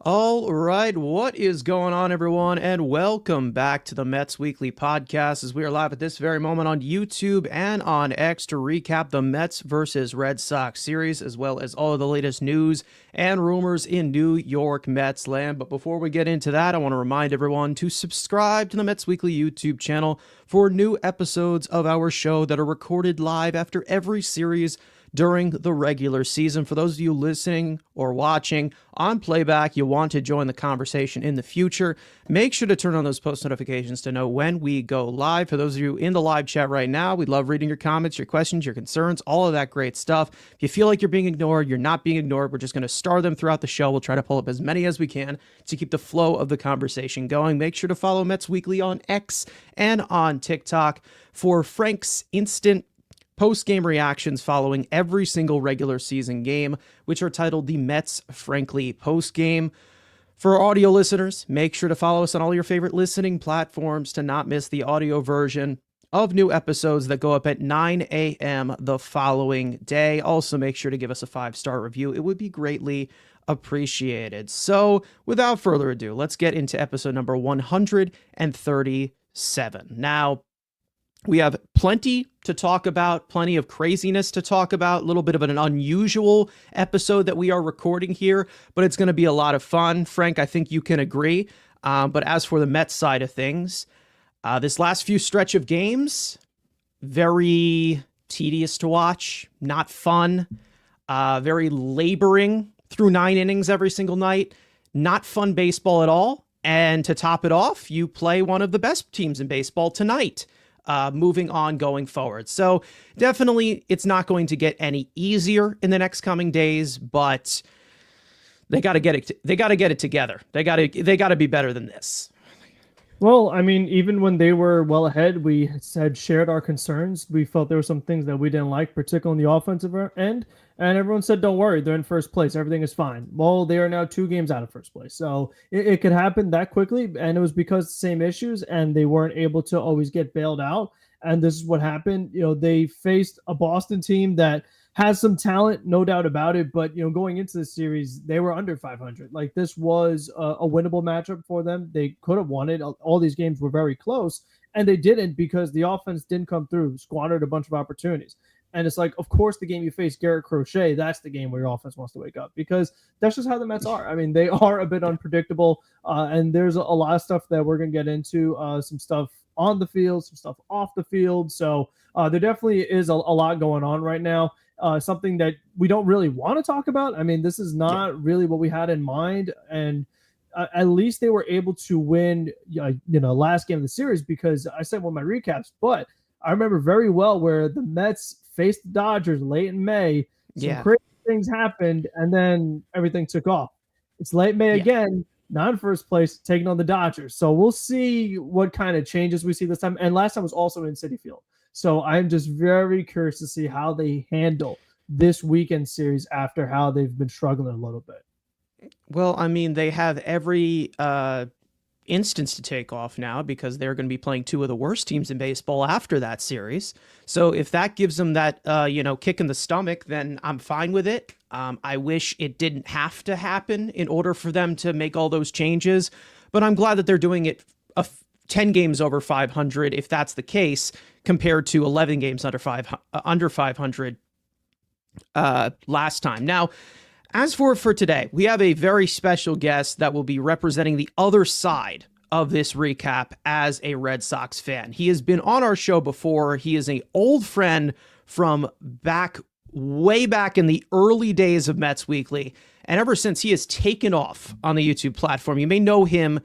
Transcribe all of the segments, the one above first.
All right, what is going on, everyone, and welcome back to the Mets Weekly Podcast as we are live at this very moment on YouTube and on X to recap the Mets versus Red Sox series, as well as all of the latest news and rumors in New York Mets land. But before we get into that, I want to remind everyone to subscribe to the Mets Weekly YouTube channel for new episodes of our show that are recorded live after every series during the regular season. For those of you listening or watching on playback, you want to join the conversation in the future, make sure to turn on those post notifications to know when we go live. For those of you in the live chat right now, we love reading your comments, your questions, your concerns, all of that great stuff. If you feel like you're being ignored, you're not being ignored. We're just going to star them throughout the show. We'll try to pull up as many as we can to keep the flow of the conversation going. Make sure to follow Mets Weekly on X and on TikTok for Frank's instant post-game reactions following every single regular season game, which are titled the Mets Frankly Post-Game. For audio listeners, make sure to follow us on all your favorite listening platforms to not miss the audio version of new episodes that go up at 9 a.m. the following day. Also, make sure to give us a 5-star review. It would be greatly appreciated. So, without further ado, let's get into episode number 137. Now, we have plenty to talk about, plenty of craziness to talk about, a little bit of an unusual episode that we are recording here, but it's going to be a lot of fun. Frank, I think you can agree. But as for the Mets side of things, this last few stretch of games, very tedious to watch, not fun, very laboring through 9 innings every single night, not fun baseball at all. And to top it off, you play one of the best teams in baseball tonight. Moving on going forward. So definitely it's not going to get any easier in the next coming days, but they got to get it. They got to get it together. They got to be better than this. Well, I mean, even when they were well ahead, we had shared our concerns. We felt there were some things that we didn't like, particularly on the offensive end. And everyone said, don't worry, they're in first place. Everything is fine. Well, they are now 2 games out of first place. So it could happen that quickly. And it was because the same issues and they weren't able to always get bailed out. And this is what happened. You know, they faced a Boston team that has some talent, no doubt about it. But, you know, going into the series, they were under 500. Like, this was a winnable matchup for them. They could have won it. All these games were very close. And they didn't because the offense didn't come through, squandered a bunch of opportunities. And it's like, of course, the game you face Garrett Crochet, that's the game where your offense wants to wake up because that's just how the Mets are. I mean, they are a bit unpredictable. And there's a lot of stuff that we're going to get into, some stuff on the field, some stuff off the field. So there definitely is a lot going on right now. Something that we don't really want to talk about. I mean, this is not really what we had in mind. And at least they were able to win, last game of the series because I said one of my recaps, but I remember very well where the Mets faced the Dodgers late in May. Some crazy things happened, and then everything took off. It's late May again, not in first place, taking on the Dodgers. So we'll see what kind of changes we see this time. And last time was also in Citi Field. So I'm just very curious to see how they handle this weekend series after how they've been struggling a little bit. Well, I mean, they have every instance to take off now because they're going to be playing 2 of the worst teams in baseball after that series. So if that gives them that, kick in the stomach, then I'm fine with it. I wish it didn't have to happen in order for them to make all those changes, but I'm glad that they're doing it 10 games over 500, if that's the case, compared to 11 games under 500 last time. Now, as for today, we have a very special guest that will be representing the other side of this recap as a Red Sox fan. He has been on our show before. He is an old friend from way back in the early days of Mets Weekly. And ever since he has taken off on the YouTube platform, you may know him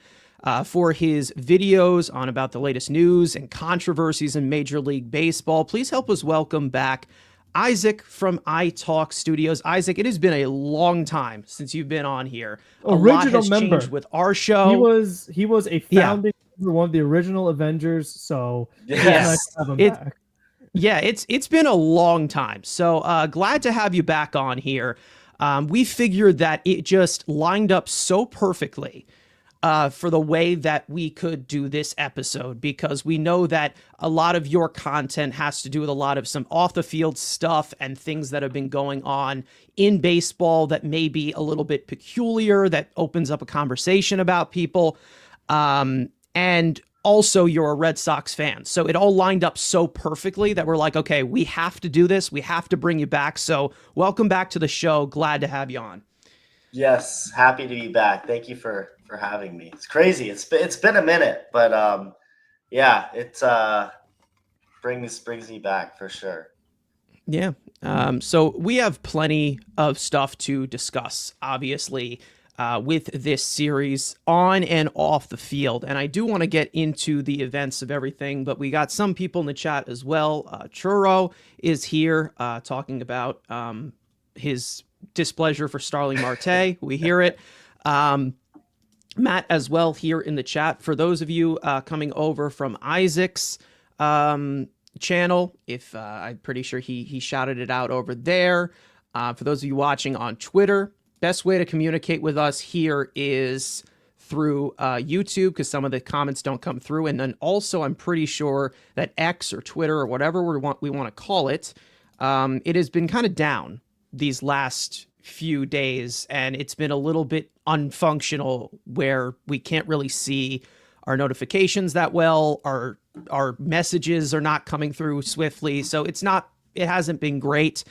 for his videos on about the latest news and controversies in Major League Baseball. Please help us welcome back Isaac from iTalk Studios. Isaac, it has been a long time since you've been on here. Original member changed with our show. He was a founding member, one of the original Avengers. So yes, it's been a long time. So glad to have you back on here. We figured that it just lined up so perfectly for the way that we could do this episode, because we know that a lot of your content has to do with a lot of some off the field stuff and things that have been going on in baseball that may be a little bit peculiar, that opens up a conversation about people. And also you're a Red Sox fan. So it all lined up so perfectly that we're like, okay, we have to do this. We have to bring you back. So welcome back to the show. Glad to have you on. Yes, happy to be back. Thank you for having me. It's crazy. It's been a minute, but yeah, it brings me back for sure. Yeah. So we have plenty of stuff to discuss, obviously, with this series on and off the field. And I do want to get into the events of everything, but we got some people in the chat as well. Churro is here talking about his displeasure for Starling Marte. We hear it. Matt as well here in the chat. For those of you coming over from Isaac's channel, if I'm pretty sure he shouted it out over there. For those of you watching on Twitter, best way to communicate with us here is through YouTube, because some of the comments don't come through. And then also, I'm pretty sure that X or Twitter or whatever we want to call it, it has been kind of down these last few days, and it's been a little bit unfunctional where we can't really see our notifications that well. Our messages are not coming through swiftly, so it hasn't been great.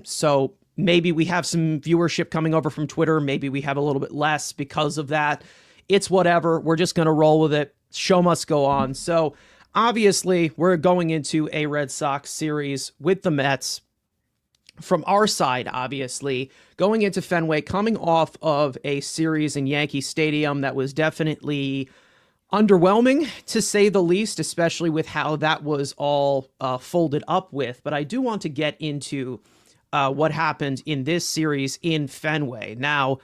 So maybe we have some viewership coming over from Twitter. Maybe we have a little bit less because of that. It's whatever. We're just going to roll with it. Show must go on. So obviously we're going into a Red Sox series with the Mets. From our side, obviously, going into Fenway, coming off of a series in Yankee Stadium that was definitely underwhelming, to say the least, especially with how that was all folded up with. But I do want to get into what happened in this series in Fenway. Now,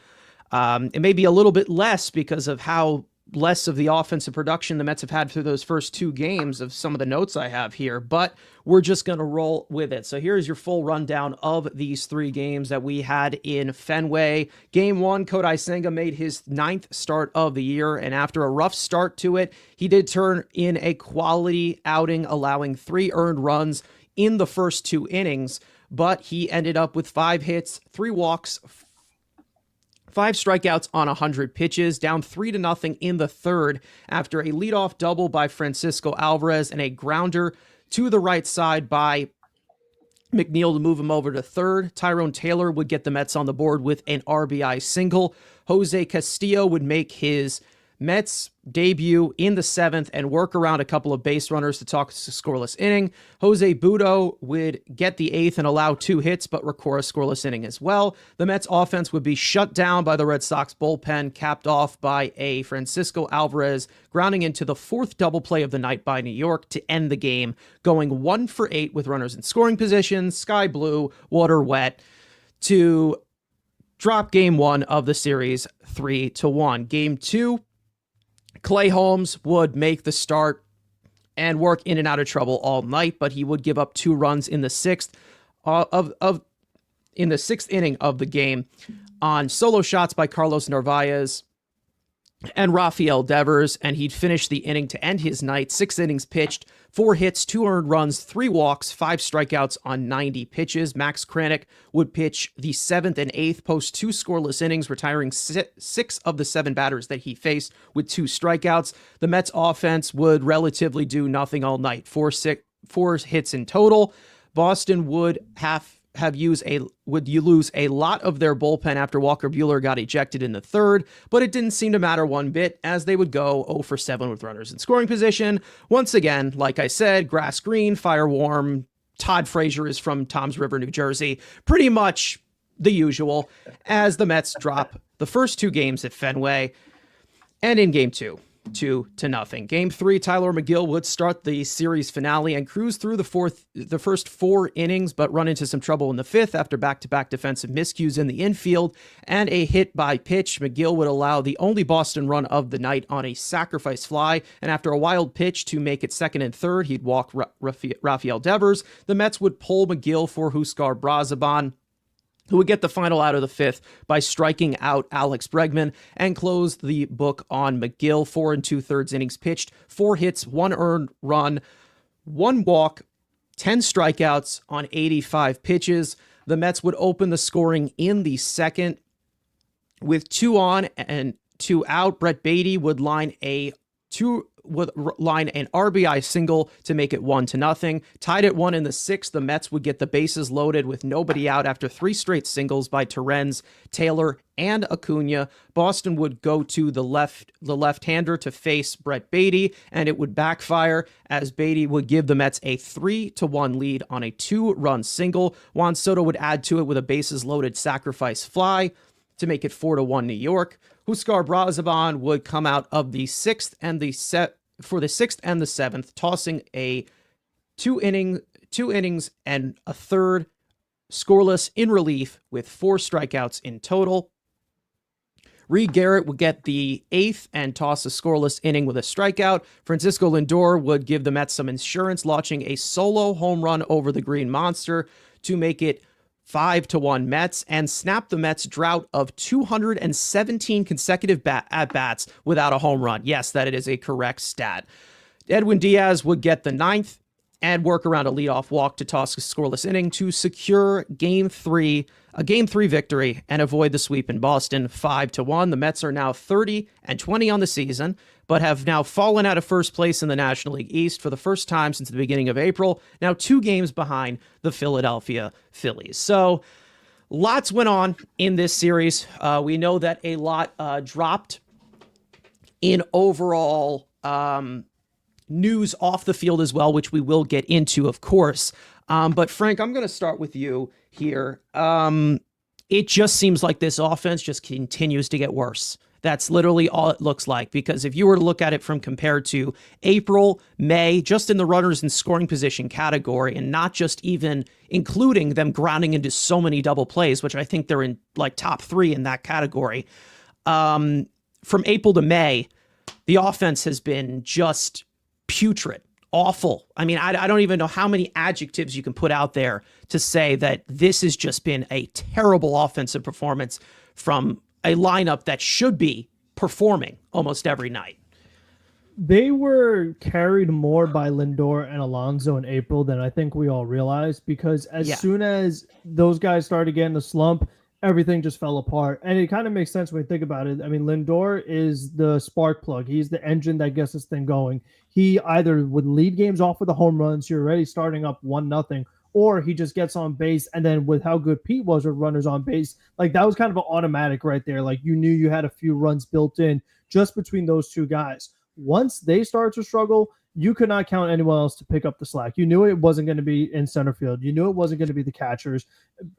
it may be a little bit less because of how less of the offensive production the Mets have had through those first two games of some of the notes I have here, but we're just going to roll with it. So here's your full rundown of these three games that we had in Fenway. Game one, Kodai Senga made his 9th start of the year, and after a rough start to it, he did turn in a quality outing, allowing 3 earned runs in the first 2 innings, but he ended up with 5 hits, 3 walks, 5 strikeouts on 100 pitches, down 3-0 in the third after a leadoff double by Francisco Alvarez and a grounder to the right side by McNeil to move him over to third. Tyrone Taylor would get the Mets on the board with an RBI single. Jose Castillo would make his Mets debut in the 7th and work around a couple of base runners to talk a scoreless inning. Jose Budo would get the 8th and allow 2 hits, but record a scoreless inning as well. The Mets offense would be shut down by the Red Sox bullpen, capped off by a Francisco Alvarez grounding into the 4th double play of the night by New York to end the game, going 1 for 8 with runners in scoring position, sky blue, water wet, to drop game 1 of the series 3-1. Game 2, Clay Holmes would make the start and work in and out of trouble all night, but he would give up 2 runs in the 6th in the 6th inning of the game on solo shots by Carlos Narvaez and Rafael Devers, and he'd finish the inning to end his night. 6 innings pitched, 4 hits, 2 earned runs, 3 walks, 5 strikeouts on 90 pitches. Max Kranick would pitch the 7th and 8th, post 2 scoreless innings, retiring 6 of the 7 batters that he faced with 2 strikeouts. The Mets offense would relatively do nothing all night. 4 hits in total. Boston would lose a lot of their bullpen after Walker Buehler got ejected in the 3rd, but it didn't seem to matter one bit as they would go 0 for 7 with runners in scoring position. Once again, like I said, grass green, fire warm. Todd Frazier is from Toms River, New Jersey. Pretty much the usual as the Mets drop the first 2 games at Fenway, and in game 2. 2-0. Game 3, Tyler McGill would start the series finale and cruise through the first 4 innings, but run into some trouble in the 5th after back-to-back defensive miscues in the infield and a hit by pitch. McGill would allow the only Boston run of the night on a sacrifice fly, and after a wild pitch to make it 2nd and 3rd, he'd walk Rafael Devers. The Mets would pull McGill for Huskar Brazaban, who would get the final out of the fifth by striking out Alex Bregman and close the book on McGill. 4 2/3 innings pitched, 4 hits, 1 earned run, 1 walk, 10 strikeouts on 85 pitches. The Mets would open the scoring in the second with 2 on and 2 out. Brett Beatty would line an RBI single to make it 1-0. Tied at 1 in the sixth, the Mets would get the bases loaded with nobody out after 3 straight singles by Terrence, Taylor, and Acuna. Boston would go to the left-hander to face Brett Beatty, and it would backfire as Beatty would give the Mets a 3-1 lead on a 2-run single. Juan Soto would add to it with a bases-loaded sacrifice fly to make it 4-1 New York. Huskar Brazaban would come out of the sixth and the seventh, tossing a 2 innings and a third scoreless in relief with 4 strikeouts in total. Reed Garrett would get the 8th and toss a scoreless inning with a strikeout. Francisco Lindor would give the Mets some insurance, launching a solo home run over the Green Monster to make it 5-1 Mets and snap the Mets' drought of 217 consecutive at-bats without a home run. Yes, that is a correct stat. Edwin Diaz would get the 9th and work around a leadoff walk to toss a scoreless inning to secure a Game 3 victory and avoid the sweep in Boston 5-1. The Mets are now 30-20 on the season, but have now fallen out of first place in the National League East for the first time since the beginning of April, now 2 games behind the Philadelphia Phillies. So lots went on in this series. We know that a lot dropped in overall news off the field as well, which we will get into, of course. But Frank, I'm going to start with you here. It just seems like this offense just continues to get worse. That's literally all it looks like, because if you were to look at it from compared to April, May, just in the runners in scoring position category, and not just even including them grounding into so many double plays, which I think they're in like top 3 in that category. From April to May, the offense has been just putrid, awful. I mean, I don't even know how many adjectives you can put out there to say that this has just been a terrible offensive performance from a lineup that should be performing almost every night. They were carried more by Lindor and Alonso in April than I think we all realized, because as soon as those guys started getting the slump, everything just fell apart. And it kind of makes sense when you think about it. I mean, Lindor is the spark plug. He's the engine that gets this thing going. He either would lead games off with a home run, so you're already starting up 1-0, or he just gets on base. And then with how good Pete was with runners on base, like that was kind of an automatic right there. Like you knew you had a few runs built in just between those two guys. Once they started to struggle, you could not count anyone else to pick up the slack. You knew it wasn't going to be in center field. You knew it wasn't going to be the catchers.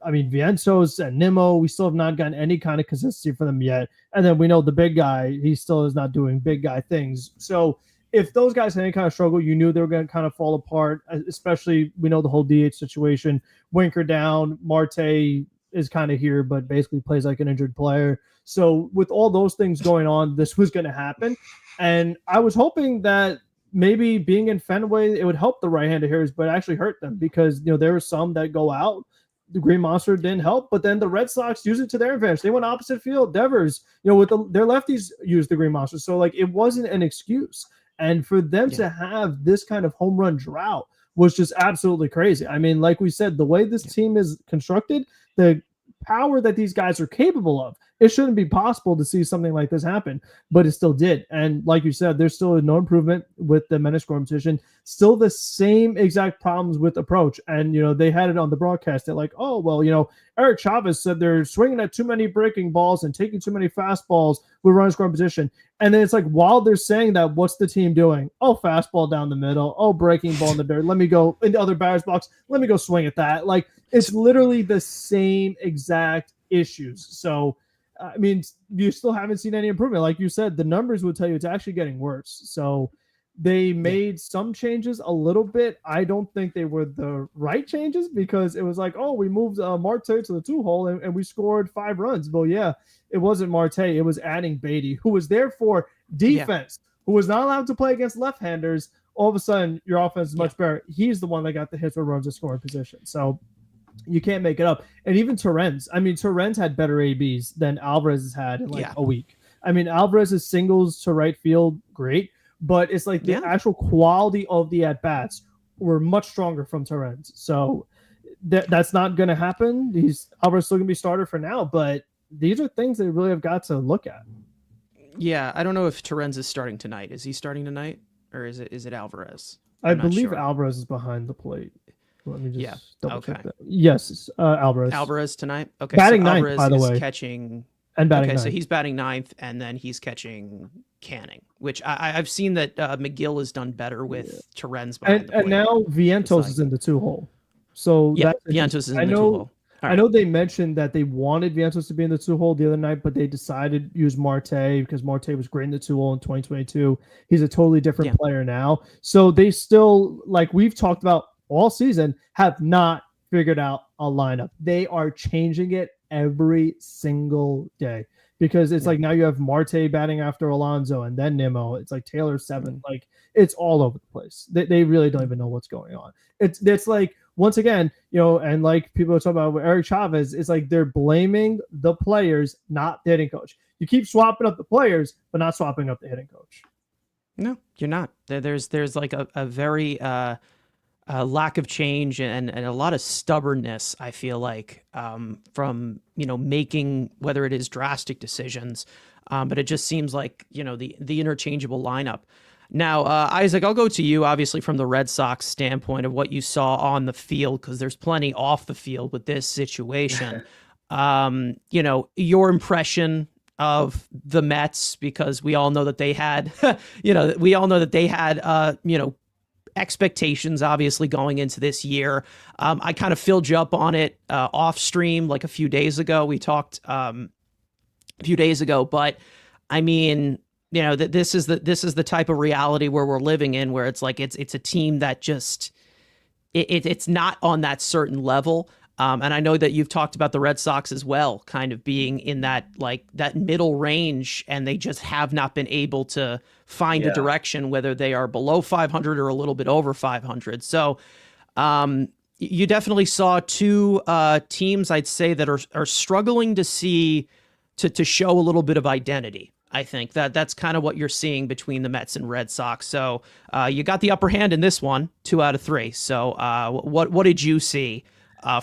I mean, Vientos and Nimmo, we still have not gotten any kind of consistency from them yet. And then we know the big guy, he still is not doing big guy things. So if those guys had any kind of struggle, you knew they were going to kind of fall apart, especially we know the whole DH situation. Winker down, Marte is kind of here, but basically plays like an injured player. So with all those things going on, this was going to happen. And I was hoping that maybe being in Fenway, it would help the right-handed hitters, but actually hurt them, because there were some that go out. The Green Monster didn't help, but then the Red Sox used it to their advantage. They went opposite field. Devers, with their lefties used the Green Monster. So like it wasn't an excuse. And for them to have this kind of home run drought was just absolutely crazy. I mean, like we said, the way this team is constructed, the power that these guys are capable of, it shouldn't be possible to see something like this happen, but it still did. And like you said, there's still no improvement with the men scoring position. Still the same exact problems with approach. And, they had it on the broadcast that like, oh, well, Eric Chavez said they're swinging at too many breaking balls and taking too many fastballs with running scoring position. And then it's like, while they're saying that, what's the team doing? Oh, fastball down the middle. Oh, breaking ball in the dirt. Let me go in the other batter's box. Let me go swing at that. Like, it's literally the same exact issues. So, I mean, you still haven't seen any improvement. Like you said, the numbers would tell you it's actually getting worse. So they made some changes a little bit. I don't think they were the right changes, because it was like, oh, we moved Marte to the 2-hole and we scored 5 runs. Well, yeah, it wasn't Marte. It was adding Beatty, who was there for defense, who was not allowed to play against left-handers. All of a sudden, your offense is much better. He's the one that got the hits or runs of scoring position. So You can't make it up. And even Torrens. I mean, Torrens had better ABs than Alvarez has had in like a week. I mean, Alvarez's singles to right field, great, but it's like the actual quality of the at bats were much stronger from Torrens. So that's not going to happen. Alvarez still going to be starter for now, but these are things they really have got to look at. Yeah, I don't know if Torrens is starting tonight. Is he starting tonight, or is it Alvarez? I believe Alvarez is behind the plate. Let me just double check that. Yes, Alvarez. Alvarez tonight. Okay, batting so ninth, by the way, catching and batting. Okay, ninth. So he's batting ninth, and then he's catching Canning, which I've seen that McGill has done better with Torrens behind the plate. And now Vientos is in the 2-hole. So Vientos is in the 2-hole. I know they mentioned that they wanted Vientos to be in the 2-hole the other night, but they decided to use Marte because Marte was great in the 2-hole in 2022. He's a totally different player now. So they still, like we've talked about all season, have not figured out a lineup. They are changing it every single day because it's like now you have Marte batting after Alonso and then Nimmo. It's like Taylor 7th. Like it's all over the place. They really don't even know what's going on. It's like, once again, and like people are talking about with Eric Chavez, it's like they're blaming the players, not the hitting coach. You keep swapping up the players, but not swapping up the hitting coach. No, you're not. There's like a very lack of change and a lot of stubbornness, I feel like, from, making whether it is drastic decisions. But it just seems like, the interchangeable lineup. Now, Isaac, I'll go to you, obviously, from the Red Sox standpoint of what you saw on the field, because there's plenty off the field with this situation. Your impression of the Mets, because we all know that they had, expectations, obviously, going into this year. I kind of filled you up on it off stream like a few days ago. We talked a few days ago, but I mean, that this is the type of reality where we're living in, where it's like it's a team that just it's not on that certain level. And I know that you've talked about the Red Sox as well, kind of being in that middle range, and they just have not been able to find a direction, whether they are below 500 or a little bit over 500. So you definitely saw two teams, I'd say, that are struggling to show a little bit of identity. I think that's kind of what you're seeing between the Mets and Red Sox. So you got the upper hand in this one, 2 out of 3. So what did you see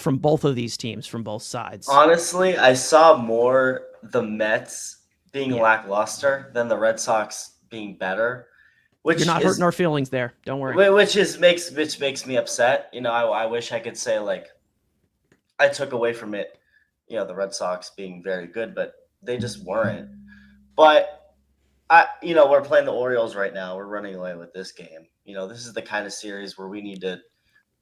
from both of these teams, from both sides? Honestly, I saw more the Mets being lackluster than the Red Sox being better. Which you're not hurting our feelings there. Don't worry. Which makes me upset. I wish I could say like I took away from it, the Red Sox being very good, but they just weren't. But we're playing the Orioles right now. We're running away with this game. This is the kind of series where we need to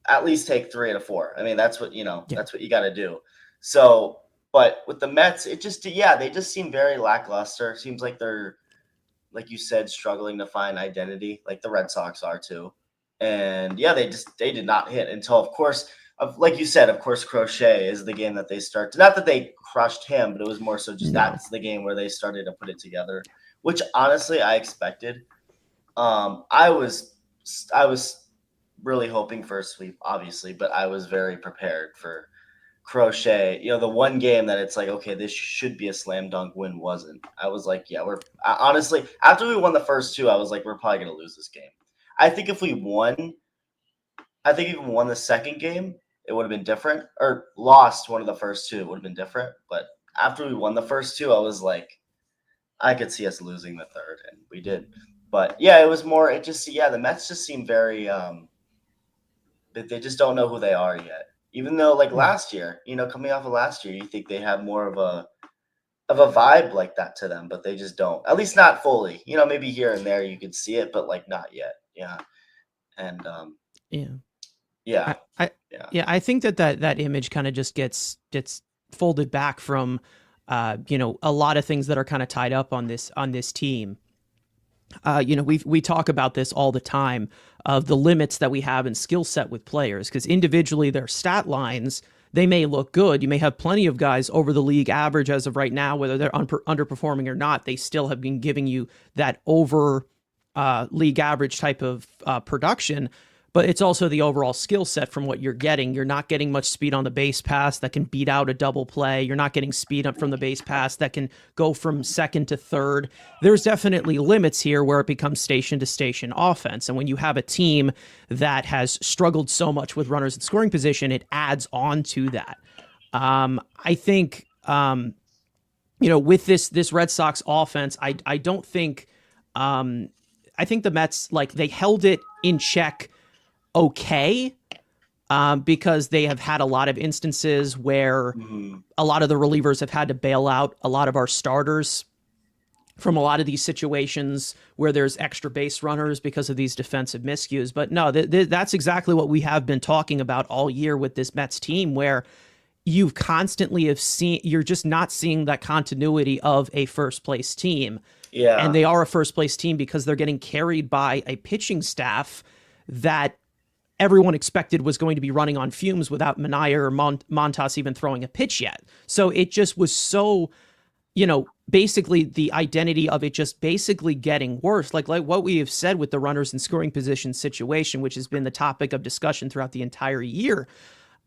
at least take 3 out of 4. I mean, that's what that's what you got to do. So, but with the Mets, they just seem very lackluster. Seems like they're, like you said, struggling to find identity, like the Red Sox are too. And they did not hit until, of course, like you said, of course, Crochet is the game that they start. Not that they crushed him, but it was more so just that's the game where they started to put it together, which honestly I expected. I was really hoping for a sweep, obviously, but I was very prepared for Crochet. The one game that it's like, okay, this should be a slam dunk win wasn't. I was like, honestly, after we won the first 2, I was like, we're probably going to lose this game. I think if we won the second game, it would have been different, or lost one of the first 2, it would have been different. But after we won the first 2, I was like, I could see us losing the third, and we did. But it was more, the Mets just seem very, they just don't know who they are yet. Even though last year, coming off of last year, you think they have more of a vibe like that to them, but they just don't. At least not fully. Maybe here and there you could see it, but not yet. Yeah. And I think that image kind of just gets folded back from a lot of things that are kind of tied up on this team. We talk about this all the time of the limits that we have in skill set with players, because individually their stat lines, they may look good. You may have plenty of guys over the league average as of right now, whether they're underperforming or not, they still have been giving you that over league average type of production. but it's also the overall skill set from what you're getting. You're not getting much speed on the base pass that can beat out a double play. You're not getting speed up from the base pass that can go from second to third. There's definitely limits here where it becomes station to station offense. And when you have a team that has struggled so much with runners in scoring position, it adds on to that. I think, with this Red Sox offense, I don't think, I think the Mets, they held it in check okay, because they have had a lot of instances where a lot of the relievers have had to bail out a lot of our starters from a lot of these situations where there's extra base runners because of these defensive miscues. But no, that's exactly what we have been talking about all year with this Mets team, where you've constantly you're just not seeing that continuity of a first place team. Yeah. And they are a first place team because they're getting carried by a pitching staff that everyone expected was going to be running on fumes without Minaya or Montas even throwing a pitch yet. So it just was so, basically the identity of it just basically getting worse. Like what we have said with the runners in scoring position situation, which has been the topic of discussion throughout the entire year.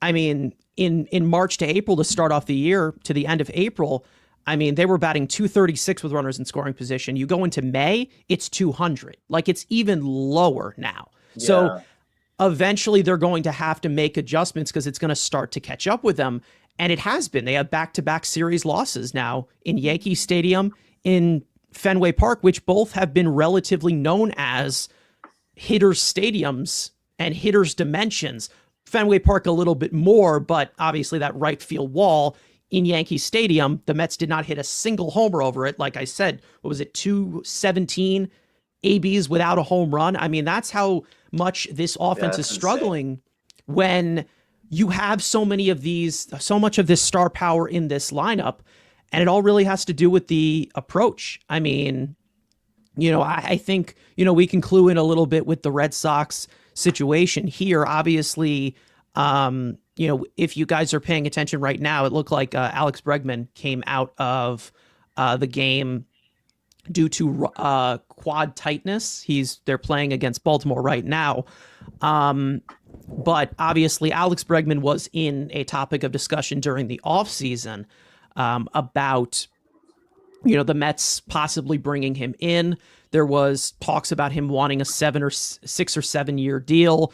I mean, in March to April, to start off the year to the end of April, I mean, they were batting 236 with runners in scoring position. You go into May, it's 200. It's even lower now. Yeah. So eventually they're going to have to make adjustments because it's going to start to catch up with them. And it has been. They have back-to-back series losses now in Yankee Stadium, in Fenway Park, which both have been relatively known as hitters' stadiums and hitters' dimensions. Fenway Park a little bit more, but obviously that right field wall in Yankee Stadium, the Mets did not hit a single homer over it. Like I said, what was it, 217 ABs without a home run? I mean, that's how much this offense is struggling when you have so much of this star power in this lineup, and it all really has to do with the approach. I mean, I think, we can clue in a little bit with the Red Sox situation here. Obviously, if you guys are paying attention right now, it looked like Alex Bregman came out of the game due to quad tightness. They're playing against Baltimore right now. But obviously Alex Bregman was in a topic of discussion during the offseason about, the Mets possibly bringing him in. There was talks about him wanting a 6 or 7 year deal.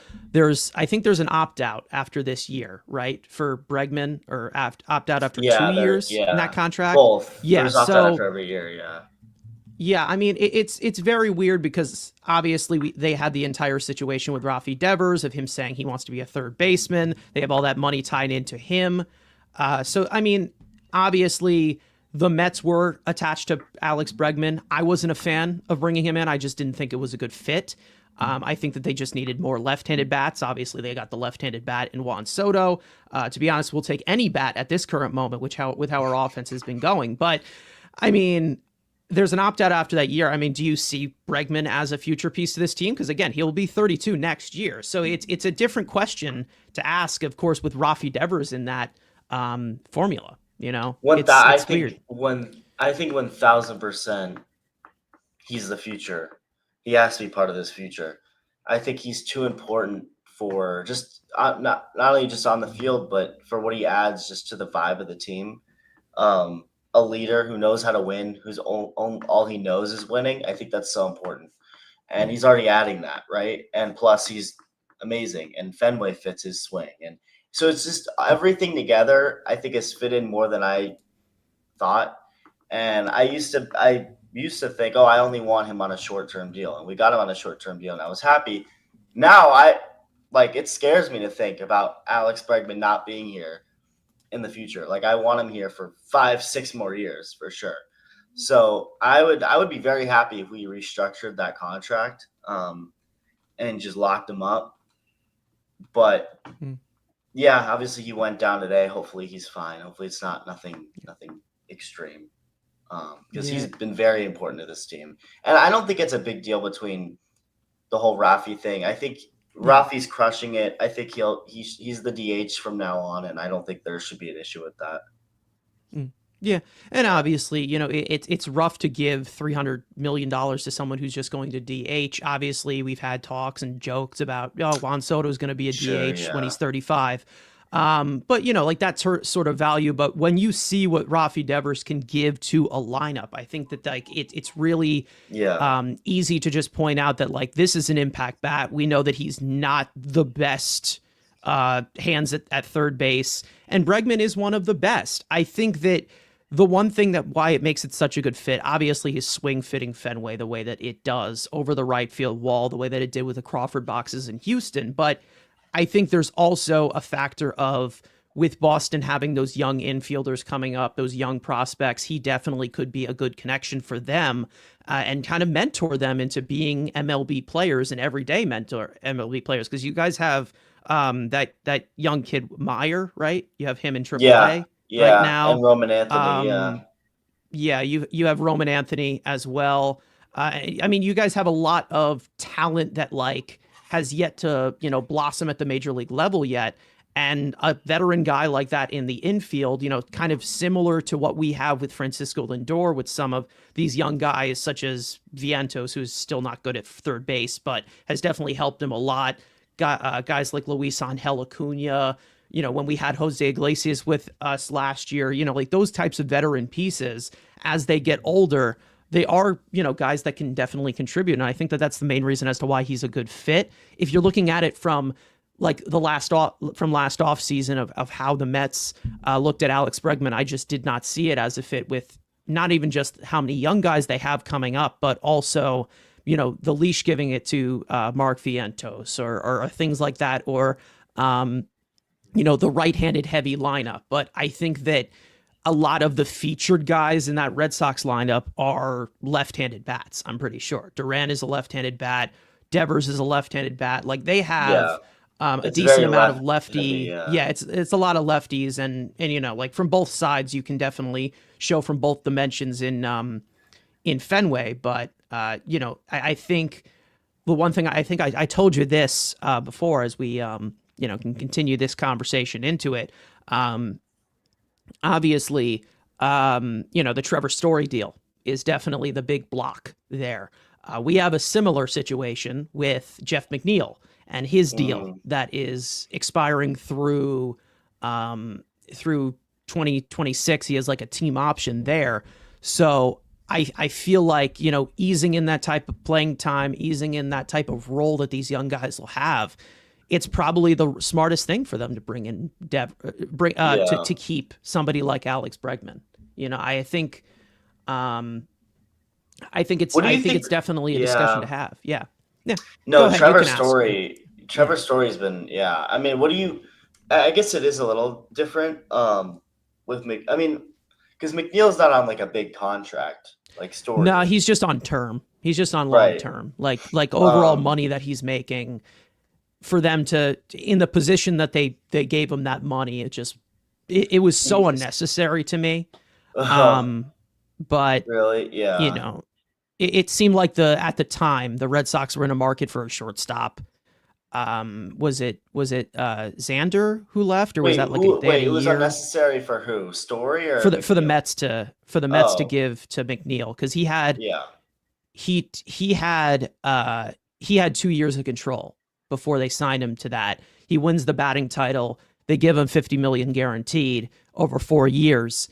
I think there's an opt-out after this year, right? For Bregman, or opt-out after 2 years in that contract. Both. Yeah. There's opt-out after every year. Yeah. Yeah, I mean, it's very weird because obviously they had the entire situation with Rafi Devers of him saying he wants to be a third baseman. They have all that money tied into him. So, I mean, obviously the Mets were attached to Alex Bregman. I wasn't a fan of bringing him in. I just didn't think it was a good fit. I think that they just needed more left-handed bats. Obviously, they got the left-handed bat in Juan Soto. To be honest, we'll take any bat at this current moment, with how our offense has been going. But, I mean, there's an opt-out after that year. I mean, do you see Bregman as a future piece to this team? Because, again, he'll be 32 next year. So it's a different question to ask, of course, with Rafi Devers in that formula. It's weird. I think 1,000% he's the future. He has to be part of this future. I think he's too important for just not only just on the field, but for what he adds just to the vibe of the team. A leader who knows how to win, who's all he knows is winning. I think that's so important. And he's already adding that, right? And plus he's amazing, and Fenway fits his swing. And so it's just everything together, I think, has fit in more than I thought. And I used to think, I only want him on a short-term deal. And we got him on a short-term deal, and I was happy. Now it scares me to think about Alex Bregman not being here in the future. I want him here for 5-6 more years for sure. So I would be very happy if we restructured that contract and just locked him up. But yeah, obviously he went down today. Hopefully he's fine. Hopefully it's nothing extreme. Because he's been very important to this team. And I don't think it's a big deal between the whole Rafi thing. I think Rafi's crushing it. I think he's the DH from now on, and I don't think there should be an issue with that. Yeah, and obviously, it's rough to give $300 million to someone who's just going to DH. Obviously, we've had talks and jokes about, Juan Soto is going to be a Sure, DH when yeah. he's 35. But like that's her sort of value. But when you see what Rafi Devers can give to a lineup, I think that like it's really Yeah. easy to just point out that like this is an impact bat. We know that he's not the best hands at third base, and Bregman is one of the best. I think that the one thing that why it makes it such a good fit, obviously his swing fitting Fenway the way that it does over the right field wall, the way that it did with the Crawford boxes in Houston. But I think there's also a factor of with Boston having those young infielders coming up, those young prospects, he definitely could be a good connection for them and kind of mentor them into being MLB players and everyday mentor MLB players. Because you guys have that young kid Meyer, right? You have him in Yeah. AAA right Yeah. now. And Roman Anthony. Yeah. Yeah, you have Roman Anthony as well. I mean, you guys have a lot of talent that like has yet to blossom at the major league level yet. And a veteran guy like that in the infield, kind of similar to what we have with Francisco Lindor, with some of these young guys such as Vientos, who's still not good at third base, but has definitely helped him a lot. Guys like Luis Angel Acuna, when we had Jose Iglesias with us last year, like those types of veteran pieces, as they get older, they are, guys that can definitely contribute. And I think that that's the main reason as to why he's a good fit. If you're looking at it from like the last off season of how the Mets looked at Alex Bregman, I just did not see it as a fit with not even just how many young guys they have coming up, but also, the leash giving it to Mark Vientos or things like that, or, the right-handed heavy lineup. But I think that a lot of the featured guys in that Red Sox lineup are left-handed bats, I'm pretty sure. Duran is a left-handed bat. Devers is a left-handed bat. Like they have Yeah. a It's decent very amount of left lefty. heavy. Yeah, it's a lot of lefties, and like from both sides, you can definitely show from both dimensions in Fenway. But I think the one thing I think I told you this before as we can continue this conversation into it. Obviously, the Trevor Story deal is definitely the big block there. We have a similar situation with Jeff McNeil and his deal that is expiring through 2026. He has like a team option there. So I feel like, easing in that type of playing time, easing in that type of role that these young guys will have, it's probably the smartest thing for them to bring in to keep somebody like Alex Bregman. I think it's definitely a discussion to have. Yeah. Yeah. No, ahead, Trevor Story. Trevor Story's been, yeah. I mean, I guess it is a little different with I mean, because McNeil's not on like a big contract like Story. No, he's just on term. He's just on long term. Like overall money that he's making for them to, in the position that they gave him that money, it was so unnecessary to me. But really, yeah. It seemed like at the time the Red Sox were in a market for a shortstop. Was it Xander who left, or was that like it was unnecessary for who? Story or for the Mets to give to McNeil, because he had he had 2 years of control before they signed him to that. He wins the batting title. They give him $50 million guaranteed over 4 years.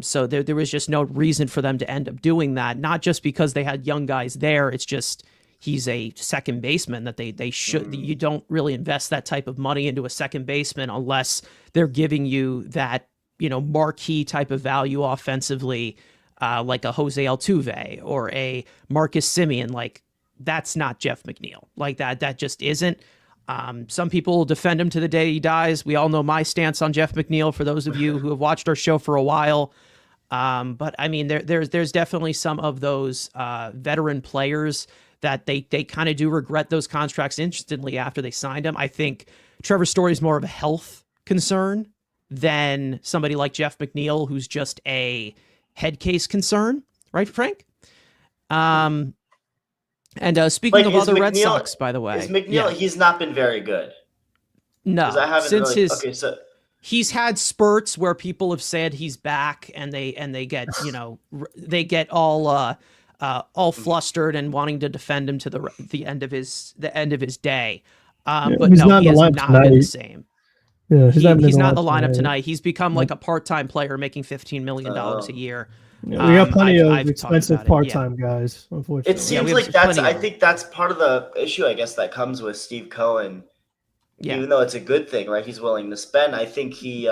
So there was just no reason for them to end up doing that. Not just because they had young guys there. It's just he's a second baseman that they should. You don't really invest that type of money into a second baseman unless they're giving you that marquee type of value offensively, like a Jose Altuve or a Marcus Semien. Like that's not Jeff McNeil. Like that just isn't. Some people will defend him to the day he dies. We all know my stance on Jeff McNeil, for those of you who have watched our show for a while. But I mean, there's definitely some of those veteran players that they kind of do regret those contracts instantly after they signed him. I think Trevor Story is more of a health concern than somebody like Jeff McNeil, who's just a head case concern, right, Frank? And speaking of other Red Sox, by the way, is McNeil, he's not been very good. No, I haven't since really, his okay, so he's had spurts where people have said he's back, and they get they get all flustered and wanting to defend him to the end of his day. But he's no, not he in the has lineup not been the tonight. same. Yeah, He's not in the lineup tonight. He's become like a part-time player making $15 million a year. Yeah, we got plenty of I've expensive part-time guys, unfortunately. It seems like I think that's part of the issue, I guess, that comes with Steve Cohen. Yeah. Even though it's a good thing, right? He's willing to spend. I think he,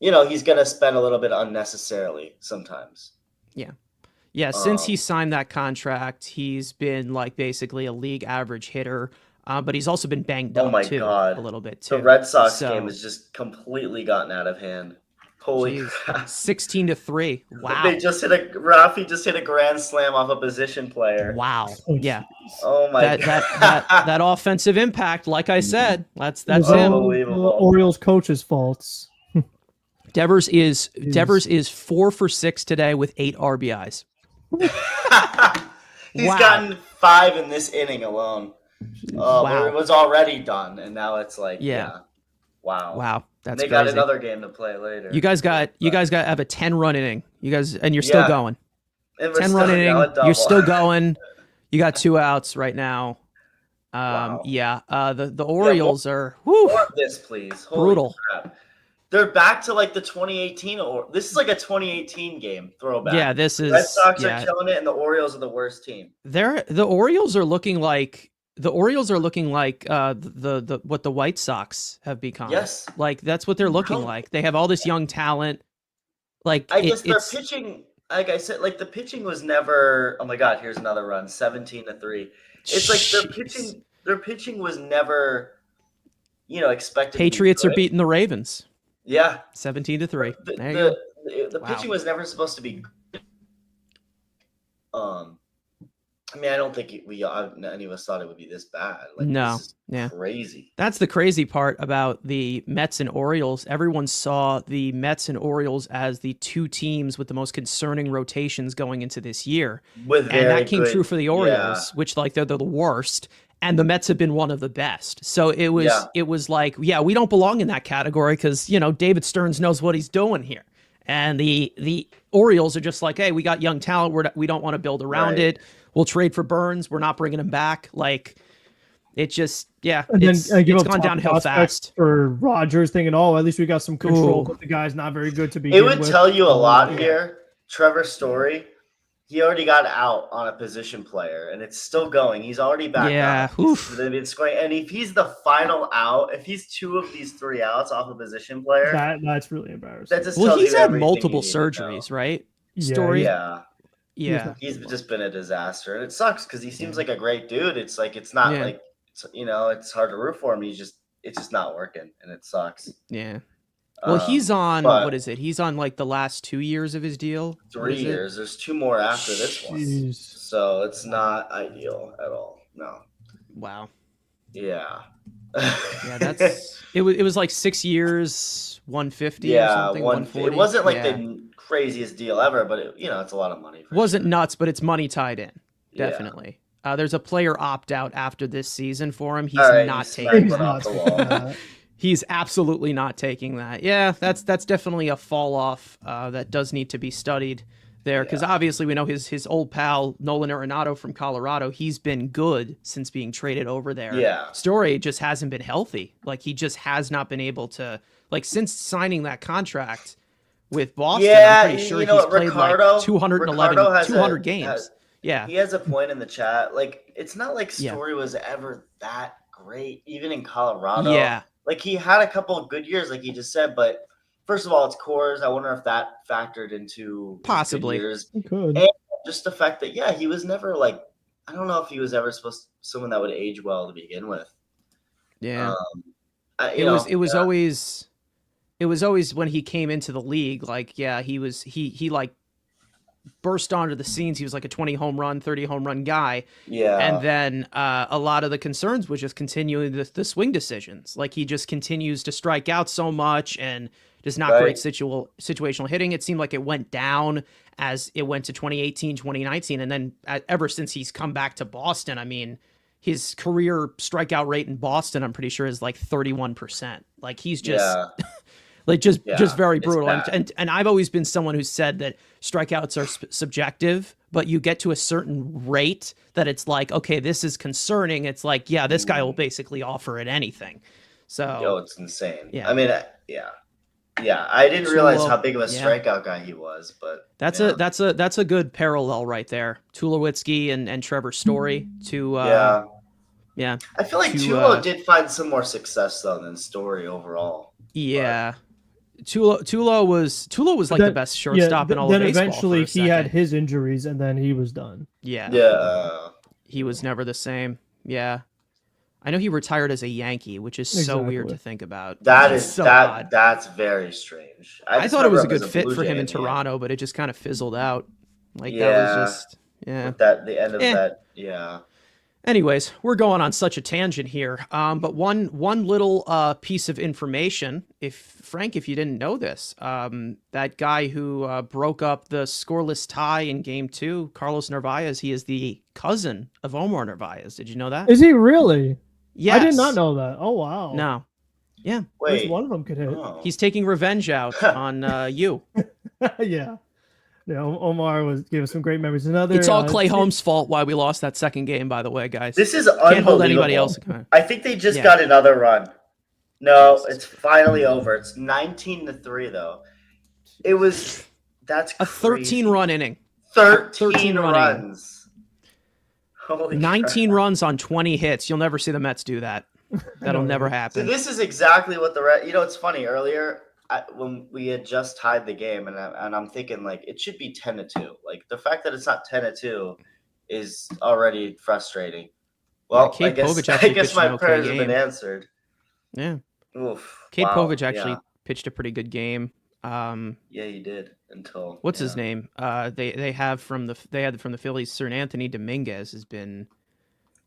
he's going to spend a little bit unnecessarily sometimes. Yeah. Since he signed that contract, he's been like basically a league average hitter. But he's also been banged up a little bit too. The Red Sox game has just completely gotten out of hand. Holy crap. 16-3. Wow. Rafi just hit a grand slam off a position player. Wow. Yeah. Oh my God. That offensive impact, like I said, that's him. Unbelievable. The Orioles coach's faults. Devers is 4 for 6 today with 8 RBIs. He's gotten 5 in this inning alone. Where it was already done, and now it's like, wow. That's they crazy. got another game to play later. You guys got to have a 10-run inning. You guys, and you're still going. 10-run inning. You're still going. You got 2 outs right now. The Orioles are more of this, please. Holy brutal. Crap. They're back to like the 2018, or this is like a 2018 game throwback. Yeah, this is Red Sox are killing it, and the Orioles are the worst team. The Orioles are looking like the what the White Sox have become. Yes, like that's what they're looking like. They have all this young talent. Like I guess their pitching, like I said, like the pitching was never. Oh my God, here's another run, 17-3. It's like their pitching was never, expected. Patriots are beating the Ravens. Yeah, 17-3. The pitching was never supposed to be good. I mean, I don't think any of us thought it would be this bad. Like, no, this is crazy. That's the crazy part about the Mets and Orioles. Everyone saw the Mets and Orioles as the 2 teams with the most concerning rotations going into this year, and that came true for the Orioles, which they're the worst. And the Mets have been one of the best. So it was like, we don't belong in that category because, David Stearns knows what he's doing here. And the Orioles are just like, hey, we got young talent. We don't want to build around it. We'll trade for Burns. We're not bringing him back. Like, it just, it's gone downhill fast. For Rodgers thinking, at least we got some control, but the guy's not very good to begin with. It would with. tell you a lot here. Trevor Story. He already got out on a position player, and it's still going. He's already back out. They've been scoring. And if he's the final out, if he's 2 of these 3 outs off a position player, that's really embarrassing. That just he's had multiple surgeries, right? Story. Yeah. He's just been a disaster, and it sucks because he seems like a great dude. It's like it's not like it's hard to root for him. It's just not working, and it sucks. Yeah. Well, he's on, what is it? He's on like the last 2 years of his deal. 3 years. There's 2 more after this one. So it's not ideal at all. No. Wow. Yeah. It was like 6 years, 150 or something, 140. It wasn't like the craziest deal ever, but it's a lot of money. It wasn't nuts, but it's money tied in. Definitely. There's a player opt out after this season for him. He's not taking that. He's absolutely not taking that. Yeah, that's definitely a fall off that does need to be studied there, because obviously we know his old pal Nolan Arenado from Colorado. He's been good since being traded over there. Yeah, Story just hasn't been healthy. Like, he just has not been able to, like, since signing that contract with Boston. I'm pretty sure he's played like 200 games. He has a point in the chat. Like, it's not like Story was ever that great, even in Colorado. Yeah. Like, he had a couple of good years, like you just said, but first of all, it's Coors. I wonder if that factored into possibly years. It could. And just the fact that he was never like, I don't know if he was ever someone that would age well to begin with. Yeah, it was always when he came into the league, like he like burst onto the scenes. He was like a 20 home run, 30 home run guy. Yeah. And then a lot of the concerns was just continuing the swing decisions. Like, he just continues to strike out so much and just not great situational hitting. It seemed like it went down as it went to 2018, 2019. And then ever since he's come back to Boston, I mean, his career strikeout rate in Boston, I'm pretty sure, is like 31%. Like he's just like just very brutal. And I've always been someone who said that strikeouts are subjective, but you get to a certain rate that it's like, okay, this is concerning. It's like, yeah, this guy will basically offer it anything. So it's insane. Yeah. I mean, yeah. I didn't realize how big of a strikeout guy he was, but that's a good parallel right there. Tulowitzki and Trevor Story to yeah. I feel like Tulo did find some more success though than Story overall. Yeah. Tulo was like the best shortstop in all of baseball. Then eventually he had his injuries and then he was done. Yeah. He was never the same. Yeah. I know he retired as a Yankee, which is so weird to think about. That's very strange. I thought it was a good fit for him in Toronto, but it just kind of fizzled out. Like that was just the end of that. Anyways, we're going on such a tangent here. But one little piece of information, if you didn't know this, that guy who broke up the scoreless tie in Game 2, Carlos Narvaez, he is the cousin of Omar Narvaez. Did you know that? Is he really? Yes. I did not know that. Oh wow. No. Yeah. Wait. One of them could hit. He's taking revenge out on you. Yeah. Omar gave us some great memories. It's all Clay Holmes' fault why we lost that second game, by the way, guys. This is unbelievable. Can't hold anybody else. I think they just got another run. No, it's finally over. It's 19-3 though. That's a 13-run inning. 13 runs. Holy 19 runs on 20 hits. You'll never see the Mets do that. That'll never happen. So this is exactly what it's funny. Earlier, when we had just tied the game, and I'm thinking like it should be 10-2. Like the fact that it's not 10-2 is already frustrating. Well, I guess my prayers have been answered. Yeah. Oof. Cade Povich actually pitched a pretty good game. Yeah, he did until what's his name? They had from the Phillies. Sir Anthony Dominguez has been.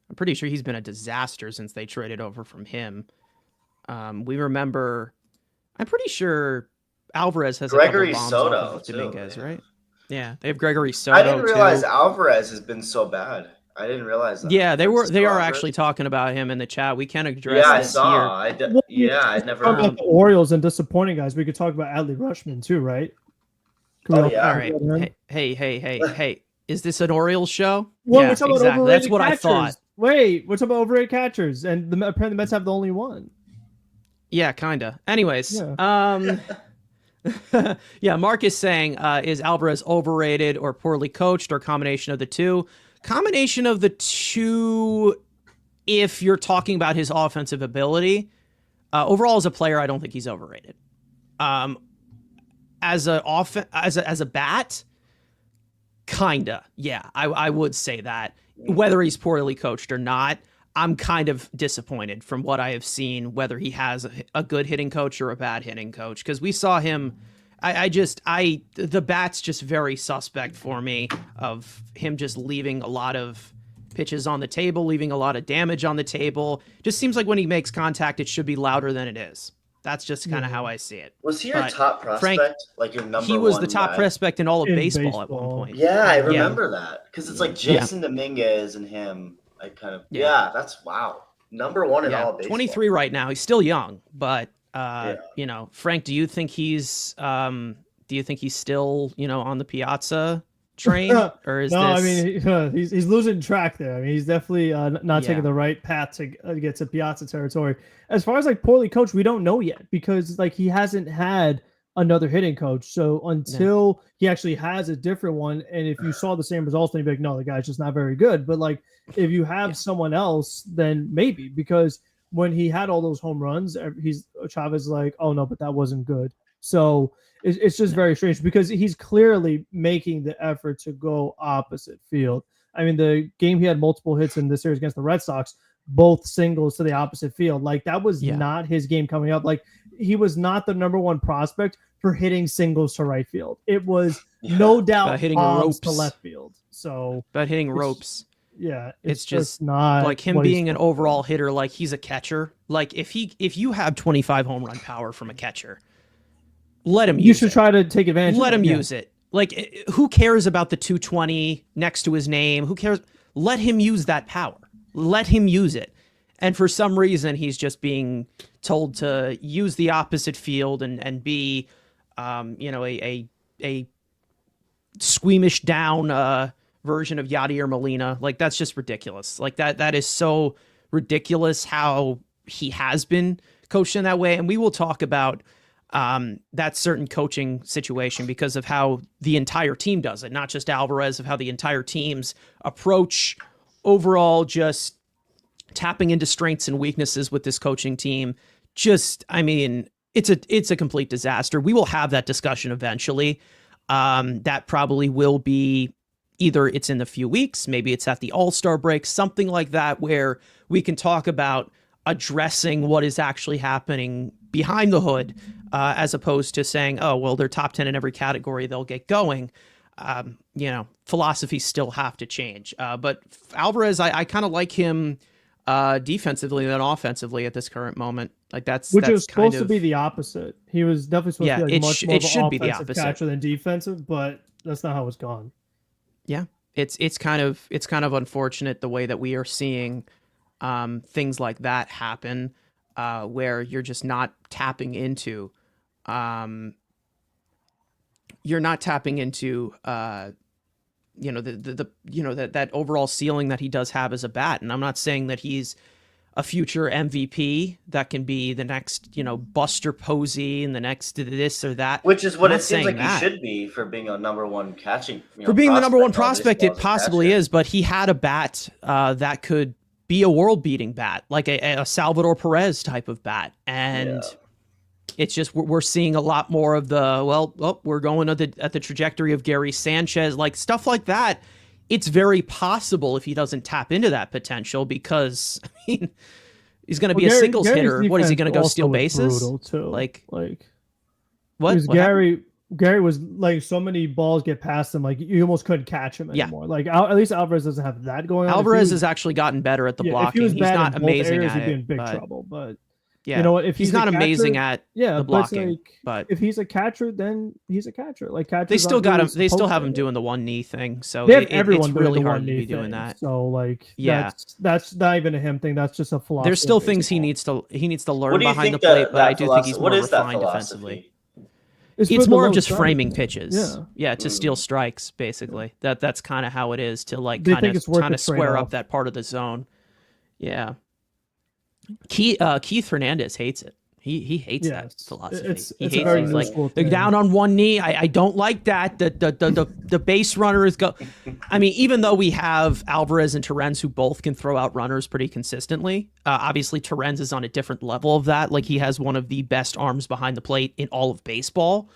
I'm pretty sure he's been a disaster since they traded over from him. We remember. I'm pretty sure Alvarez has Gregory a couple bombs Soto off of Dominguez, right? Yeah, they have Gregory Soto. I didn't realize Alvarez has been so bad. I didn't realize that. Yeah, they are actually talking about him in the chat. We can't address I this saw. here. I never. Talk about the Orioles and disappointing guys. We could talk about Adley Rutschman too, right? Oh yeah. All right. Hey. Is this an Orioles show? Well, yeah, exactly. That's what catchers. I thought. Wait, what's about overrated catchers? And apparently the Mets have the only one. Yeah, kinda. Anyways, yeah, Mark is saying, is Alvarez overrated or poorly coached or combination of the two? Combination of the two, if you're talking about his offensive ability. Overall, as a player, I don't think he's overrated. As a bat, kinda. Yeah, I would say that. Whether he's poorly coached or not, I'm kind of disappointed from what I have seen, whether he has a good hitting coach or a bad hitting coach, because we saw him. The bat's just very suspect for me of him just leaving a lot of pitches on the table, leaving a lot of damage on the table. Just seems like when he makes contact, it should be louder than it is. That's just kind of how I see it. Was he your top prospect? Frank, like your number one? He was the top prospect in all of baseball at one point. Yeah, I remember that. Because it's like Jason Dominguez and him. I kind of that's wow. Number one in all of baseball. 23 right now. He's still young, but Frank, do you think he's still, on the Piazza train, or is I mean, he's losing track there. I mean, he's definitely not taking the right path to get to Piazza territory. As far as like poorly coached, we don't know yet because like he hasn't had another hitting coach. So until he actually has a different one, and if you saw the same results, then you'd be like, no, the guy's just not very good. But like if you have someone else, then maybe, because when he had all those home runs, Chavez is like, oh no, but that wasn't good. So it's just very strange because he's clearly making the effort to go opposite field. I mean, the game he had multiple hits in the series against the Red Sox, both singles to the opposite field. Like that was not his game coming up. Like he was not the number one prospect for hitting singles to right field. It was no doubt hitting ropes to left field. So about hitting ropes. Yeah, it's just not like him being an overall hitter. Like he's a catcher. Like if you have 25 home run power from a catcher, let him use it. You should try to take advantage. Let him use it. Like who cares about the 220 next to his name? Who cares? Let him use that power. let him use it. And for some reason, he's just being told to use the opposite field and be, a squeamish down version of Yadier Molina. Like, that's just ridiculous. Like, that is so ridiculous how he has been coached in that way. And we will talk about that certain coaching situation because of how the entire team does it, not just Alvarez, of how the entire team's approach overall, just tapping into strengths and weaknesses with this coaching team. Just, I mean, it's a complete disaster. We will have that discussion eventually. That probably will be either it's in a few weeks, maybe it's at the All-Star break, something like that, where we can talk about addressing what is actually happening behind the hood, as opposed to saying, oh, well, they're top 10 in every category, they'll get going. Philosophies still have to change. But Alvarez, I kind of like him defensively than offensively at this current moment. Like that's was kind supposed to be the opposite. He was definitely supposed to be like much more of an offensive catcher than defensive, but that's not how it's gone. Yeah, it's kind of unfortunate the way that we are seeing things like that happen, where you're just not tapping into that overall ceiling that he does have as a bat. And I'm not saying that he's a future MVP that can be the next, Buster Posey and the next this or that. Which is what it seems like he should be for being a number one catching. For being the number one prospect, it possibly is, but he had a bat that could be a world-beating bat, like a Salvador Perez type of bat. And it's just we're seeing a lot more of we're going at the trajectory of Gary Sanchez, like stuff like that. It's very possible if he doesn't tap into that potential, because I mean, he's going to be a singles hitter. What is he going to go steal bases? Like what? Gary was like, so many balls get past him, like you almost couldn't catch him anymore. Yeah. Like at least Alvarez doesn't have that going on. Alvarez has actually gotten better at the blocking. He's not amazing at it. He'd be in big trouble, but. Yeah, you know what? If he's not amazing at the blocking, but if he's a catcher, then he's a catcher. Like catchers, they still got him. They still have him doing the one knee thing. So everyone it's really hard to be doing that. So that's not even a him thing. That's just a philosophy. There's still things he needs to learn behind the plate, but I do think he's more refined defensively. It's more of just framing pitches, to steal strikes. Basically, that's kind of how it is to like kind of square up that part of the zone. Yeah. Keith Hernandez hates it. He hates that philosophy. He hates it. He's like, they're down on one knee. I don't like that. The base runner is go. I mean, even though we have Alvarez and Terrence who both can throw out runners pretty consistently, obviously Terrence is on a different level of that. Like, he has one of the best arms behind the plate in all of baseball.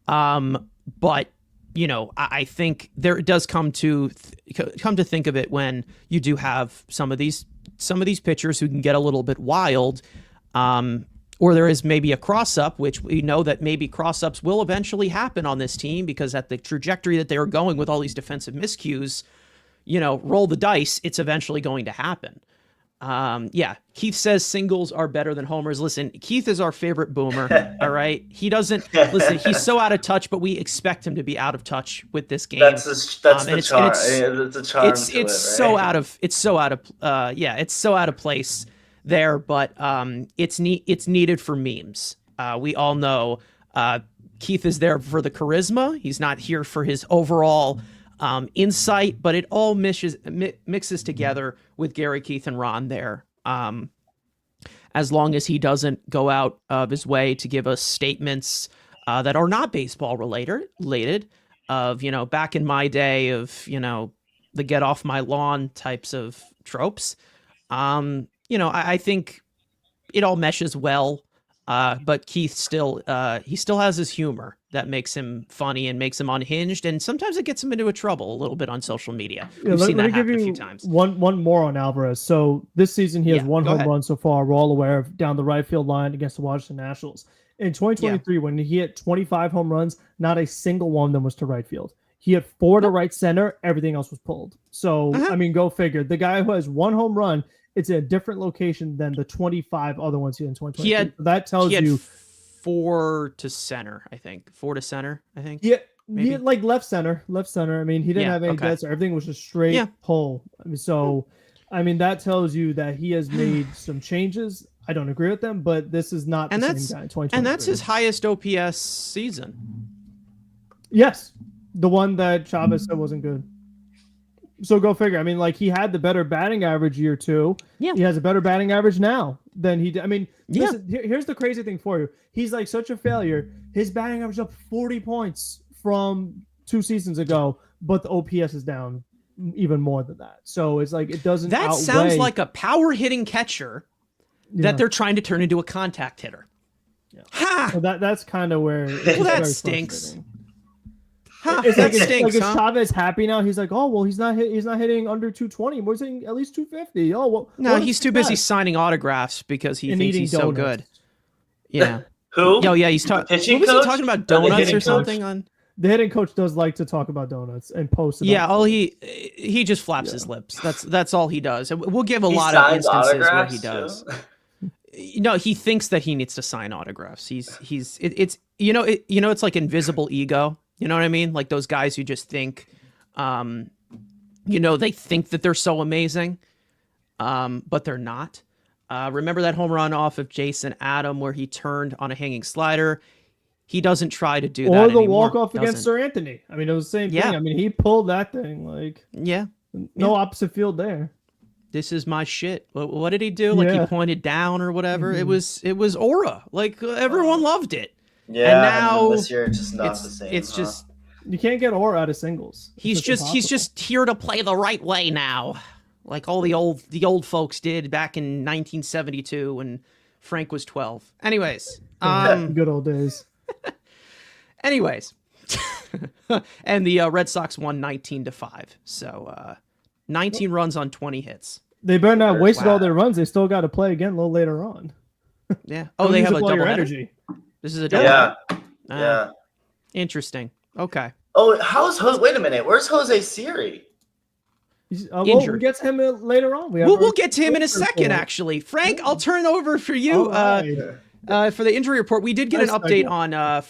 But I think there does come to think of it when you do have some of these pitchers who can get a little bit wild, or there is maybe a cross-up, which we know that maybe cross-ups will eventually happen on this team, because at the trajectory that they are going with all these defensive miscues, roll the dice, it's eventually going to happen. Keith says singles are better than homers. Listen, Keith is our favorite boomer. All right. He doesn't listen. He's so out of touch, but we expect him to be out of touch with this game. That's the charm. It's a charm. It's so out of place there, but it's needed for memes. We all know Keith is there for the charisma. He's not here for his overall insight, but it all mixes together with Gary, Keith, and Ron there. As long as he doesn't go out of his way to give us statements that are not baseball related of, back in my day of, the get off my lawn types of tropes. I think it all meshes well. But Keith still has his humor that makes him funny and makes him unhinged, and sometimes it gets him into a trouble a little bit on social media. We've seen that happen a few times. One more on Alvarez. So this season he has one home run so far. We're all aware of, down the right field line against the Washington Nationals. In 2023, when he hit 25 home runs, not a single one of them was to right field. He had 4 to right center. Everything else was pulled. So I mean, go figure. The guy who has one home run, it's in a different location than the 25 other ones he had in 2023. That tells you 4 to center, I think. 4 to center, I think. Yeah, he had like left center. I mean, he didn't have any dead center. Everything was just straight pull. I mean, so I mean, that tells you that he has made some changes. I don't agree with them, but this is not the same guy in 2023. And that's his highest OPS season. Yes, the one that Chavez said wasn't good. So go figure. I mean, like, he had the better batting average year 2. Yeah. He has a better batting average now than he did. I mean, here's the crazy thing for you. He's like such a failure. His batting average up 40 points from 2 seasons ago, but the OPS is down even more than that. So it's like it doesn't. That sounds like a power hitting catcher that they're trying to turn into a contact hitter. Yeah. Ha! So that's kind of where. Well, that stinks. Huh, it's that like, stinks. Is Chavez happy now? He's like, oh well, he's not hitting under 220. He's hitting at least 250. Oh well. No, he's too busy signing autographs because he thinks he's so good. Yeah. Who? Oh yeah, he's talking. What was he talking about? Donuts or something on. The hitting coach does like to talk about donuts and post about he just flaps his lips. That's all he does. And we'll give a lot of instances where he does. No, he thinks that he needs to sign autographs. It's like invisible ego. You know what I mean? Like those guys who just think, they think that they're so amazing, but they're not. Remember that home run off of Jason Adam where he turned on a hanging slider? He doesn't try to do that anymore. Or the anymore. walk-off against Sir Anthony. I mean, it was the same thing. I mean, he pulled that thing. Like, no opposite field there. This is my shit. What did he do? Like he pointed down or whatever. Mm-hmm. It was aura. Like everyone loved it. Yeah, and now this year it's just not the same. It's just you can't get aura out of singles. He's just here to play the right way now, like all the old folks did back in 1972 when Frank was 12. Anyways, good old days. Anyways, and the Red Sox won 19-5. So 19 runs on 20 hits. They better not wasted all their runs. They still got to play again a little later on. Yeah. Oh, they have a double energy. This is a double. Yeah. Interesting. Okay. Oh, how's Jose? Wait a minute. Where's Jose Siri? Injured. We'll get to him later on. We'll get to him in a second, actually. Frank, I'll turn over for you for the injury report. We did get an update on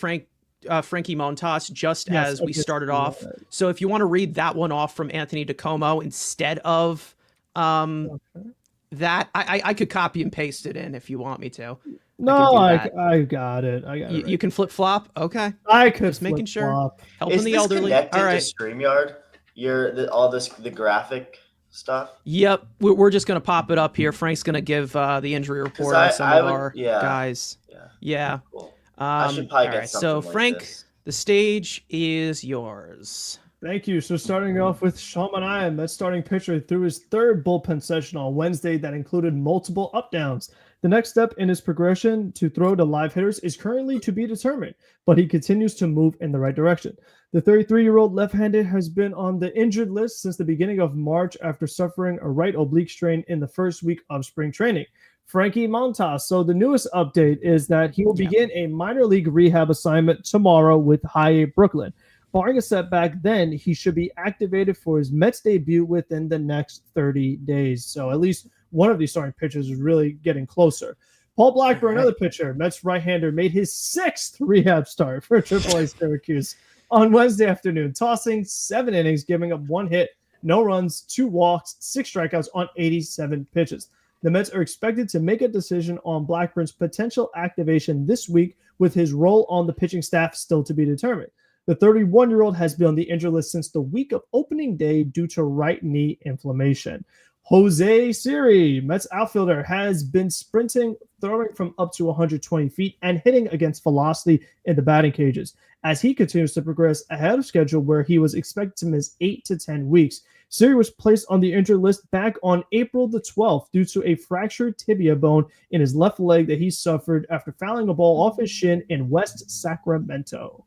Frankie Montas just as we started off. So if you want to read that one off from Anthony DiComo instead of that, I could copy and paste it in if you want me to. No, I got it. You can flip flop. Okay. I could just making sure. Flop. Helping the elderly. All right. To StreamYard? The graphic stuff. Yep. We're just gonna pop it up here. Frank's gonna give the injury report on some of our guys. Yeah. Cool. I should probably get something. So Frank, the stage is yours. Thank you. So starting off with Sean Manaea, that starting pitcher, threw his third bullpen session on Wednesday that included multiple up-downs. The next step in his progression to throw to live hitters is currently to be determined, but he continues to move in the right direction. The 33-year-old left-handed has been on the injured list since the beginning of March after suffering a right oblique strain in the first week of spring training. Frankie Montas. So the newest update is that he will begin a minor league rehab assignment tomorrow with High A Brooklyn. Barring a setback, then he should be activated for his Mets debut within the next 30 days. So at least one of these starting pitchers is really getting closer. Paul Blackburn, another pitcher, Mets right-hander, made his 6th rehab start for AAA Syracuse on Wednesday afternoon, tossing 7 innings, giving up 1 hit, no runs, 2 walks, 6 strikeouts on 87 pitches. The Mets are expected to make a decision on Blackburn's potential activation this week, with his role on the pitching staff still to be determined. The 31-year-old has been on the injured list since the week of opening day due to right knee inflammation. Jose Siri, Mets outfielder, has been sprinting, throwing from up to 120 feet, and hitting against velocity in the batting cages as he continues to progress ahead of schedule, where he was expected to miss 8 to 10 weeks. Siri was placed on the injured list back on April the 12th due to a fractured tibia bone in his left leg that he suffered after fouling a ball off his shin in West Sacramento.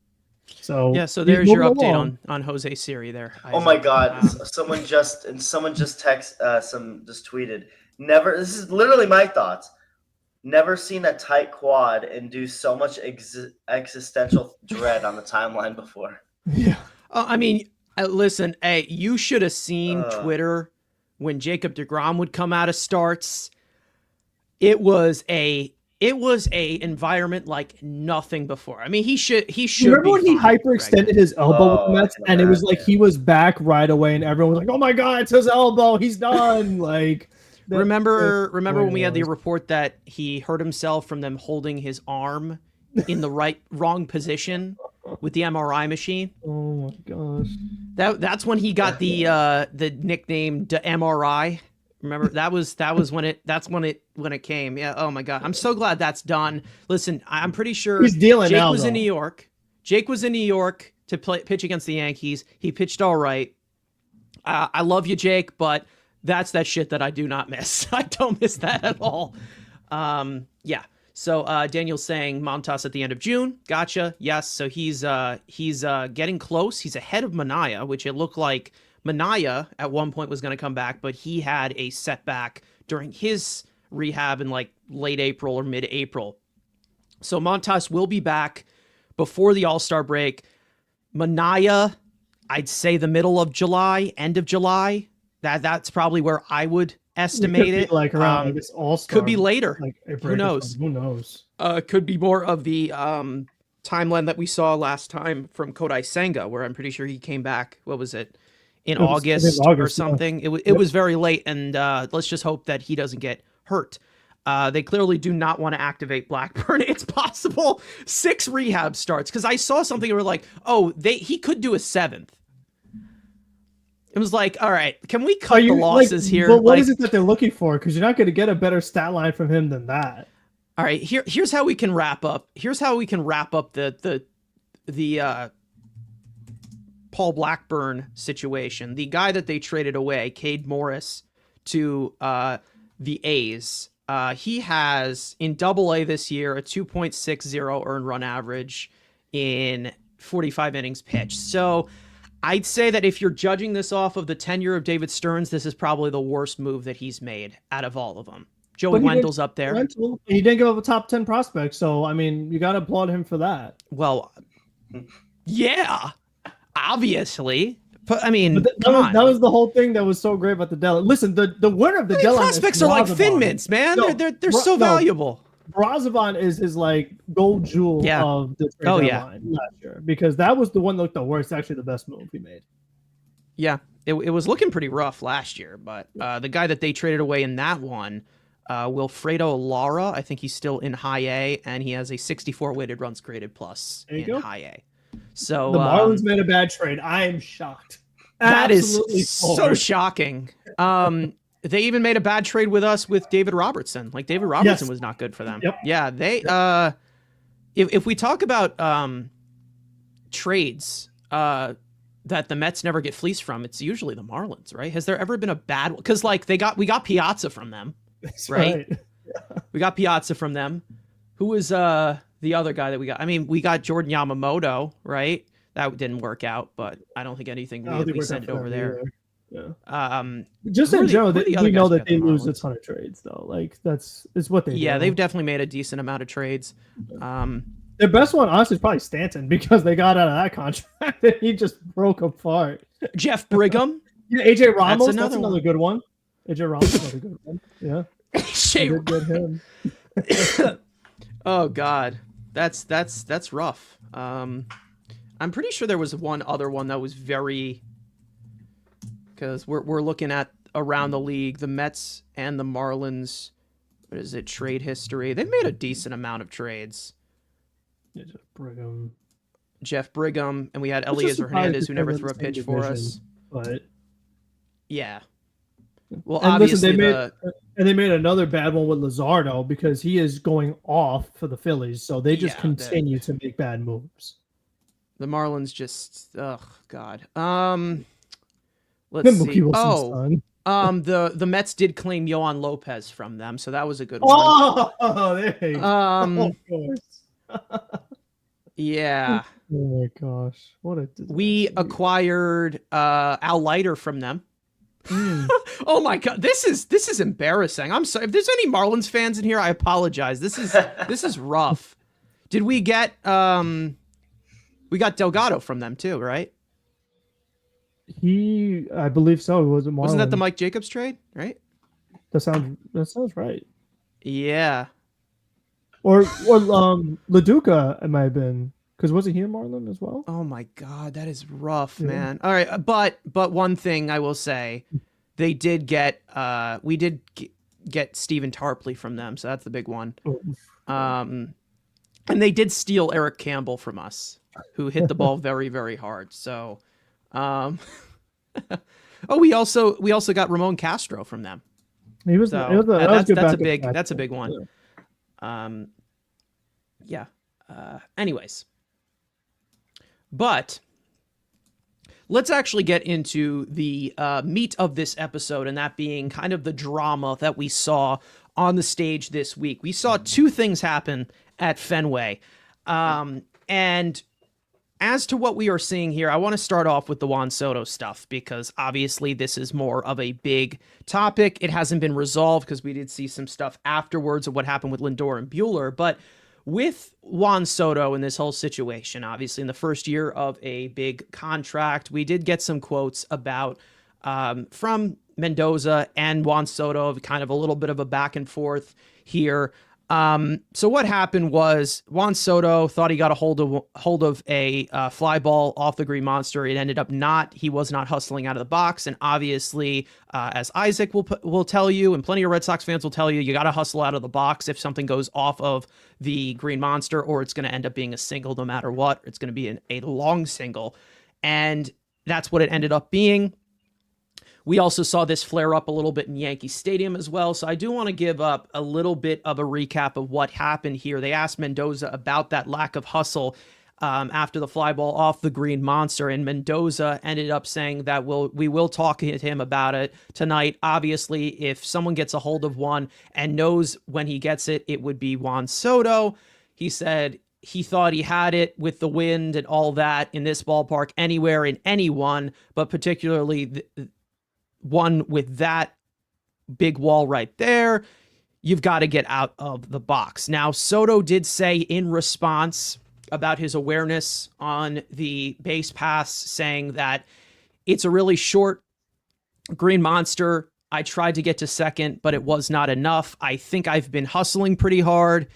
So there's your update on Jose Siri there. Isaac. Oh my God! Someone just tweeted. This is literally my thoughts. Never seen a tight quad induce so much existential dread on the timeline before. Yeah. I mean, listen. Hey, you should have seen Twitter when Jacob deGrom would come out of starts. It was a it was a environment like nothing before. I mean, he should Remember be when he fine, hyperextended his elbow with the Oh, I Mets, can and it was like imagine. he was back right away, and everyone was like, "Oh my God, it's his elbow! He's done!" Like, Remember way when we had the worse. report that he hurt himself from them holding his arm in the wrong position with the MRI machine? Oh my gosh. That's when he got the nickname the MRI. Remember that's when it came. Yeah. Oh my God. I'm so glad that's done. Listen, I'm pretty sure He's dealing Jake now, was in though. New York. Jake was in New York to pitch against the Yankees. He pitched all right. I love you, Jake, but that's that shit that I do not miss. I don't miss that at all. Yeah. So Daniel's saying Montas at the end of June. Gotcha. Yes. So he's getting close. He's ahead of Mania, which it looked like Mania at one point was going to come back, but he had a setback during his rehab in like late April or mid-April. So Montas will be back before the All-Star break. Mania, I'd say the middle of July, end of July. That's probably where I would estimate it. Like around this All-Star, could be later. like Who knows? Who knows? Could be more of the timeline that we saw last time from Kodai Senga, where I'm pretty sure he came back. What was it? In August or something. Yeah. It was very late, and let's just hope that he doesn't get hurt. They clearly do not want to activate Blackburn. It's possible 6 rehab starts, because I saw something where like, oh, he could do a 7th. It was like, all right, can we cut the losses here? But what is it that they're looking for? Because you're not going to get a better stat line from him than that. All right, here's how we can wrap up. Here's how we can wrap up the Paul Blackburn situation. The guy that they traded away, Cade Morris, to the A's. He has in Double-A this year a 2.60 earned run average in 45 innings pitched. So I'd say that if you're judging this off of the tenure of David Stearns, this is probably the worst move that he's made out of all of them. Joey Wendell's up there. He didn't give up a top 10 prospect, so I mean, you got to applaud him for that. Well, yeah, obviously. But I mean, that was the whole thing that was so great about the deadline. Listen, the winner of the deadline prospects are like Thin Mints, man. No, they're so valuable. Brazovan is his like gold jewel of the trade deadline last year, because that was the one that looked the worst. Actually, the best move he made. Yeah, it was looking pretty rough last year, but the guy that they traded away in that one, Wilfredo Lara, I think he's still in High A, and he has a 64 weighted runs created plus in High A. So the Marlins made a bad trade. I am shocked. That is so shocking. They even made a bad trade with us with David Robertson. Like David Robertson was not good for them. Yep. Yeah, they if we talk about trades that the Mets never get fleeced from, it's usually the Marlins, right? Has there ever been a bad one? Because like we got Piazza from them. That's right. Yeah. We got Piazza from them. Who was the other guy that we got? I mean, we got Jordan Yamamoto, right? That didn't work out, but I don't think anything we sent it over there. Yeah. Just in general, we know that they lose a ton of trades, though. Like it's what they do. Yeah, they've definitely made a decent amount of trades. Their best one, honestly, is probably Stanton, because they got out of that contract and he just broke apart. Jeff Brigham. AJ Ramos, that's another good one. AJ Ramos is another good one. Yeah. Get him. Oh God, that's rough. I'm pretty sure there was one other one that was very, because we're looking at around the league, the Mets and the Marlins. What is it? Trade history. They've made a decent amount of trades. Yeah, Jeff Brigham, and we had Eliezer Hernandez, who never threw a pitch for us. But yeah. Well, and obviously they made another bad one with Luzardo, because he is going off for the Phillies, so they just continue to make bad moves. The Marlins just, oh God. Let's see. The Mets did claim Yohan Lopez from them, so that was a good one. Oh, there you go. Of course. Yeah. Oh my gosh, what a disaster. We acquired Al Leiter from them. Oh my God, this is embarrassing. I'm sorry if there's any Marlins fans in here. I apologize. This is rough. Did we get we got Delgado from them too, right? I believe so. Wasn't that the Mike Jacobs trade, right? That sounds right. Yeah. Or LaDuca, it might have been, because wasn't he in Marlin as well? Oh my God, that is rough, Yeah. man. All right, but one thing I will say, they did get get Stephen Tarpley from them, so that's the big one. Oh, Um, and they did steal Eric Campbell from us, who hit the ball very, very hard. So, oh, we also got Ramon Castro from them. he was. So That was good that's a backup big catcher. one. Yeah. Anyways, but let's actually get into the meat of this episode, and that being kind of the drama that we saw on the stage this week. We saw two things happen at Fenway. And as to what we are seeing here, I want to start off with the Juan Soto stuff, because obviously this is more of a big topic. It hasn't been resolved because we did see some stuff afterwards of what happened with Lindor and Buehler. But with Juan Soto in this whole situation, obviously in the first year of a big contract, we did get some quotes about from Mendoza and Juan Soto, kind of a little bit of a back and forth here. So what happened was Juan Soto thought he got a hold of a fly ball off the Green Monster. It ended up not. He was not hustling out of the box, and obviously, as Isaac will tell you, and plenty of Red Sox fans will tell you, you got to hustle out of the box if something goes off of the Green Monster, or it's going to end up being a single no matter what. It's going to be a long single, and that's what it ended up being. We also saw this flare up a little bit in Yankee Stadium as well. So I do want to give up a little bit of a recap of what happened here. They asked Mendoza about that lack of hustle after the fly ball off the Green Monster, and Mendoza ended up saying that we will talk to him about it tonight. Obviously, if someone gets a hold of one and knows when he gets it, it would be Juan Soto. He said he thought he had it with the wind and all that in this ballpark, anywhere in anyone, but particularly one with that big wall right there, you've got to get out of the box. Now, Soto did say in response about his awareness on the base pass, saying that it's a really short Green Monster. I tried to get to second, but it was not enough. I think I've been hustling pretty hard.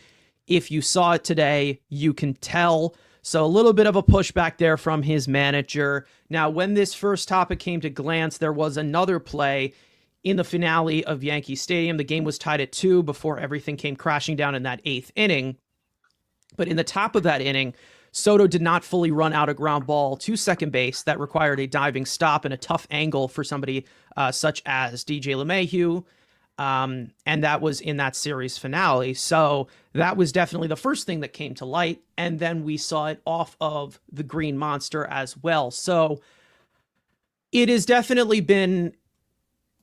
If you saw it today, you can tell. So a little bit of a pushback there from his manager. Now, when this first topic came to glance, there was another play in the finale of Yankee Stadium. The game was tied at 2 before everything came crashing down in that 8th inning. But in the top of that inning, Soto did not fully run out a ground ball to second base that required a diving stop and a tough angle for somebody such as DJ LeMahieu. And that was in that series finale. So that was definitely the first thing that came to light. And then we saw it off of the Green Monster as well. So it has definitely been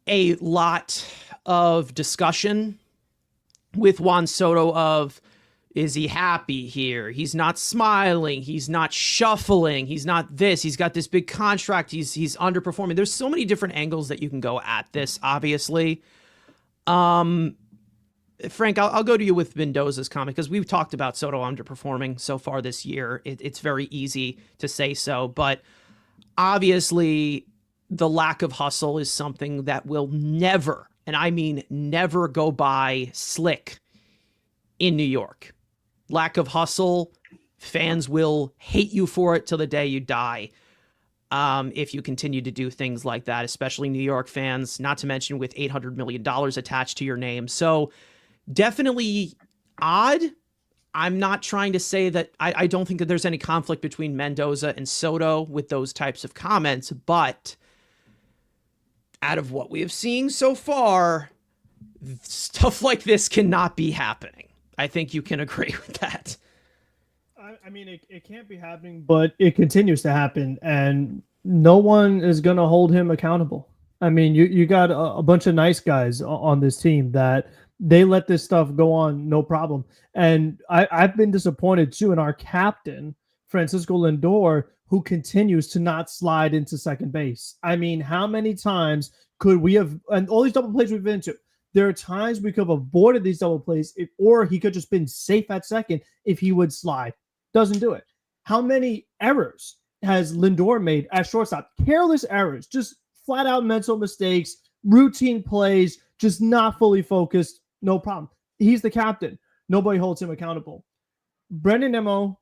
a lot of discussion with Juan Soto of, is he happy here? He's not smiling. He's not shuffling. He's not this. He's got this big contract. He's underperforming. There's so many different angles that you can go at this, obviously. Frank, I'll go to you with Mendoza's comment, because we've talked about Soto underperforming so far this year. It's very easy to say so, but obviously the lack of hustle is something that will never, and I mean never, go by slick in New York. Lack of hustle, fans will hate you for it till the day you die. If you continue to do things like that, especially New York fans, not to mention with $800 million attached to your name. So definitely odd. I'm not trying to say that I don't think that there's any conflict between Mendoza and Soto with those types of comments, but out of what we have seen so far, stuff like this cannot be happening. I think you can agree with that. I mean, it can't be happening, but it continues to happen, and no one is going to hold him accountable. I mean, you got a bunch of nice guys on this team that they let this stuff go on, no problem. And I've been disappointed, too, in our captain, Francisco Lindor, who continues to not slide into second base. I mean, how many times could we have, and all these double plays we've been to, there are times we could have avoided these double plays, or he could just been safe at second if he would slide. Doesn't do it. How many errors has Lindor made at shortstop? Careless errors, just flat out mental mistakes, routine plays, just not fully focused. No problem. He's the captain. nobody holds him accountable. Brendan Nemo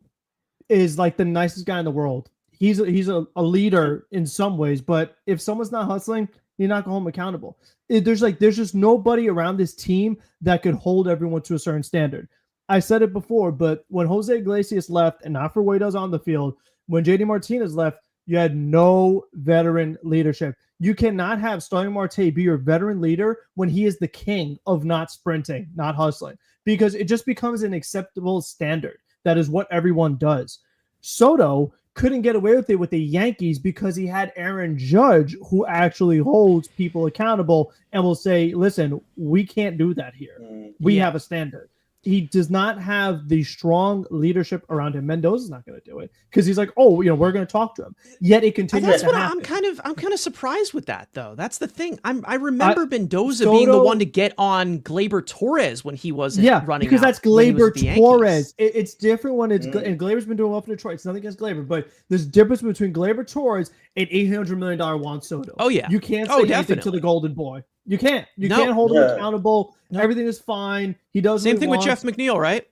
is like the nicest guy in the world. He's a leader in some ways, but if someone's not hustling, you're not going to hold him accountable. There's just nobody around this team that could hold everyone to a certain standard. I said it before, but when Jose Iglesias left, and not for what he does on the field, when JD Martinez left, you had no veteran leadership. You cannot have Starling Marte be your veteran leader when he is the king of not sprinting, not hustling, because it just becomes an acceptable standard. That is what everyone does. Soto couldn't get away with it with the Yankees because he had Aaron Judge, who actually holds people accountable and will say, listen, we can't do that here. We have a standard. He does not have the strong leadership around him. Mendoza's not going to do it because he's like, oh, we're going to talk to him. Yet it continues to happen. I'm kind of surprised with that, though. That's the thing. I remember Mendoza being the one to get on Gleyber Torres when he wasn't running because out, that's Gleyber Torres. It's different when it's and Gleyber's been doing well for Detroit. It's nothing against Gleyber, but there's a difference between Gleyber Torres and $800 million Juan Soto. Oh yeah, you can't say anything to the Golden Boy. You can't. You can't hold him accountable. No. Everything is fine. He does same thing with Jeff McNeil, right?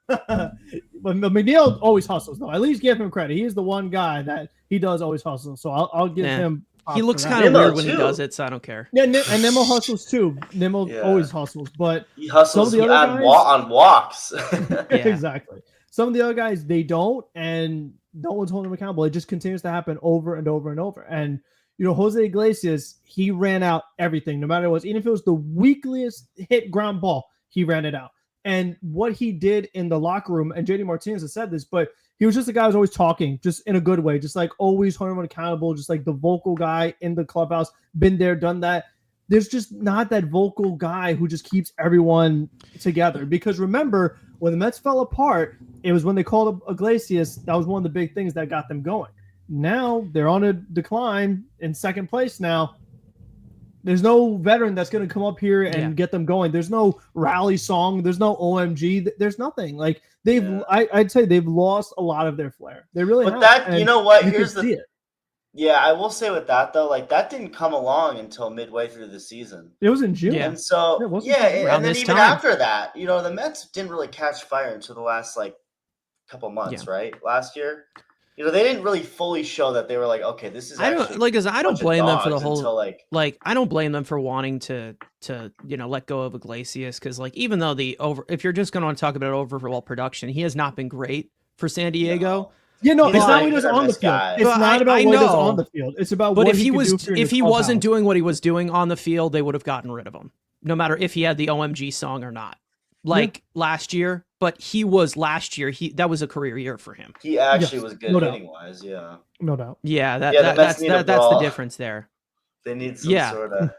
But McNeil always hustles, though. At least give him credit. He is the one guy that he does always hustle. So I'll give him. He looks kind of weird when he does it, so I don't care. Yeah, and Nemo hustles too. Nemo always hustles, but he hustles some of the other guys, on walks. Exactly. Some of the other guys they don't, and no one's holding him accountable. It just continues to happen over and over and over. And Jose Iglesias, he ran out everything, no matter what. Even if it was the weakest hit ground ball, he ran it out. And what he did in the locker room, and JD Martinez has said this, but he was just a guy who was always talking, just in a good way, just like always holding everyone accountable, just like the vocal guy in the clubhouse, been there, done that. There's just not that vocal guy who just keeps everyone together. Because remember, when the Mets fell apart, it was when they called up Iglesias. That was one of the big things that got them going. Now they're on a decline in second place now. There's no veteran that's going to come up here and get them going. There's no rally song. There's no OMG. There's nothing. Like I'd say they've lost a lot of their flair. They really have. But that, you know what? Here's the. Yeah, I will say with that though, like that didn't come along until midway through the season. It was in June, and so and then even after that, the Mets didn't really catch fire until the last couple months, right? Last year. They didn't really fully show that they were like, okay, this is. I don't blame them for the whole. I don't blame them for wanting to let go of Iglesias because even though if you're just going to talk about overall production, he has not been great for San Diego. Yeah, no, it's not what he does on the field. It's not about what he does on the field. It's about what he could do for if he wasn't doing what he was doing on the field, they would have gotten rid of him, no matter if he had the OMG song or not. Last year, but he was last year. That was a career year for him. He actually was good hitting wise, no doubt. Yeah, that's the difference there. They need some sort of.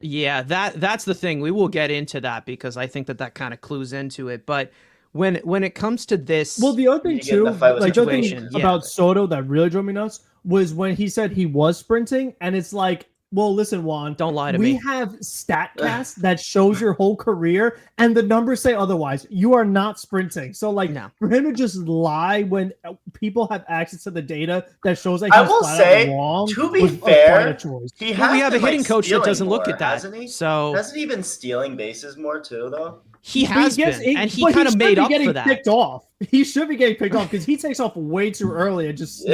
Yeah, that's the thing. We will get into that because I think that kind of clues into it. But when it comes to this, well, the other thing too, the other thing about Soto that really drove me nuts was when he said he was sprinting, and it's like. Well, listen, Juan. Don't lie to me. We have StatCast that shows your whole career, and the numbers say otherwise. You are not sprinting. So, for him to just lie when people have access to the data that shows that he's wrong, to be fair, we have a hitting coach that doesn't look at that. Hasn't he? So hasn't he been stealing bases more too, though? He has been, and he kind of made up for that. Picked off. He should be getting picked off because he takes off way too early and just.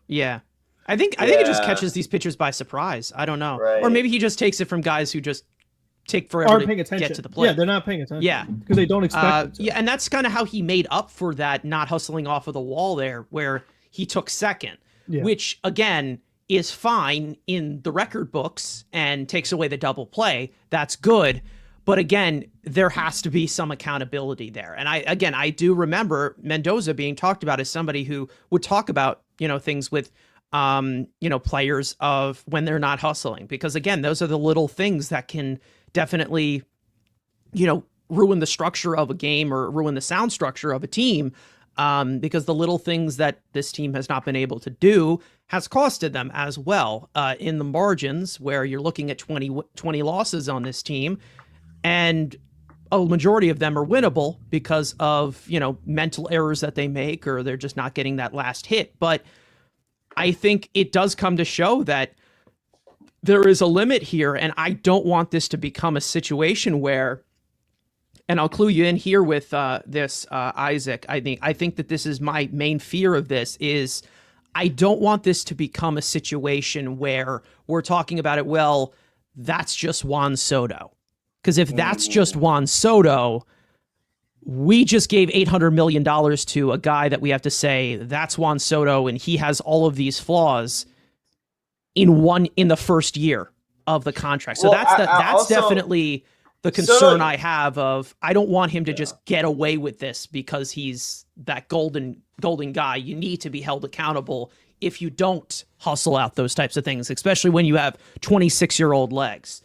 Yeah. I think it just catches these pitchers by surprise. I don't know. Right. Or maybe he just takes it from guys who just take forever to get to the plate. Yeah, they're not paying attention. Yeah. Because they don't expect it to. Yeah, and that's kind of how he made up for that not hustling off of the wall there, where he took second, which, again, is fine in the record books and takes away the double play. That's good. But, again, there has to be some accountability there. And, I do remember Mendoza being talked about as somebody who would talk about, things with players of when they're not hustling, because again, those are the little things that can definitely, ruin the structure of a game or ruin the sound structure of a team. Because the little things that this team has not been able to do has costed them as well, in the margins where you're looking at 20 losses on this team, and a majority of them are winnable because of, mental errors that they make, or they're just not getting that last hit. But I think it does come to show that there is a limit here, and I don't want this to become a situation where and I'll clue you in here with this, Isaac. I think that this is my main fear of this is I don't want this to become a situation where we're talking about it. Well, that's just Juan Soto. Because if that's just Juan Soto, we just gave $800 million to a guy that we have to say that's Juan Soto and he has all of these flaws in the first year of the contract. So that's also, definitely the concern Soto, I have of I don't want him to just get away with this because he's that golden guy. You need to be held accountable if you don't hustle out those types of things, especially when you have 26-year-old legs.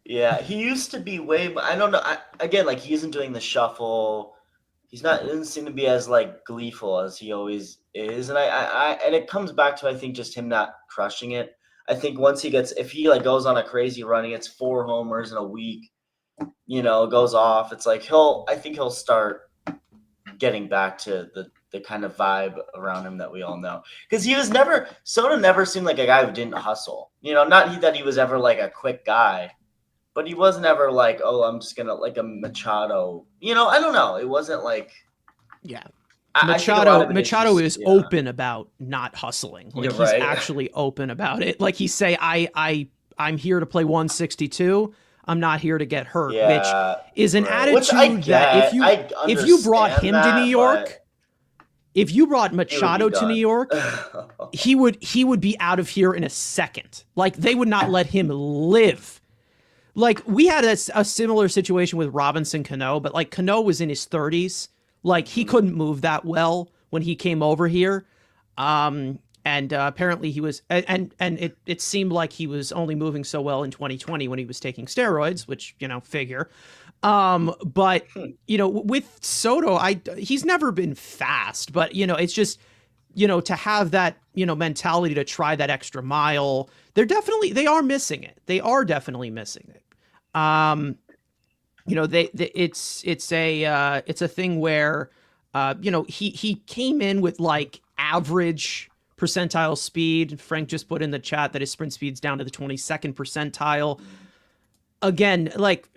Yeah, he used to be but I don't know. Again, like he isn't doing the shuffle. He doesn't seem to be as like gleeful as he always is. And and it comes back to, I think, just him not crushing it. I think once if he like goes on a crazy run, he gets 4 homers in a week, goes off. It's like I think he'll start getting back to the kind of vibe around him that we all know. Because Soto never seemed like a guy who didn't hustle. Not that he was ever like a quick guy. But he wasn't ever like, oh, I'm just going to like a Machado. I don't know. It wasn't like. Yeah. Machado is open about not hustling. Like he's actually open about it. Like he say, I'm here to play 162. I'm not here to get hurt, which is an attitude that if you brought him to New York, if you brought Machado to New York, he would be out of here in a second. Like they would not let him live. Like, we had a similar situation with Robinson Cano, but, like, Cano was in his 30s. Like, he couldn't move that well when he came over here. And apparently he was... And it seemed like he was only moving so well in 2020 when he was taking steroids, which, figure. But, with Soto, he's never been fast. But, it's just... to have that, mentality to try that extra mile, they are missing it. They are definitely missing it. It's a thing where, he came in with like average percentile speed. Frank just put in the chat that his sprint speed's down to the 22nd percentile. Again, like.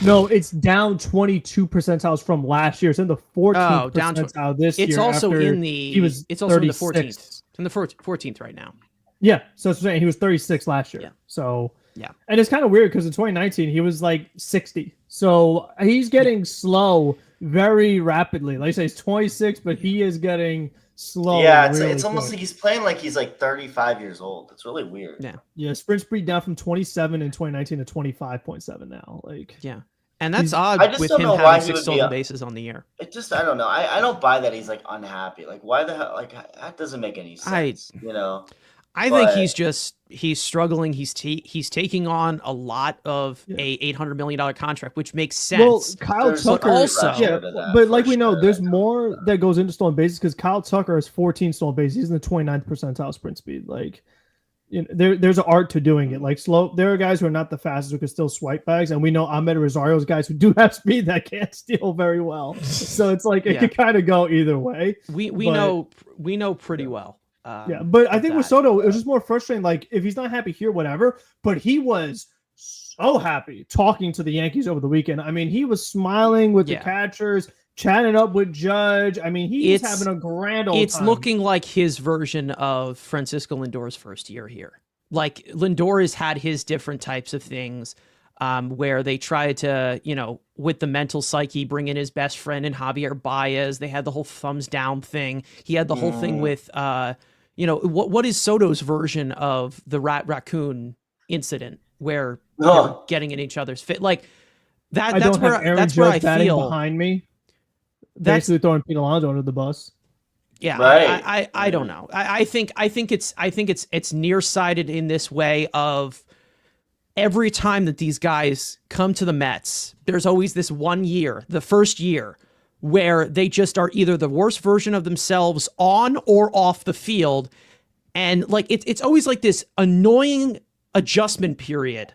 No, it's down 22 percentiles from last year. It's in the 14th percentile this year. It's also in the 14th. It's in the 14th right now. Yeah, so it's saying he was 36 last year. Yeah. So yeah, and it's kind of weird because in 2019 he was like 60. So he's getting slow very rapidly. Like I say, he's 26, but he is getting slow. Yeah, it's almost like he's playing like he's like 35 years old. It's really weird. Yeah, sprint speed down from 27 in 2019 to 25.7 now. Like and that's odd with him having 6 stolen bases on the year. It just I don't know. I don't buy that he's like unhappy. Like why the hell? Like that doesn't make any sense. I think he's struggling. He's taking on a lot of a $800 million contract, which makes sense. Well, Kyle Tucker also, but like we know, there's more that goes into stolen bases because Kyle Tucker has 14 stolen bases. He's in the 29th percentile sprint speed. Like, there's an art to doing it. Like there are guys who are not the fastest who can still swipe bags, and we know Ahmed Rosario's guys who do have speed that can't steal very well. So it's like it could kind of go either way. We know pretty well. But I think with Soto, it was just more frustrating. Like, if he's not happy here, whatever. But he was so happy talking to the Yankees over the weekend. I mean, he was smiling with the catchers, chatting up with Judge. I mean, he's having a grand old time. It's looking like his version of Francisco Lindor's first year here. Like, Lindor has had his different types of things where they try to, with the mental psyche, bring in his best friend and Javier Baez. They had the whole thumbs down thing. He had the whole thing with... what is Soto's version of the raccoon incident where they're getting in each other's fit? Like that's where I feel behind me. Basically throwing Pete Alonso under the bus. Yeah, right. I don't know. I think it's nearsighted in this way of every time that these guys come to the Mets, there's always this 1 year, the first year, where they just are either the worst version of themselves on or off the field. And like it's always like this annoying adjustment period,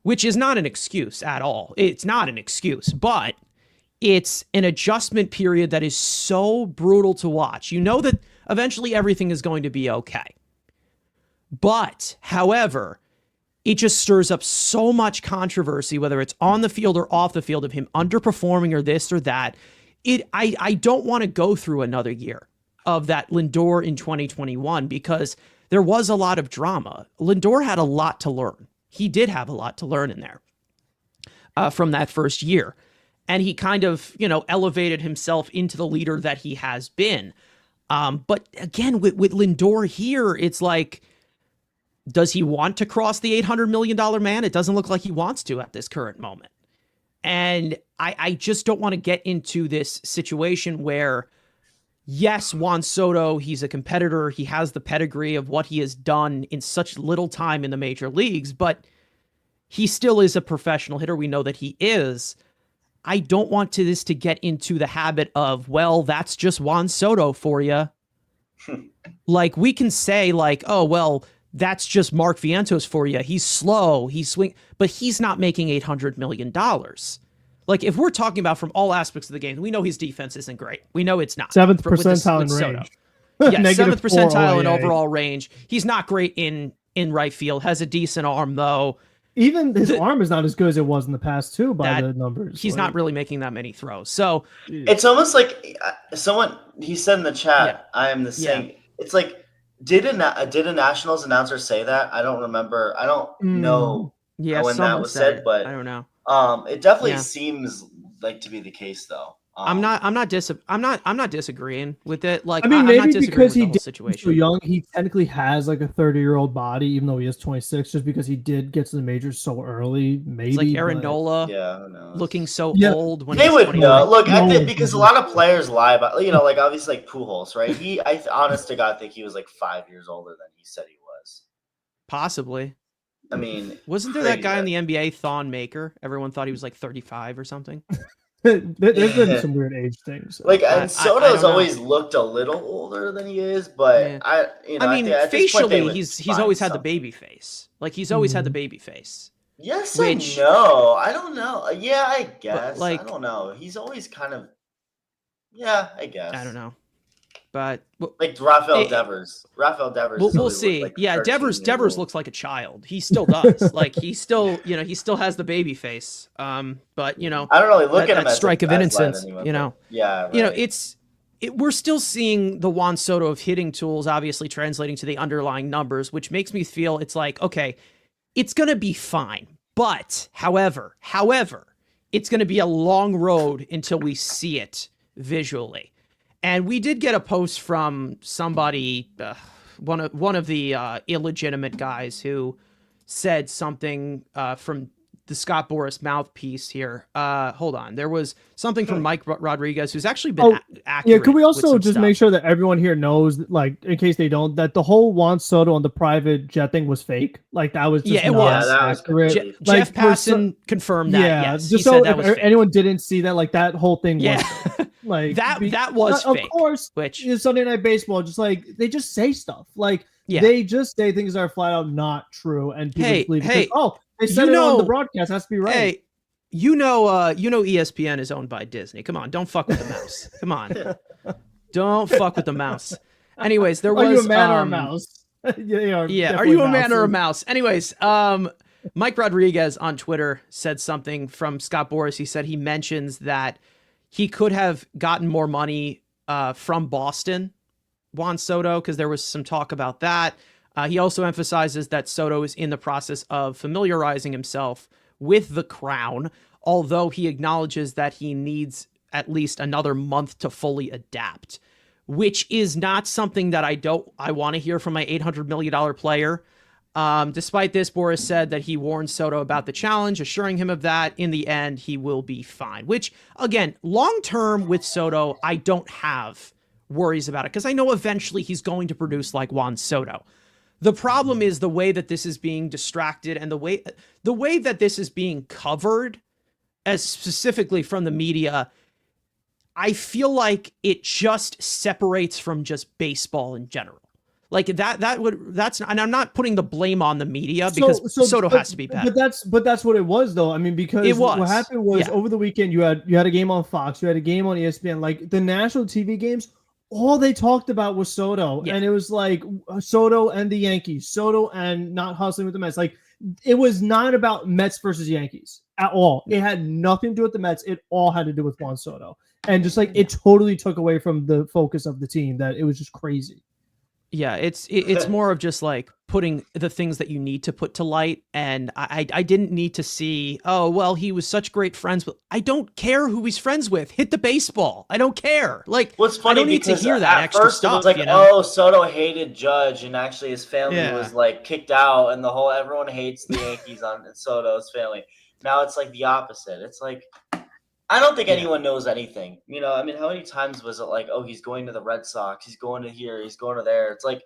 which is not an excuse at all. It's not an excuse, but it's an adjustment period that is so brutal to watch. You know that eventually everything is going to be okay. But, however, it just stirs up so much controversy, whether it's on the field or off the field, of him underperforming or this or that. I don't want to go through another year of that Lindor in 2021 because there was a lot of drama. Lindor had a lot to learn. He did have a lot to learn in there from that first year. And he kind of, elevated himself into the leader that he has been. But again, with Lindor here, it's like, does he want to cross the $800 million man? It doesn't look like he wants to at this current moment. And I just don't want to get into this situation where, yes, Juan Soto, he's a competitor. He has the pedigree of what he has done in such little time in the major leagues, but he still is a professional hitter. We know that he is. I don't want this to get into the habit of, well, that's just Juan Soto for you. Like, we can say, like, oh, well, that's just Mark Vientos for you. He's slow. He's swing, but he's not making $800 million. Like, if we're talking about from all aspects of the game, we know his defense isn't great. We know it's not. 7th percentile in range. Yeah, 7th percentile in overall range. He's not great in right field. Has a decent arm, though. Even his arm is not as good as it was in the past, too, by the numbers. He's not really making that many throws. So it's almost like he said in the chat, I am the same. Yeah. It's like, did a Nationals announcer say that? I don't remember. I don't know when that was said, but I don't know. It definitely seems like to be the case, though. I'm not disagreeing with it. Like, I mean, maybe because he did situation. So young, he technically has like a 30-year-old body, even though he is 26, just because he did get to the majors so early. Maybe it's like Aaron Nola, looking so old when they would know. Look, I think because a lot of players lie about, like obviously like Pujols, right? I honest to God think he was like 5 years older than he said he was. Possibly. I mean, wasn't there that guy in the NBA, Thon Maker? Everyone thought he was like 35 or something. There's been some weird age things. So. Like, and Soto's always looked a little older than he is, but I mean, facially, he's always had the baby face. Like, he's always had the baby face. Yes and no. I don't know. Yeah, I guess. Like, I don't know. He's always kind of. Yeah, I guess. I don't know. But like Rafael Devers. We'll see. Like Devers looks like a child. He still does. Like, he still has the baby face. But I don't really look at him as strike of innocence. Yeah, right. We're still seeing the Juan Soto of hitting tools, obviously translating to the underlying numbers, which makes me feel it's like, okay, it's gonna be fine. But however, it's gonna be a long road until we see it visually. And we did get a post from somebody, one of the illegitimate guys, who said something from the Scott Boras mouthpiece here. Hold on. There was something from Mike Rodriguez, who's actually been accurate. Yeah, could we also just make sure that everyone here knows, like, in case they don't, that the whole Juan Soto on the private jet thing was fake? Like, that was just it was accurate. Jeff Passan confirmed that. Yeah, yes, just so if anyone didn't see that, like, that whole thing was fake. Like, that was fake. Of course, which Sunday Night Baseball, just like, they just say stuff. Like, they just say things that are flat out not true, and people believe it. Because, they said it on the broadcast. It has to be right. Hey, ESPN is owned by Disney. Come on, don't fuck with the mouse. Come on, don't fuck with the mouse. Anyways, there was. Are you a man or a mouse? Yeah. Are you a man or a mouse? Anyways, Mike Rodriguez on Twitter said something from Scott Boras. He said he mentions that he could have gotten more money from Boston, Juan Soto, because there was some talk about that. He also emphasizes that Soto is in the process of familiarizing himself with the crown, although he acknowledges that he needs at least another month to fully adapt, which is not something that I want to hear from my $800 million player. Despite this, Boras said that he warned Soto about the challenge, assuring him of that. In the end, he will be fine, which, again, long-term with Soto, I don't have worries about it because I know eventually he's going to produce like Juan Soto. The problem is the way that this is being distracted and the way that this is being covered, as specifically from the media. I feel like it just separates from just baseball in general. Like that's and I'm not putting the blame on the media because Soto has to be better. But that's what it was though. I mean, because what happened was over the weekend you had a game on Fox, you had a game on ESPN, like the national TV games. All they talked about was Soto, and it was like Soto and the Yankees, Soto and not hustling with the Mets. Like it was not about Mets versus Yankees at all. It had nothing to do with the Mets. It all had to do with Juan Soto. And just like it totally took away from the focus of the team, that it was just crazy. Yeah, it's more of just like putting the things that you need to put to light. And I didn't need to see, oh, well, he was such great friends with. I don't care who he's friends with. Hit the baseball. I don't care. Like, what's funny, I don't need to hear that at extra first stuff. It was like, you know? oh, Soto hated Judge, and actually his family was like kicked out, and everyone hates the Yankees on Soto's family. Now it's like the opposite. It's like, I don't think anyone knows anything. You know, I mean, how many times was it like, oh, he's going to the Red Sox, he's going to here, he's going to there. It's like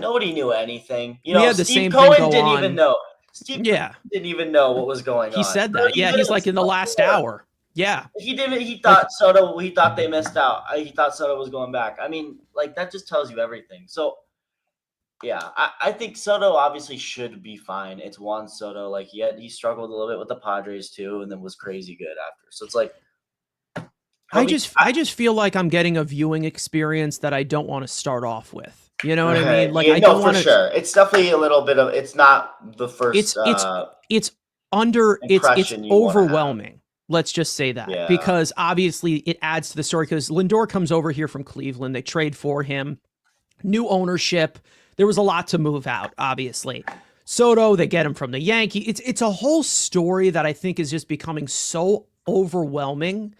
nobody knew anything. You know, Steve Cohen didn't even know. Steve didn't even know what was going on. He said that. Yeah, he's like in the last hour. Yeah. He didn't. He thought Soto. He thought they missed out. He thought Soto was going back. I mean, like that just tells you everything. So, yeah, I think Soto obviously should be fine. It's Juan Soto. Like he struggled a little bit with the Padres too, and then was crazy good after. So it's like, I just feel like I'm getting a viewing experience that I don't want to start off with. You know what I mean? Like I don't want to. Sure. It's definitely a little bit of. It's not the first. It's overwhelming. Let's just say that because obviously it adds to the story. Because Lindor comes over here from Cleveland, they trade for him, new ownership. There was a lot to move out, obviously. Soto, they get him from the Yankees. It's a whole story that I think is just becoming so overwhelming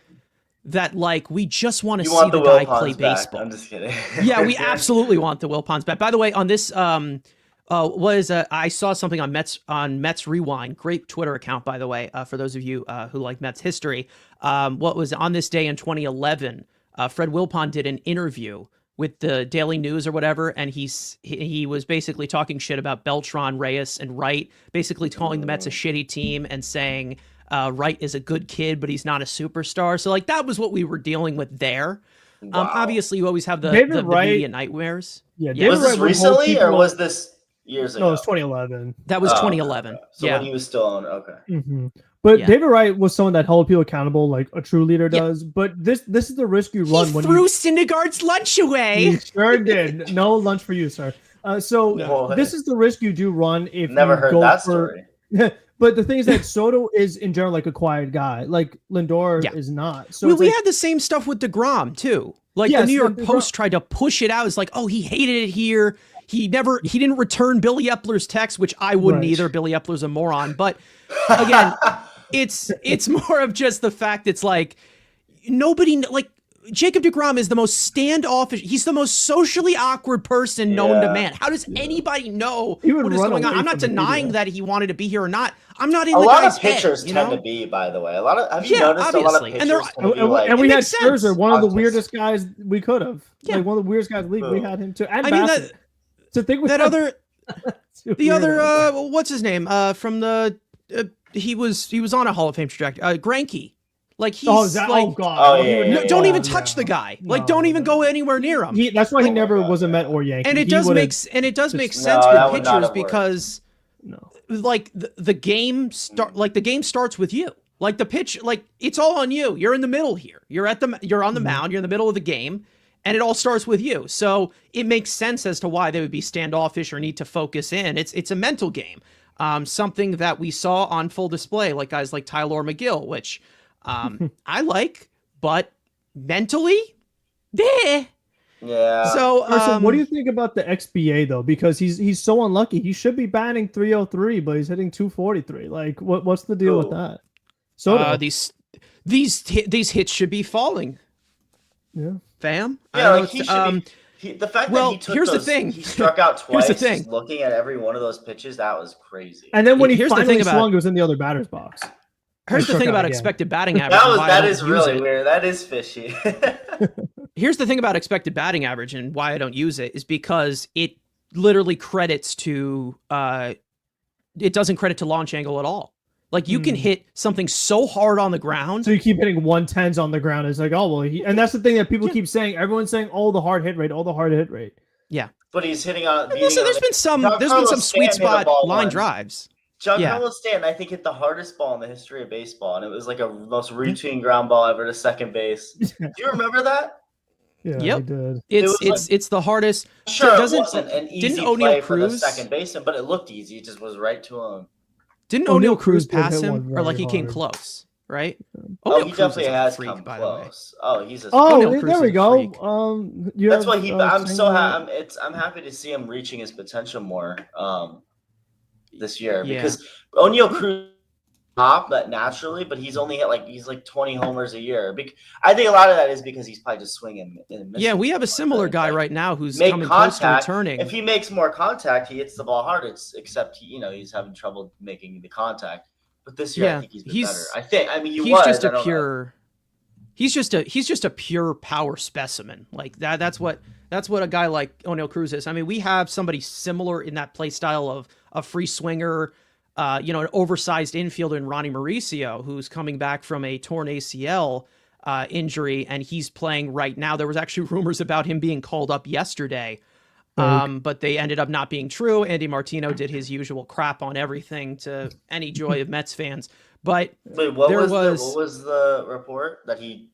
that like we just want to see the guy play baseball. I'm just kidding. Yeah, we absolutely want the Wilpons back. By the way, on this, I saw something on Mets Rewind. Great Twitter account, by the way, for those of you who like Mets history. What was on this day in 2011? Fred Wilpon did an interview with the Daily News or whatever, and he was basically talking shit about Beltran, Reyes, and Wright, basically calling the Mets a shitty team and saying Wright is a good kid, but he's not a superstar. So like that was what we were dealing with there. Wow. Obviously, you always have the media nightmares. Yeah, was this recently or was this years ago? No, it was 2011. That was 2011. Okay. So when he was still on, okay. Mm-hmm. But David Wright was someone that held people accountable, like a true leader does. But this is the risk you run when threw Syndergaard's lunch away. He sure did. No lunch for you, sir. This is the risk you do run if never you heard go that for, story. But the thing is that Soto is in general like a quiet guy, like Lindor is not. So we had the same stuff with DeGrom too. Like the New York Post tried to push it out. It's like, oh, he hated it here. He didn't return Billy Epler's text, which I wouldn't either. Billy Epler's a moron. But again, it's more of just the fact it's like nobody like Jacob DeGrom is the most standoffish. He's the most socially awkward person known to man. How does anybody know what is going on? I'm not denying that he wanted to be here or not. I'm not in the guy's head. A lot of pitchers tend to be, by the way. Have you noticed a lot of pitchers tend to be like... And we had Scherzer, one of the weirdest guys we could have. Yeah. Like one of the weirdest guys in the league. We had him too. And Bassett. What's his name? From the... he was on a Hall of Fame trajectory. Greinke. Like he's don't even touch the guy. Like don't even go anywhere near him. That's why he never was a Met or Yankee. And it does make sense with pitchers because like the game starts with you. Like the pitch, like it's all on you. You're in the middle here. You're on the mound. You're in the middle of the game, and it all starts with you. So it makes sense as to why they would be standoffish or need to focus in. It's a mental game. Something that we saw on full display, like guys like Tyler McGill, which. I like, but mentally, yeah. So, Carson, what do you think about the XBA though? Because he's so unlucky. He should be batting 303, but he's hitting 243. Like, what's the deal with that? So these hits should be falling. Yeah, fam. Yeah, like he should be. The fact that he took here's the thing. He struck out twice. Here's the thing. Looking at every one of those pitches, that was crazy. And then when he finally swung, it was in the other batter's box. Here's the thing about expected batting average. That is really weird. That is fishy. Here's the thing about expected batting average and why I don't use it is because it literally credits to it doesn't credit to launch angle at all. Like you can hit something so hard on the ground. So you keep hitting 110s on the ground. It's like, oh well, and that's the thing that people keep saying. Everyone's saying, oh, the hard hit rate. Yeah. But he's hitting on. There's been some sweet spot line drives. Giancarlo Stanton, I think, hit the hardest ball in the history of baseball, and it was like a most routine ground ball ever to second base. Do you remember that? Yeah, I did. It's the hardest. Sure, it wasn't an easy O'Neal play for the Cruz second baseman, but it looked easy. It just was right to him. Didn't O'Neal O'Neal Cruz did pass hit him, one or like very he came hard. close, right? Oh, O'Neal he Cruz definitely is a has freak, come by the way. close. Oh, he's a. Oh, O'Neal Cruz there we is a freak. go. You That's have, what he. I'm saying so that- I'm happy to see him reaching his potential more this year Yeah. because O'Neal Cruz top that naturally, but he's only hit he's like 20 homers a year. I think a lot of that is because he's probably just swinging. And Yeah, we have a so much, similar right? guy Like, right now who's make coming close to contact. returning. If he makes more contact, he hits the ball harder. Except he's having trouble making the contact. But this year, I think he's been better. I mean, he's just a pure. He's just a pure power specimen. Like that. That's what a guy like O'Neal Cruz is. I mean, we have somebody similar in that play style of a free swinger, an oversized infielder in Ronnie Mauricio, who's coming back from a torn ACL injury, and he's playing right now. There was actually rumors about him being called up yesterday, but they ended up not being true. Andy Martino did his usual crap on everything to any joy of Mets fans. But wait, what was the report that he?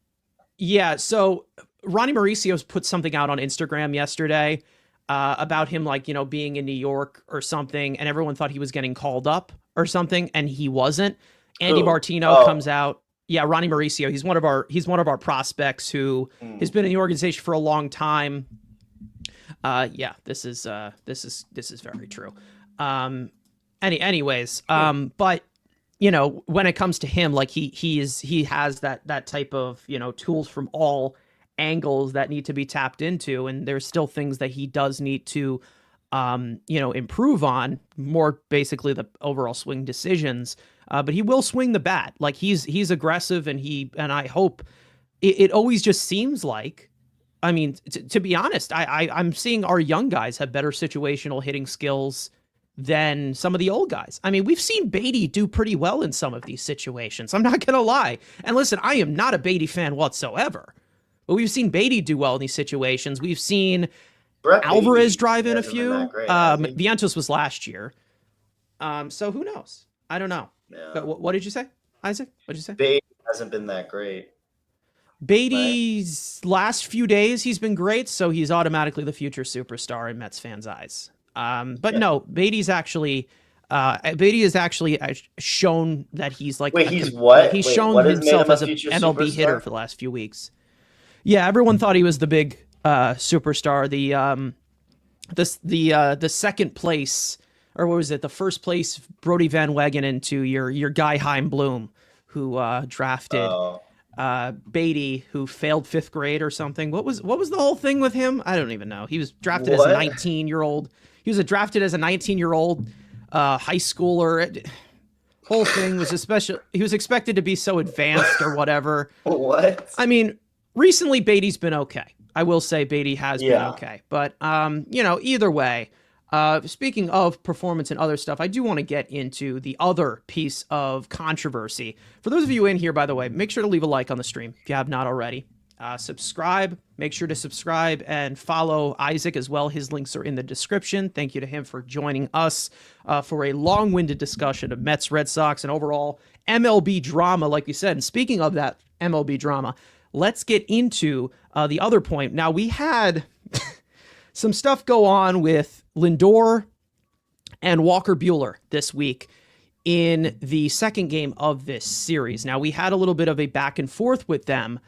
Yeah, so Ronnie Mauricio's put something out on Instagram yesterday about him, being in New York or something, and everyone thought he was getting called up or something, and he wasn't. Andy Martino comes out. Yeah, Ronnie Mauricio. He's one of our prospects who has been in the organization for a long time. Yeah, this is very true. Anyways, but when it comes to him, he has that type of tools from all angles that need to be tapped into, and there's still things that he does need to improve on, more basically the overall swing decisions, but he will swing the bat. Like he's aggressive, and I hope it always just seems like, I mean, to be honest, I'm seeing our young guys have better situational hitting skills than some of the old guys. I mean, we've seen Beatty do pretty well in some of these situations. I'm not going to lie. And listen, I am not a Beatty fan whatsoever, but we've seen Beatty do well in these situations. We've seen Alvarez drive in a few. Vientos was last year. So who knows? I don't know. Yeah. But what did you say, Isaac? What did you say? Beatty hasn't been that great. Beatty's last few days, he's been great, so he's automatically the future superstar in Mets fans' eyes. No, Beatty's actually, Beatty has actually shown that he's like. Wait, he's what? He's Wait, shown what himself as an MLB superstar? hitter for the last few weeks. Yeah, everyone thought he was the big superstar. The second place, or what was it? The first place, Brody Van Wegen into your guy Chaim Bloom, who drafted. Beatty, who failed fifth grade or something. What was the whole thing with him? I don't even know. He was drafted as a 19-year-old. He was drafted as a 19-year-old high schooler. Whole thing was especially. He was expected to be so advanced or whatever. What? I mean, recently Beatty's been okay. I will say Beatty has been okay. But either way. Speaking of performance and other stuff, I do want to get into the other piece of controversy. For those of you in here, by the way, make sure to leave a like on the stream if you have not already. Subscribe. Make sure to subscribe and follow Isaac as well. His links are in the description. Thank you to him for joining us for a long-winded discussion of Mets, Red Sox, and overall MLB drama, like we said. And speaking of that MLB drama, let's get into the other point. Now, we had some stuff go on with Lindor and Walker Buehler this week in the second game of this series. Now, we had a little bit of a back and forth with them.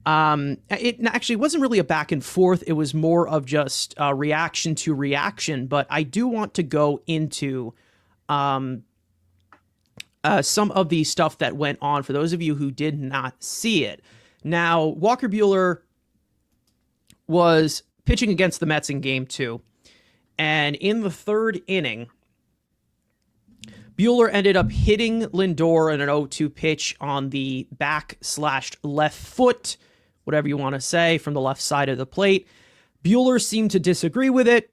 It actually wasn't really a back and forth. It was more of just reaction to reaction. But I do want to go into some of the stuff that went on for those of you who did not see it. Now, Walker Buehler was pitching against the Mets in Game 2. And in the third inning, Buehler ended up hitting Lindor in an 0-2 pitch on the back/left foot, whatever you want to say, from the left side of the plate. Buehler seemed to disagree with it,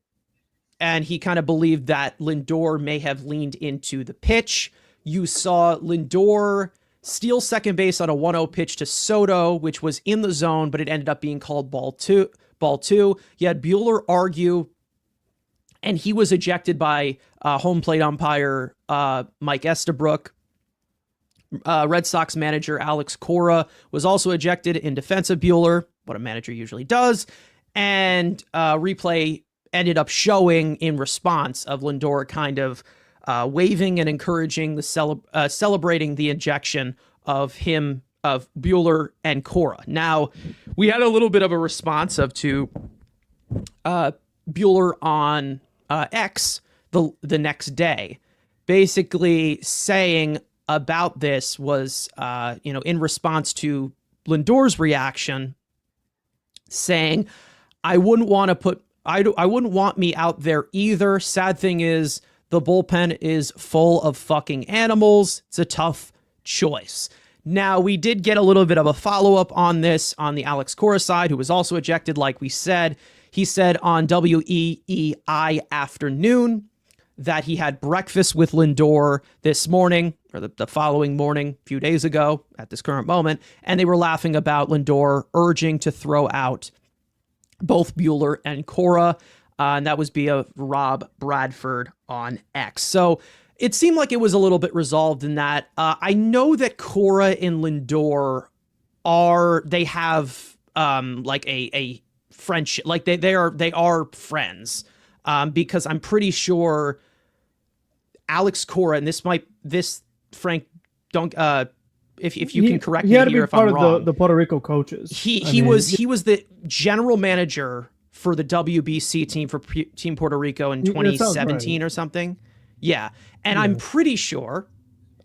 and he kind of believed that Lindor may have leaned into the pitch. You saw Lindor steal second base on a 1-0 pitch to Soto, which was in the zone, but it ended up being called ball two. You had Buehler argue, and he was ejected by home plate umpire Mike Estabrook. Red Sox manager Alex Cora was also ejected in defense of Buehler, what a manager usually does, and replay ended up showing in response of Lindor kind of waving and encouraging celebrating the injection of Buehler and Cora. Now, we had a little bit of a response to Buehler on X the next day, basically saying about this was, in response to Lindor's reaction, saying, I wouldn't want me out there either. Sad thing is, the bullpen is full of fucking animals. It's a tough choice. Now, we did get a little bit of a follow-up on this on the Alex Cora side, who was also ejected, like we said. He said on WEEI Afternoon that he had breakfast with Lindor this morning, or the following morning, a few days ago at this current moment, and they were laughing about Lindor urging to throw out both Buehler and Cora, and that was via Rob Bradford on X. So it seemed like it was a little bit resolved in that. I know that Cora and Lindor have like a friendship, like they are friends, because I'm pretty sure Alex Cora, and this Frank, don't if you can correct me here if I'm wrong. He had to be part of the Puerto Rico coaches. He was the general manager for the WBC team for Team Puerto Rico in 2017 or something. Yeah. And I'm pretty sure,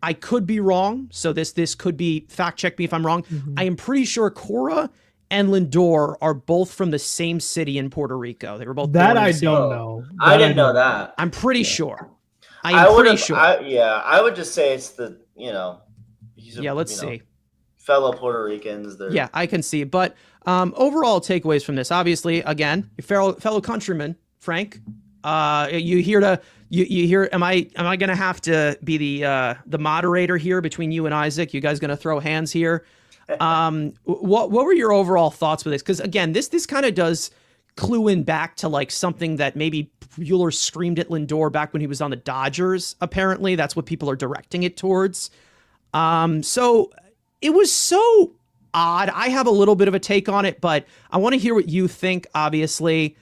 I could be wrong, so this could be, fact check me if I'm wrong. I am pretty sure Cora and Lindor are both from the same city in Puerto Rico. They were both that I don't know. I didn't know that. I'm pretty sure. I am pretty sure. I would just say it's the, let's see. Fellow Puerto Ricans. Yeah, I can see. But overall takeaways from this, obviously, again, your fellow countrymen, Frank, you hear, am I going to have to be the moderator here between you and Isaac? You guys going to throw hands here? What were your overall thoughts with this? Because again, this kind of does clue in back to like something that maybe Buehler screamed at Lindor back when he was on the Dodgers. Apparently, that's what people are directing it towards. So it was so odd. I have a little bit of a take on it, but I want to hear what you think. Obviously,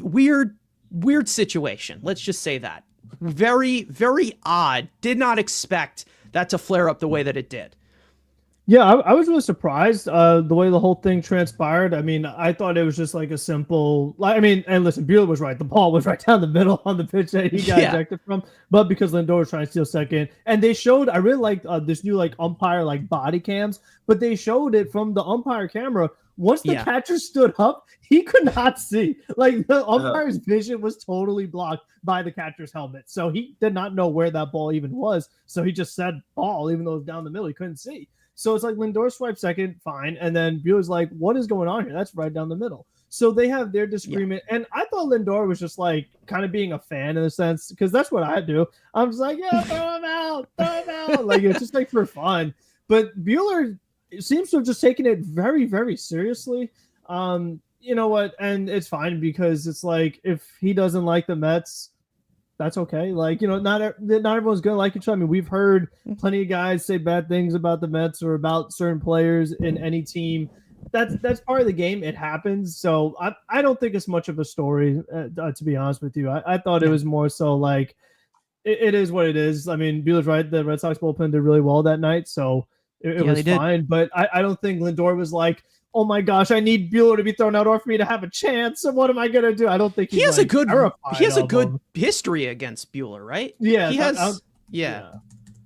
weird situation. Let's just say that. Very, very odd. Did not expect that to flare up the way that it did. Yeah, I was really surprised the way the whole thing transpired. I mean, I thought it was just like a simple, and listen, Buehler was right. The ball was right down the middle on the pitch that he got ejected from. But because Lindor was trying to steal second, and they showed, I really like this new like umpire like body cams, but they showed it from the umpire camera. Once the catcher stood up, he could not see. Like the umpire's vision was totally blocked by the catcher's helmet. So he did not know where that ball even was. So he just said ball, even though it was down the middle. He couldn't see. So it's like Lindor swiped second, fine. And then Buehler's like, what is going on here? That's right down the middle. So they have their disagreement. Yeah. And I thought Lindor was just like kind of being a fan in a sense, because that's what I do. I'm just like, yeah, throw him out. Like it's just like for fun. But Buehler seems to have just taken it very, very seriously. You know what? And it's fine because it's like if he doesn't like the Mets, that's okay. Like, not everyone's gonna like each other. I mean, we've heard plenty of guys say bad things about the Mets or about certain players in any team. That's part of the game. It happens. So I don't think it's much of a story, to be honest with you. I thought it was more so like it is what it is. I mean, Buehler's right. The Red Sox bullpen did really well that night, so it was fine. But I don't think Lindor was like, oh my gosh, I need Buehler to be thrown out or for me to have a chance. So what am I gonna do? I don't think he has a good history against Buehler, right? Yeah, he has.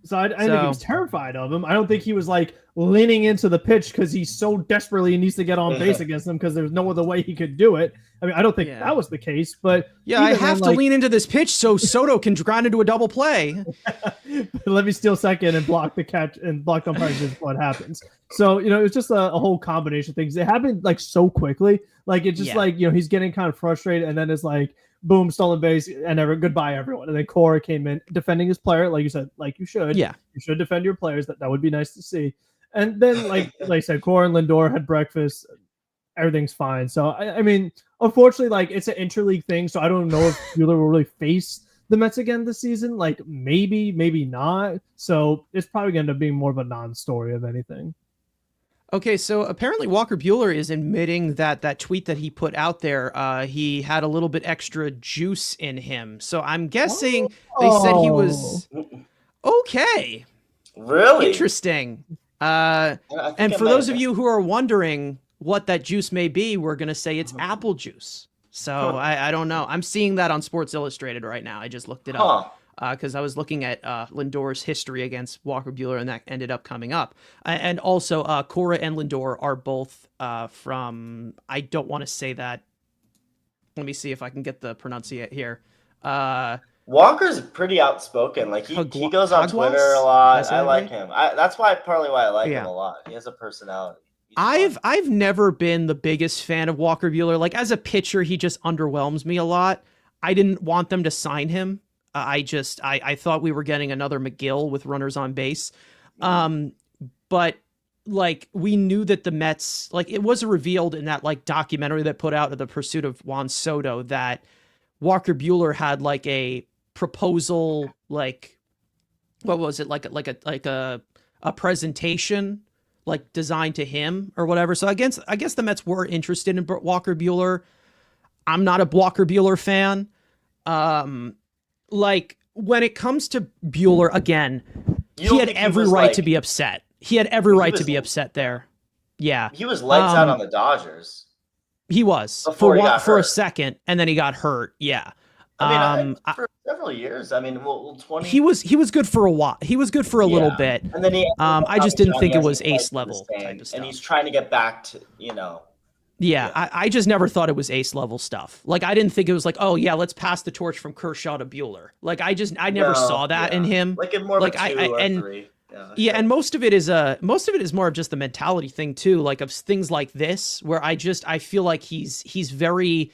So I think he was terrified of him. I don't think he was like leaning into the pitch because he so desperately needs to get on base against him because there's no other way he could do it. I mean, I don't think that was the case, but I have to lean into this pitch so Soto can grind into a double play. Let me steal second and block the catch and block the umpire is what happens. So, it's just a whole combination of things. It happened like so quickly. Like it's just like, he's getting kind of frustrated and then it's like, boom, stolen base, and goodbye, everyone. And then Cora came in defending his player, like you said, like you should. Yeah. You should defend your players. That would be nice to see. And then, like I said, Cora and Lindor had breakfast. Everything's fine. So, I mean, unfortunately, like, it's an interleague thing, so I don't know if Buehler will really face the Mets again this season. Like, maybe not. So, it's probably going to end up being more of a non-story of anything. Okay, so apparently Walker Buehler is admitting that that tweet that he put out there, he had a little bit extra juice in him. So I'm guessing they said he Oh, was okay. Really? Interesting. I think And I for might have those of missed you who are wondering what that juice may be, we're going to say it's apple juice. So Huh. I don't know. I'm seeing that on Sports Illustrated right now. I just looked it up Huh. because I was looking at Lindor's history against Walker Buehler, and that ended up coming up. And also, Cora and Lindor are both from, I don't want to say that. Let me see if I can get the pronunciate here. Uh, Walker's pretty outspoken. Like he goes on Twitter a Caguas? Did I lot. say I that like right? him. That's why partly why I like him Yeah. a lot. He has a personality. He's fun. I've never been the biggest fan of Walker Buehler. Like as a pitcher, he just underwhelms me a lot. I didn't want them to sign him. I thought we were getting another McGill with runners on base. Um, but like we knew that the Mets, like it was revealed in that like documentary that put out of the pursuit of Juan Soto that Walker Buehler had like a proposal, like what was it, like a presentation like designed to him or whatever. So I guess the Mets were interested in Walker Buehler. I'm not a Walker Buehler fan. Um, like when it comes to Buehler again, You he don't had think every was right like to be upset. He had every he right to was be upset there. Yeah. he was lights out on Um, the Dodgers he was before he got for a hurt. second, and then he got hurt. Yeah. I mean, I, for several years. I mean, well, 20. he was good for a while. He was good for a little Yeah, bit. and then he ended up I just Tommy didn't John. He think it hasn't was quite ace been the level type same, of and he's stuff. trying to get back to Yeah, yeah. I just never thought it was ace level stuff. Like I didn't think it was like, oh yeah, let's pass the torch from Kershaw to Bueller. Like I never saw No, that in yeah, him. like in more of Like a two or and three. Yeah, yeah, sure. and most of it is more of just the mentality thing too, like of things like this where I feel like he's very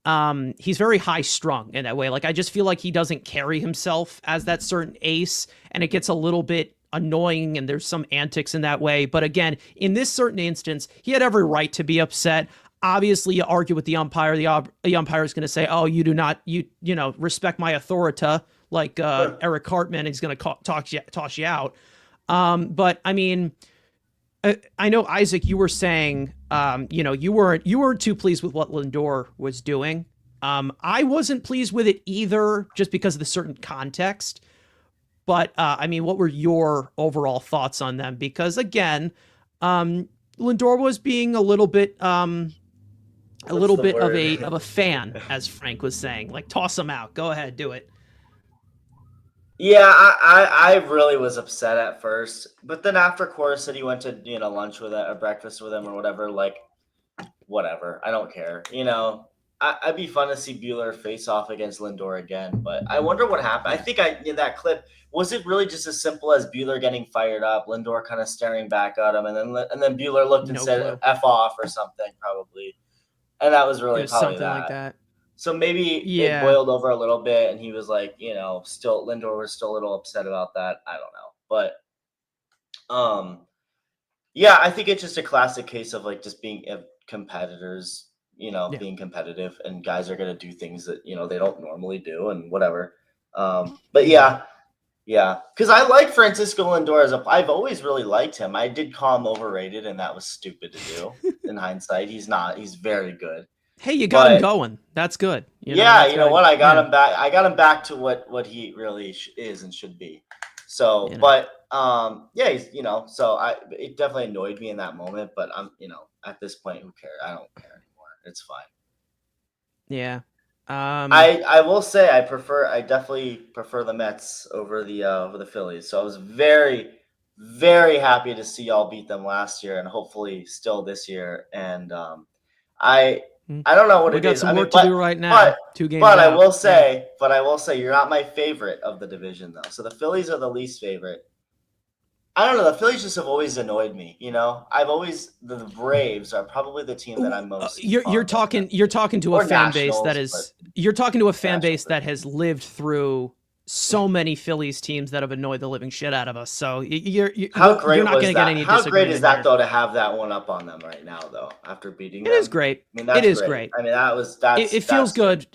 high strung in that way. Like I just feel like he doesn't carry himself as that certain ace, and it gets a little bit annoying and there's some antics in that way. But again, in this certain instance, he had every right to be upset. Obviously, you argue with the umpire. The umpire is going to say, "Oh, you do not, respect my authority." Like Sure. Eric Cartman is going to toss you out. But I mean, I know Isaac, you were saying, you weren't too pleased with what Lindor was doing. I wasn't pleased with it either, just because of the certain context. But I mean, what were your overall thoughts on them? Because again, Lindor was being a little bit What's the of word? a fan, as Frank was saying. Like toss him out. Go ahead, do it. Yeah, I really was upset at first, but then after Cora said he went to lunch with or breakfast with him or whatever, like whatever, I don't care. I'd be fun to see Bueller face off against Lindor again, but I wonder what happened. I think in that clip, was it really just as simple as Bueller getting fired up, Lindor kind of staring back at him, and then Bueller looked and No said clue. "f off" or something probably, and that was It really was probably something like that. that. So maybe it Yeah. boiled over a little bit, and he was like, still Lindor was still a little upset about that. I don't know, but um, yeah, I think it's just a classic case of like just being competitors, Yeah. being competitive, and guys are gonna do things that they don't normally do, and whatever. But yeah, because I like Francisco Lindor I've always really liked him. I did call him overrated, and that was stupid to do. In hindsight, he's not. He's very good. Hey, you got him But going. That's good. yeah, That's you know got what? I got yeah. him back. I got him back to what he really is and should be. So, You know. but yeah, he's so it definitely annoyed me in that moment. But I'm at this point, who cares? I don't care anymore. It's fine. Yeah. I will say I definitely prefer the Mets over the Phillies. So I was very very happy to see y'all beat them last year and hopefully still this year. And I Hmm. I don't know what We it got is. some I mean, work to do right now. 2 games but I out. will Yeah. say you're not my favorite of the division though. So the Phillies are the least favorite. I don't know. The Phillies just have always annoyed me. The Braves are probably the team that I'm most You're fond of. talking to a Or fan base Nationals, that is you're talking to a fan base Nationals. that has lived through so many Phillies teams that have annoyed the living shit out of us. So How great you're not was going to get that? any How great disagreement is that here. though to have that one up on them right now though after beating It them? is great. I mean, that's It is great. great. I mean, that's It feels good,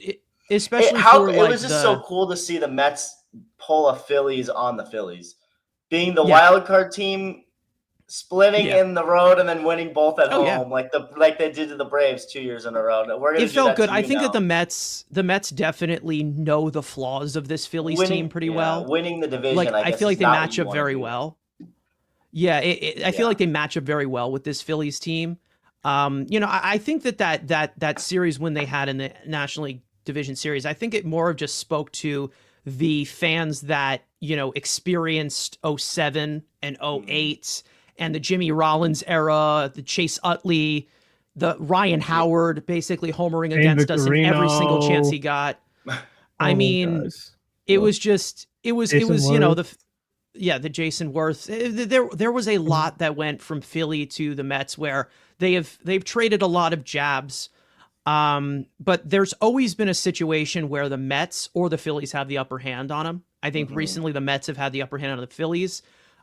especially it for like was just so cool to see the Mets pull a Phillies on the Phillies, being the Yeah. wild card team. splitting Yeah. in the road and then winning both at Oh, home, yeah. like they did to the Braves 2 years in a row. We're gonna It do felt that good. to I you think now. that the Mets definitely know the flaws of this Phillies team pretty well. Winning the division, Like, I I guess, feel is like they not what match you up wanna very do. well. Yeah, I feel Yeah. like they match up very well with this Phillies team. I think that series when they had in the National League Division Series, I think it more of just spoke to the fans that, experienced 07 and 08 and the Jimmy Rollins era, the Chase Utley, the Ryan Howard basically homering Shane against us in every single chance Victorino. he got. All I those mean, guys. it Ugh. was just it was Jason Worth. the Jason Worth. There was a lot that went from Philly to the Mets where they've traded a lot of jabs. But there's always been a situation where the Mets or the Phillies have the upper hand on them. I think recently the Mets have had the upper hand on the Phillies.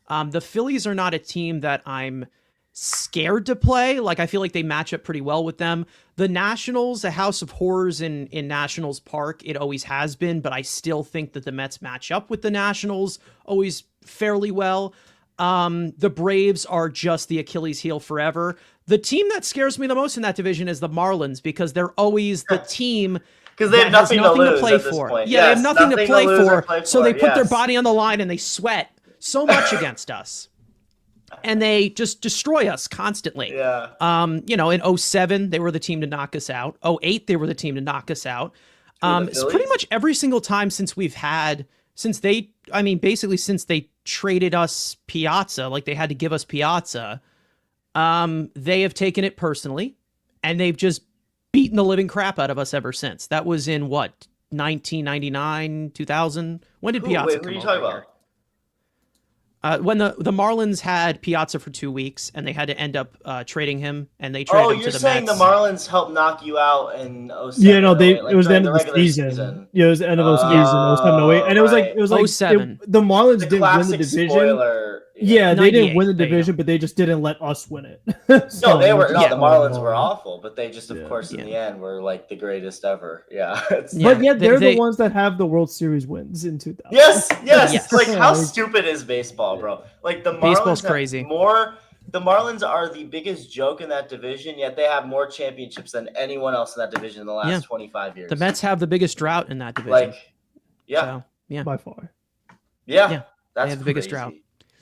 The Phillies are not a team that I'm scared to play. Like, I feel like they match up pretty well with them. The Nationals, a house of horrors in Nationals Park, it always has been, but I still think that the Mets match up with the Nationals always fairly well. The Braves are just the Achilles heel forever. The team that scares me the most in that division is the Marlins, because they're always the team Because they have that has nothing nothing to to lose play at this for. point. Yeah, they Yes, have nothing to play lose or for, play so they put their yes. body on the line and they sweat so much against us. And they just destroy us constantly. Yeah. In 07, they were the team to knock us out. 08, they were the team to knock us out. It's pretty much every single time since they traded us Piazza, like they had to give us Piazza, they have taken it personally, and they've just beaten the living crap out of us ever since. That was in 1999, 2000? When did Piazza Wait, come who are you over talking here? about? When the Marlins had Piazza for 2 weeks, and they had to end up trading him, and they traded him to the You're Mets. saying the Marlins helped knock you out in 07? Yeah, no, Like it was the during end of the regular season. Yeah, it was the end of the season, 07, 08. And Right. it was like 07. the Marlins The didn't win the classic division. spoiler. Yeah, they didn't 98, win the there you division, go. but they just didn't let us win it. No, So, the Yeah. Marlins were awful, but they just, of course, in Yeah. the end, were like the greatest ever. Yeah. But yet they're they- the ones that have the World Series wins in 2000. Yes. Yes. Like, how stupid is baseball, bro? Like, the Marlins Baseball's have crazy. The Marlins are the biggest joke in that division, yet they have more championships than anyone else in that division in the last 25 years. The Mets have the biggest drought in that division. Like, So, By far. yeah. That's they have the biggest crazy. drought.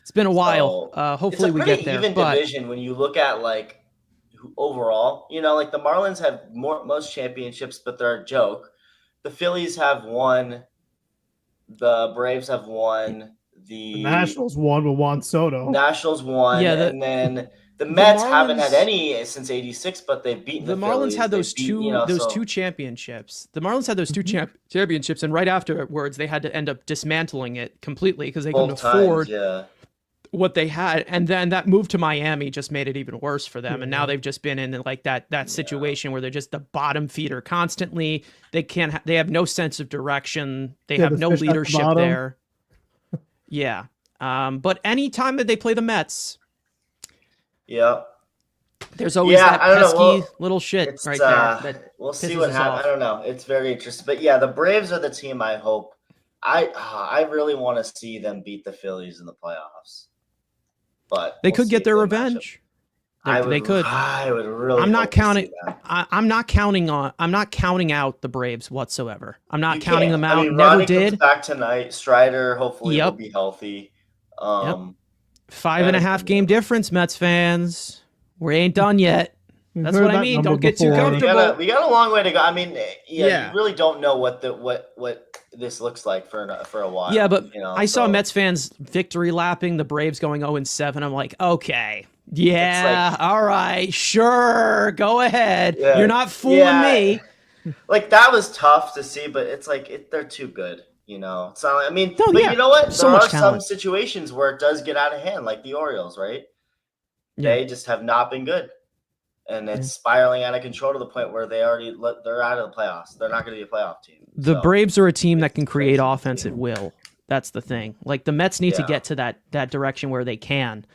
It's been a while. Hopefully we get there. It's a pretty even But division when you look at like overall. Like the Marlins have most championships, but they're a joke. The Phillies have one. The Braves have one. The Nationals won with Juan Soto. Nationals won, and then the Mets haven't had any since '86, but they've beaten the Marlins. Phillies. Had those two two championships. The Marlins had those two championships, and right afterwards they had to end up dismantling it completely because they couldn't afford what they had. And then that move to Miami just made it even worse for them. And now they've just been in like that situation where they're just the bottom feeder constantly. They they have no sense of direction. They have no leadership there. Yeah. But anytime that they play the Mets, there's always that pesky little shit right there. We'll see what happens. I don't know. It's very interesting. But yeah, the Braves are the team I hope. I really want to see them beat the Phillies in the playoffs. But they could get their revenge. They could. I would really. I'm not counting. I'm not counting out the Braves whatsoever. I'm not counting them out. Never Ronnie did. Comes back tonight. Strider hopefully will be healthy. 5.5 game difference, Mets fans. We ain't done yet. That's what I mean. Don't get too comfortable. We got a long way to go. I mean, you really don't know what this looks like for a while. Yeah, but I saw Mets fans victory lapping the Braves going 0-7. I'm like, okay, all right, sure, go ahead. Yeah, you're not fooling me. Like that was tough to see, but it's like they're too good. It's not. I mean, but you know what? There are some situations where it does get out of hand, like the Orioles, right? Yeah. They just have not been good. And it's spiraling out of control to the point where they're out of the playoffs. They're not going to be a playoff team. The Braves are a team that can create offense at will. That's the thing. Like the Mets need to get to that direction where they can,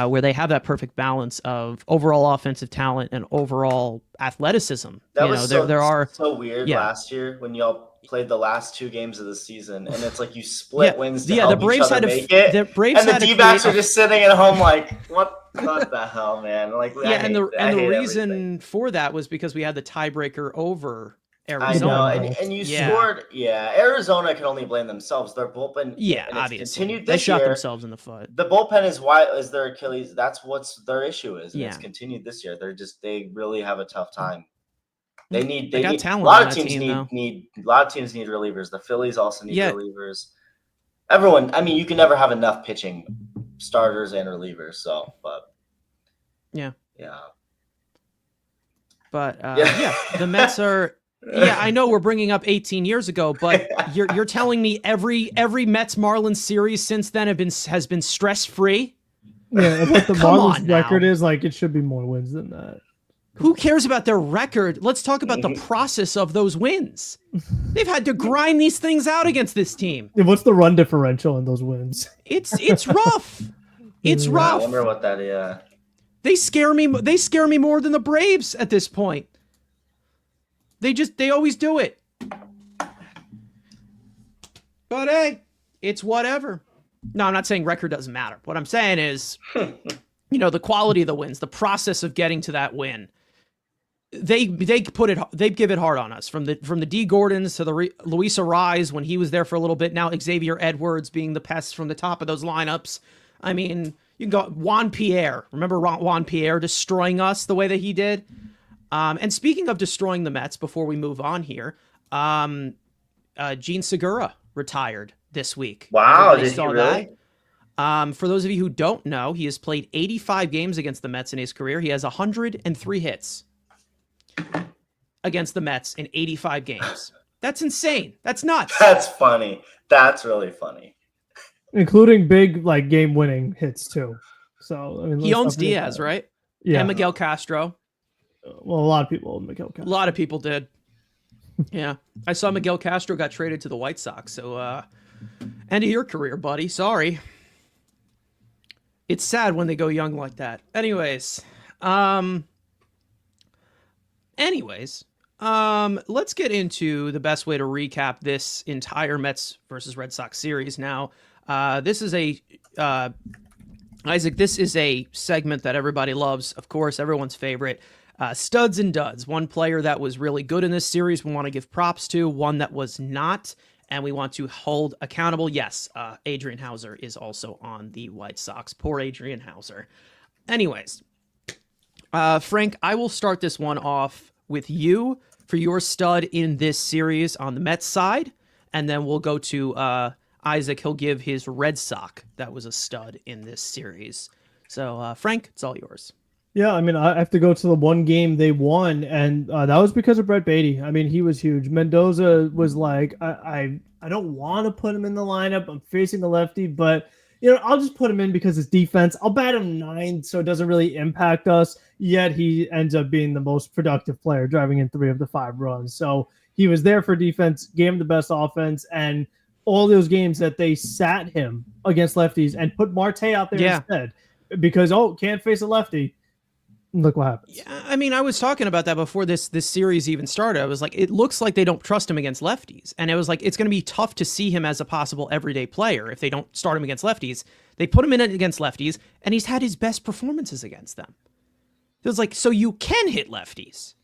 where they have that perfect balance of overall offensive talent and overall athleticism. That was so weird last year when y'all played the last 2 games of the season, and it's like you split wins to help the Braves each other had make it. The Braves and the D-backs are just sitting at home like, what? What the hell, man? Like, Yeah, and the hate reason everything. for that was because we had the tiebreaker over I Arizona. know, Arizona. and you Yeah. scored. Yeah, Arizona can only blame themselves. Their bullpen, Yeah, and it's obviously. continued They this shot year. themselves in the foot. The bullpen is their Achilles. That's what's their issue is, and Yeah. it's continued this year. They really have a tough time. They got need talent a lot on of that teams team, though. need a lot of teams need relievers. The Phillies also need Yeah. relievers. Everyone, I mean, you can never have enough pitching starters and relievers. So, but Yeah. yeah. But yeah, the Mets are. Yeah, I know we're bringing up 18 years ago, but you're telling me every Mets Marlins series since then has been stress free. Yeah, what the Come Marlins on now. record is, like, it should be more wins than that. Who cares about their record? Let's talk about the process of those wins. They've had to grind these things out against this team. Yeah, what's the run differential in those wins? It's rough. It's I rough. wonder what that is. They scare me more than the Braves at this point. They always do it. But hey, it's whatever. No, I'm not saying record doesn't matter. What I'm saying is, the quality of the wins, the process of getting to that win. They give it hard on us from the D Gordons to the Luis Ariz when he was there for a little bit. Now Xavier Edwards being the pest from the top of those lineups. I mean, you can go Juan Pierre. Remember Juan Pierre destroying us the way that he did? And speaking of destroying the Mets, before we move on here, Gene Segura retired this week. Wow, Everybody did he really? That? For those of you who don't know, he has played 85 games against the Mets in his career. He has 103 hits against the Mets in 85 games. That's insane. That's nuts. That's funny. That's really funny. Including big, like, game-winning hits, too. So, I mean, He owns Diaz, right? Yeah. And Miguel Castro. Well, a lot of people own Miguel Castro. A lot of people did. Yeah. I saw Miguel Castro got traded to the White Sox. So, end of your career, buddy. Sorry. It's sad when they go young like that. Anyways, let's get into the best way to recap this entire Mets versus Red Sox series. Now, this is Isaac, this is a segment that everybody loves. Of course, everyone's favorite. Studs and duds. One player that was really good in this series we want to give props to, one that was not, and we want to hold accountable. Yes, Adrian Hauser is also on the White Sox. Poor Adrian Hauser. Anyways, Frank, I will start this one off with you for your stud in this series on the Mets side, and then we'll go to Isaac. He'll give his Red Sox that was a stud in this series. So, Frank, it's all yours. Yeah, I mean, I have to go to the one game they won, and that was because of Brett Beatty. I mean, he was huge. Mendoza was like, I don't want to put him in the lineup. I'm facing a lefty, but I'll just put him in because his defense. I'll bat him 9, so it doesn't really impact us. Yet he ends up being the most productive player, driving in 3 of the 5 runs. So he was there for defense, gave him the best offense, and all those games that they sat him against lefties and put Marte out there instead because can't face a lefty. Look what happens. Yeah, I mean, I was talking about that before this series even started. I was like, it looks like they don't trust him against lefties. And it was like, it's going to be tough to see him as a possible everyday player if they don't start him against lefties. They put him in against lefties, and he's had his best performances against them. It was like, so you can hit lefties.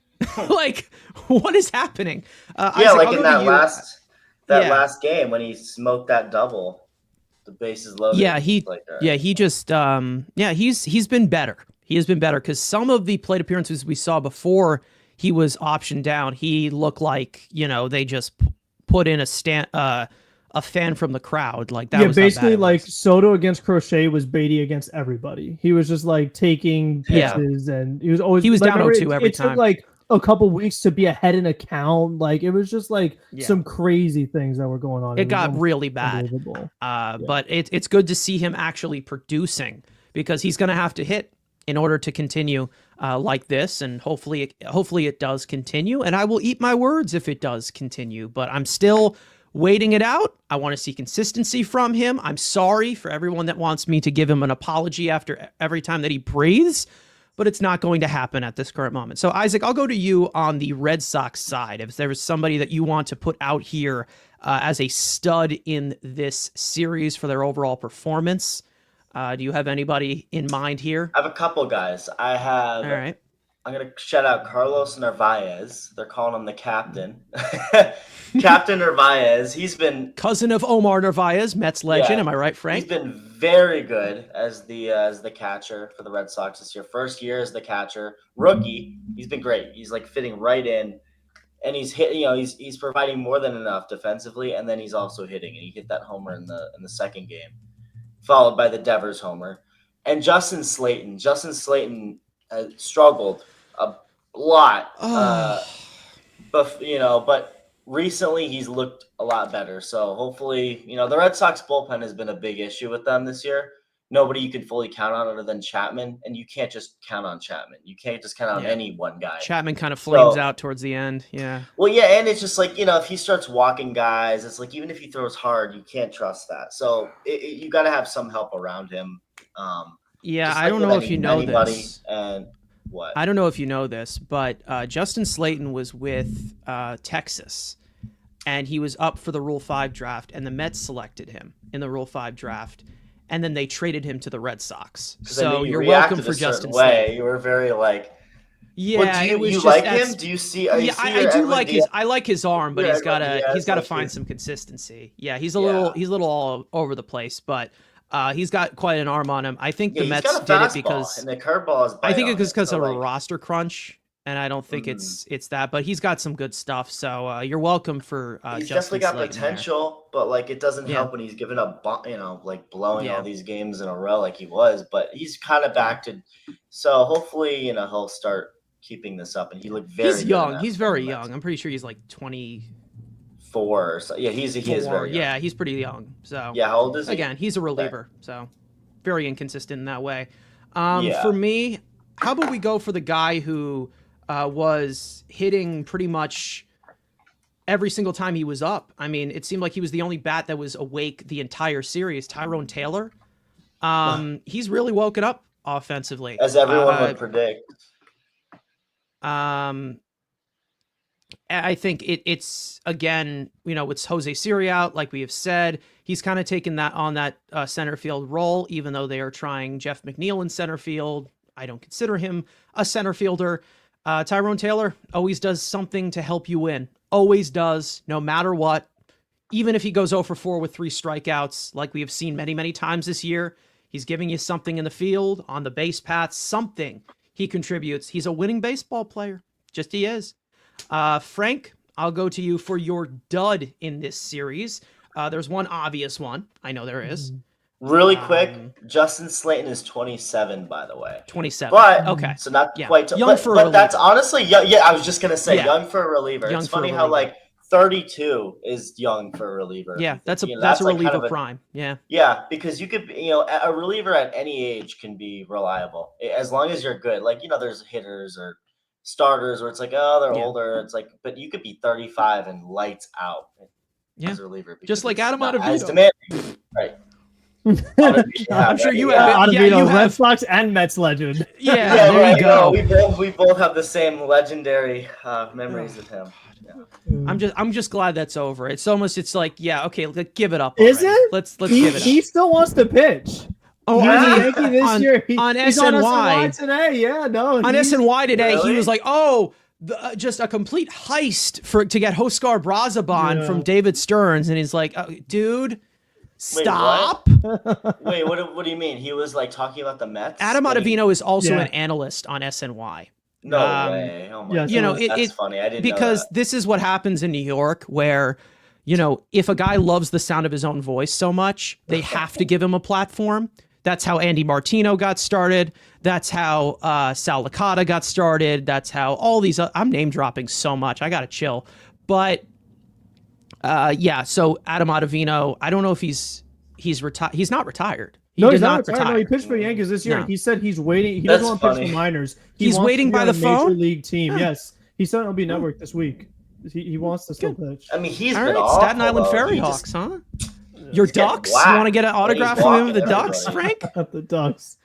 Like, what is happening? Yeah, Isaac, like in that last game when he smoked that double, the bases loaded. Yeah, he's been better. He has been better because some of the plate appearances we saw before he was optioned down, he looked like, they just put in a fan from the crowd. Like that. Yeah, basically like Soto against Crochet was Beatty against everybody. He was just like taking pitches and he was down 0-2 every time. It took like a couple weeks to be ahead in a count. Like it was just like some crazy things that were going on. It got really bad. But it's good to see him actually producing because he's going to have to hit in order to continue like this, and hopefully it does continue, and I will eat my words if it does continue, but I'm still waiting it out. I want to see consistency from him. I'm sorry for everyone that wants me to give him an apology after every time that he breathes, but it's not going to happen at this current moment. So, Isaac, I'll go to you on the Red Sox side. If there is somebody that you want to put out here as a stud in this series for their overall performance, Do you have anybody in mind here? I have a couple guys. All right. I'm gonna shout out Carlos Narvaez. They're calling him the captain. Captain Narvaez. He's been Cousin of Omar Narvaez, Mets legend. Yeah. Am I right, Frank? He's been very good as the catcher for the Red Sox this year. First year as the catcher, rookie. He's been great. He's like fitting right in, and he's hit. He's providing more than enough defensively, and then he's also hitting. And he hit that homer in the second game, followed by the Devers homer, and Justin Slayton. Justin Slayton struggled a lot, but recently he's looked a lot better. So hopefully, the Red Sox bullpen has been a big issue with them this year. Nobody you can fully count on other than Chapman, and you can't just count on Chapman. You can't just count on any one guy. Chapman kind of flames out towards the end. Yeah. Well, yeah, and it's just like, if he starts walking guys, it's like even if he throws hard, you can't trust that. So you got to have some help around him. I don't know if you know this. And what? I don't know if you know this, but Justin Slayton was with Texas, and he was up for the Rule 5 draft, and the Mets selected him in the Rule 5 draft, and then they traded him to the Red Sox. So you're welcome for Justin Slayton. You were very like, yeah. Do you like him? Do you see? I do like his. I like his arm, but he's got to find some consistency. Yeah, he's a little all over the place, but. He's got quite an arm on him. I think the Mets did it because and the curveball is. I think it's because of a roster crunch, and I don't think it's that. But he's got some good stuff, so you're welcome for. He's Justin definitely got Slayton potential, but like it doesn't help when he's given up, like blowing all these games in a row like he was. But he's kind of back to. So hopefully, he'll start keeping this up, and he looked very. He's young. He's very young. I'm pretty sure he's like 24. So yeah, he is very young. Yeah, he's pretty young. So yeah, how old is he? Again, he's a reliever, so very inconsistent in that way. For me, how about we go for the guy who was hitting pretty much every single time he was up? I mean, it seemed like he was the only bat that was awake the entire series. Tyrone Taylor. He's really woken up offensively, as everyone would predict. I think it's again, it's Jose Siri out, like we have said. He's kind of taken that center field role, even though they are trying Jeff McNeil in center field. I don't consider him a center fielder. Tyrone Taylor always does something to help you win. Always does, no matter what. Even if he goes 0 for 4 with 3 strikeouts, like we have seen many, many times this year, he's giving you something in the field, on the base paths, something he contributes. He's a winning baseball player. Just he is. Frank, I'll go to you for your dud in this series. There's one obvious one. I know there is. Really quick, Justin Slayton is 27, by the way. 27. But okay, so not quite young for a reliever. But that's honestly young. Yeah, I was just gonna say young for a reliever. It's funny how like 32 is young for a reliever. Yeah, that's a reliever prime. Yeah. Yeah, because you could, a reliever at any age can be reliable as long as you're good. Like, there's hitters or starters where it's like, oh, they're older. It's like, but you could be 35 and lights out as a reliever. Just like Adam Ottavino. As demanding. Right. I'm sure you have. Ottavino, Red Sox and Mets legend. Yeah, there you go. We both have the same legendary memories of him. Yeah. I'm just glad that's over. It's like, okay, give it up. Is it? Let's give it up. He still wants to pitch. Oh, this year. On he's SNY. On SNY today. Yeah, no. On SNY today, really? He was like, just a complete heist to get Huskar Brazaban from David Stearns, and he's like, dude, stop. Wait, what do you mean? He was like talking about the Mets? Adam Ottavino is also an analyst on SNY. No way. Oh my God. That's funny. I didn't know because that. This is what happens in New York, where if a guy loves the sound of his own voice so much, they have to give him a platform. That's how Andy Martino got started. That's how Sal Licata got started. That's how all these. I'm name dropping so much. I gotta chill. But so Adam Ottavino, I don't know if he's retired. He's not retired. He's not retired. No, he pitched for the Yankees this year. No. He said he's waiting. He doesn't want to pitch for minors. He's waiting by the phone. Major league team. Yes, he's on MLB Network this week. He wants to still pitch. I mean, he's all been right. Staten Island Ferry Hawks, huh? Your Ducks? You want to get an autograph from him? The Ducks, Frank? At the Ducks.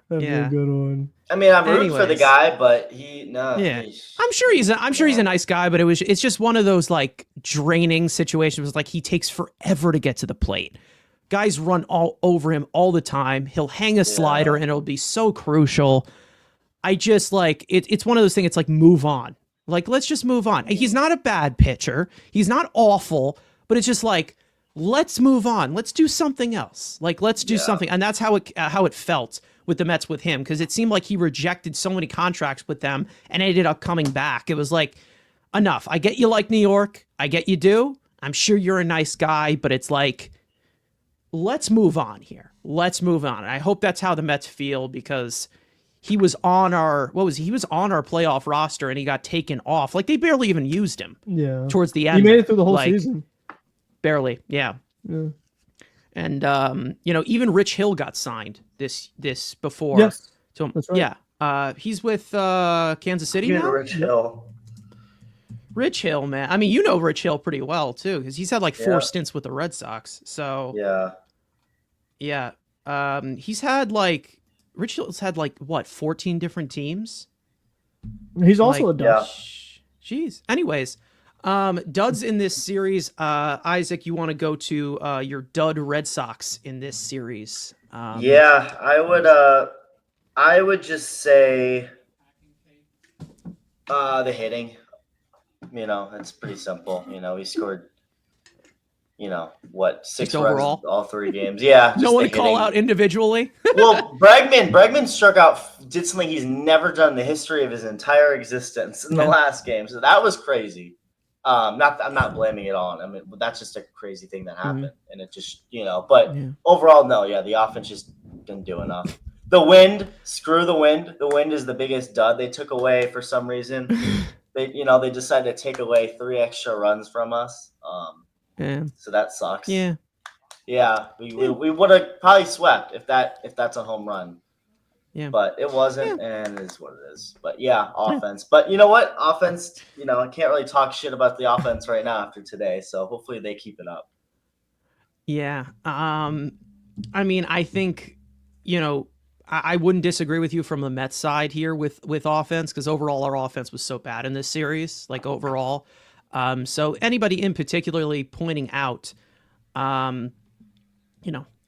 That'd be a good one. I mean, I'm rooting for the guy, but I'm sure he's a nice guy, but it's just one of those like draining situations. Like he takes forever to get to the plate. Guys run all over him all the time. He'll hang a slider and it'll be so crucial. I just like it's one of those things. It's like move on. Like let's just move on. He's not a bad pitcher. He's not awful, but it's just like let's move on. Let's do something else. Like let's do something. And that's how it felt with the Mets with him, because it seemed like he rejected so many contracts with them and ended up coming back. It was like enough. I get you like New York. I get you do. I'm sure you're a nice guy, but it's like let's move on here. Let's move on. And I hope that's how the Mets feel, because he was on our he was on our playoff roster and he got taken off. Like they barely even used him. Yeah. Towards the end. He made it through the whole season. Barely. Yeah. And even Rich Hill got signed this before. Yes. So that's right. Yeah. He's with Kansas City now. Rich Hill. Rich Hill, man. I mean, you know Rich Hill pretty well too, because he's had like 4 stints with the Red Sox. So yeah. He's had like Rich Hill's had like what 14 different teams. He's also a dud. Jeez. Anyways, duds in this series. Isaac, you want to go to your dud Red Sox in this series? I would just say the hitting. It's pretty simple. He scored, 6 overall? runs all 3 games. Yeah. No one to call out individually? Well, Bregman struck out, did something he's never done in the history of his entire existence in the last game. So that was crazy. I'm not blaming it on. I mean, that's just a crazy thing that happened. And it just, but overall, no. Yeah, the offense just didn't do enough. The wind, screw the wind. The wind is the biggest dud they took away for some reason. They decided to take away 3 extra runs from us. So that sucks. Yeah. We would have probably swept if that's a home run. Yeah. But it wasn't, and it is what it is. But offense. But you know what? Offense, I can't really talk shit about the offense right now after today. So hopefully they keep it up. Yeah. I mean, I think, I wouldn't disagree with you from the Mets side here with offense, because overall our offense was so bad in this series, like overall. So anybody in particularly pointing out,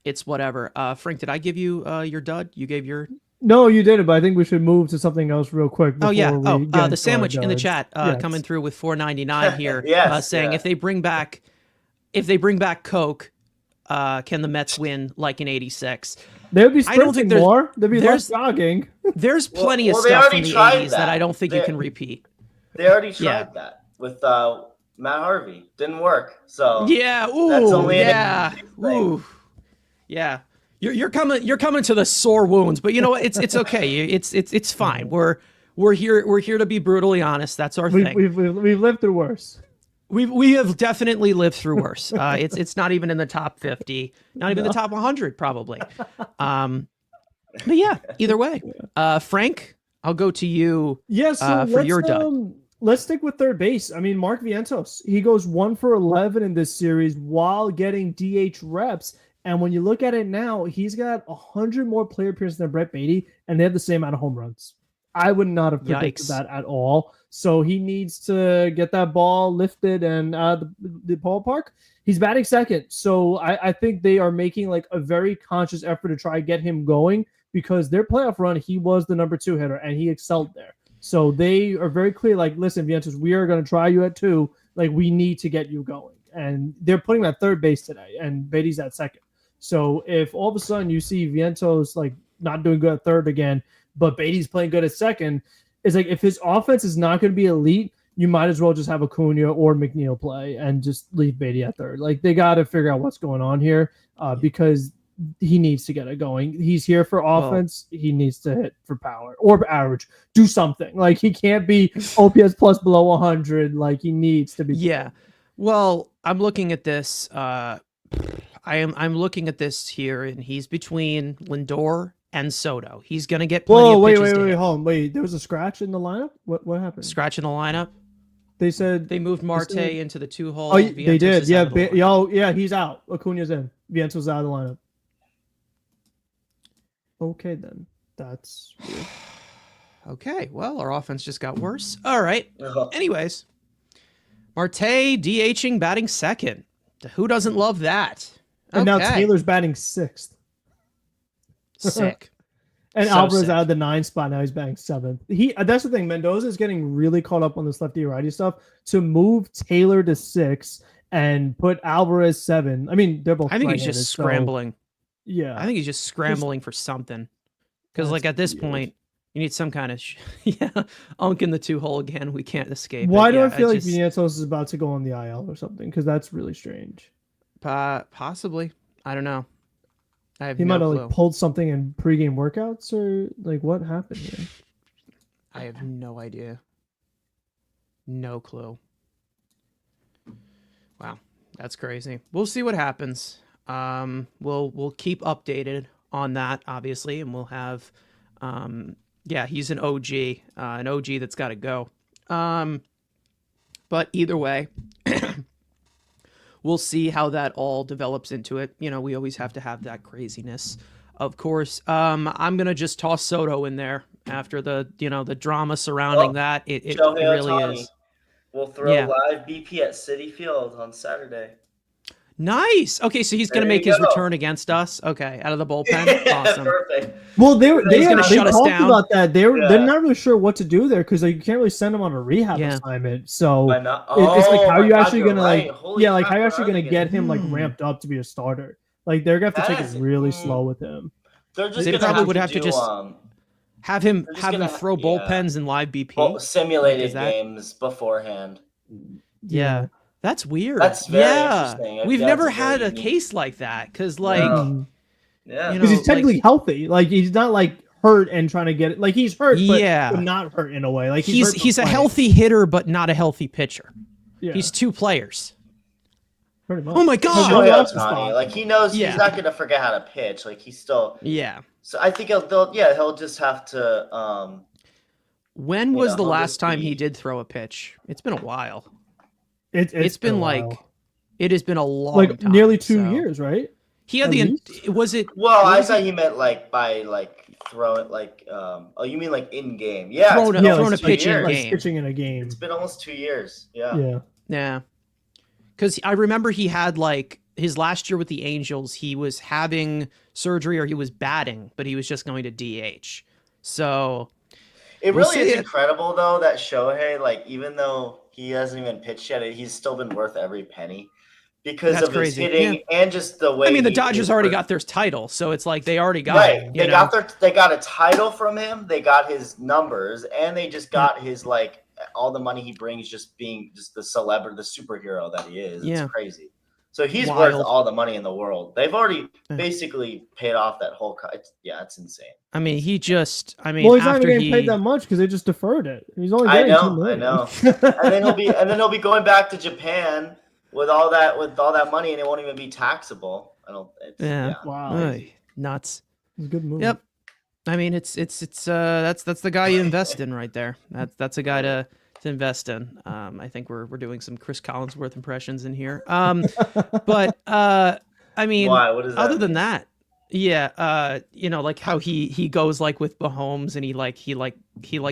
it's whatever. Frank, did I give you your dud? You gave your... No, you didn't, but I think we should move to something else real quick. The sandwich in the chat coming through with $4.99 here, saying if they bring back Coke, can the Mets win like in '86? They would be sprinting more. They'd be less jogging. There's plenty of stuff from the '80s that I don't think you can repeat. They already tried that with Matt Harvey. Didn't work. So that's only You're coming to the sore wounds, but you know what? It's okay. It's fine. We're here to be brutally honest. That's our thing. We've lived through worse. We have definitely lived through worse. It's not even in the top 50, not even the top 100 probably. But yeah, either way, Frank, I'll go to you. For your dud. Let's stick with third base. I mean, Mark Vientos, he goes 1 for 11 in this series while getting DH reps. And when you look at it now, he's got 100 more player appearances than Brett Baty, and they have the same amount of home runs. I would not have predicted that at all. So he needs to get that ball lifted and the ballpark. He's batting second. So I think they are making like a very conscious effort to try to get him going, because their playoff run, he was the number 2 hitter and he excelled there. So they are very clear, like, listen, Vientos, we are going to try you at 2. Like, we need to get you going. And they're putting him at third base today, and Beatty's at second. So if all of a sudden you see Vientos like not doing good at third again, but Beatty's playing good at second, it's like if his offense is not going to be elite, you might as well just have Acuna or McNeil play and just leave Beatty at third. Like, they got to figure out what's going on here because he needs to get it going. He's here for offense. He needs to hit for power or average. Do something. Like, he can't be OPS plus below 100. Like, he needs to be. Yeah. Well, I'm looking at this. I'm looking at this here, and he's between Lindor and Soto. He's gonna get plenty of pitches. Hold on. Wait, there was a scratch in the lineup? What happened? Scratch in the lineup? They said they moved Marte into the 2-hole. Oh, they did. Yeah, he's out. Acuna's in. Vientos out of the lineup. Okay, then. That's weird. Okay, well, our offense just got worse. All right. Anyways, Marte DHing, batting second. Who doesn't love that? And now Okay. Taylor's batting 6th. Sick. And So Alvarez sick. out of the 9th spot. Now he's batting 7th. That's the thing. Mendoza is getting really caught up on this lefty righty stuff. To move Taylor to 6 and put Alvarez 7. I mean, they're both. I think he's right-handed, just so, scrambling. yeah. I think he's just scrambling for something. Because, like, at this point, you need some kind of unk in the 2-hole again. We can't escape. Why do I feel like Vientos is about to go on the IL or something? Because that's really strange. Possibly. I don't know. I have He no might have clue. like pulled something in pregame workouts, or like what happened here? I have no idea. No clue. Wow, that's crazy. We'll see what happens. We'll keep updated on that, obviously, and we'll have. Yeah, he's an OG that's got to go. But either way, we'll see how that all develops into it. You know, we always have to have that craziness, of course. I'm gonna just toss Soto in there after the drama surrounding that. It really Ohtani is. We'll throw Yeah. live BP at Citi Field on Saturday. Nice. Okay, so he's gonna There make you his go. return against us. Okay, out of the bullpen. Awesome. Perfect. Well, they gonna shut us talked down. about that. They're Yeah. not really sure what to do there because you can't really send them on a rehab Yeah. assignment. So Why not? it's like how my you God, actually you're gonna right. like Holy like crap, how you where actually are gonna they get him like Hmm. ramped up to be a starter? Like they're gonna have to That take is- it really slow with him. They're just They gonna probably have would to have to do, just have him they're just have him gonna- throw yeah. bullpens in live BP. simulated Is that- games beforehand. Yeah. That's weird. That's very yeah. interesting. We've That's never very had a unique. case like that because, like, No. Yeah. you Because know, he's technically like, healthy. Like he's not like hurt and trying to get it. Like he's hurt, Yeah. but not hurt in a way. Like he's hurt but a playing. healthy hitter, but not a healthy pitcher. Yeah, He's two players. pretty much. Oh my Nobody God. else is Ohtani, fine. like he knows Yeah. he's not gonna forget how to pitch. Like he's still. Yeah. So I think he'll just have to. When You was know, the he'll last just time be- he did throw a pitch? It's been a while. It's been a like while. it has been a long like time. nearly 2 so- years, right? He had At the least? was it Well, what I was thought it? he meant like by like throw it like oh you mean like in game? Yeah, Thrown it's been a- thrown almost a 2 pitch in years. Like game. pitching in a game. It's been almost 2 years. Yeah. Yeah. Yeah. Because I remember he had like his last year with the Angels, he was having surgery or he was batting, but he was just going to DH. So It We'll really see is it. incredible though that Shohei, like even though he hasn't even pitched yet, he's still been worth every penny because That's of crazy. his hitting and just the way. I mean, the he Dodgers is already for- got their title, so it's like they already got right. it. They got a title from him. They got his numbers, and they just got his like all the money he brings, just being just the celebrity, the superhero that he is. Yeah. It's crazy. So he's Wild. worth all the money in the world. They've already basically paid off that whole. It's insane. I mean, he just. I mean, Well, he's not after even getting he. paid that much because they just deferred it. He's only I getting $2 know, million. and then he'll be going back to Japan with all that money, and it won't even be taxable. I don't. Yeah. Wow. Ay, nuts. It's a good move. Yep. I mean, it's that's the guy you invest in right there. That's a guy to invest in. I think we're doing some Chris Collinsworth impressions in here. But I mean, Why? What is that? other than that, yeah, you know, like how he goes like with Mahomes and he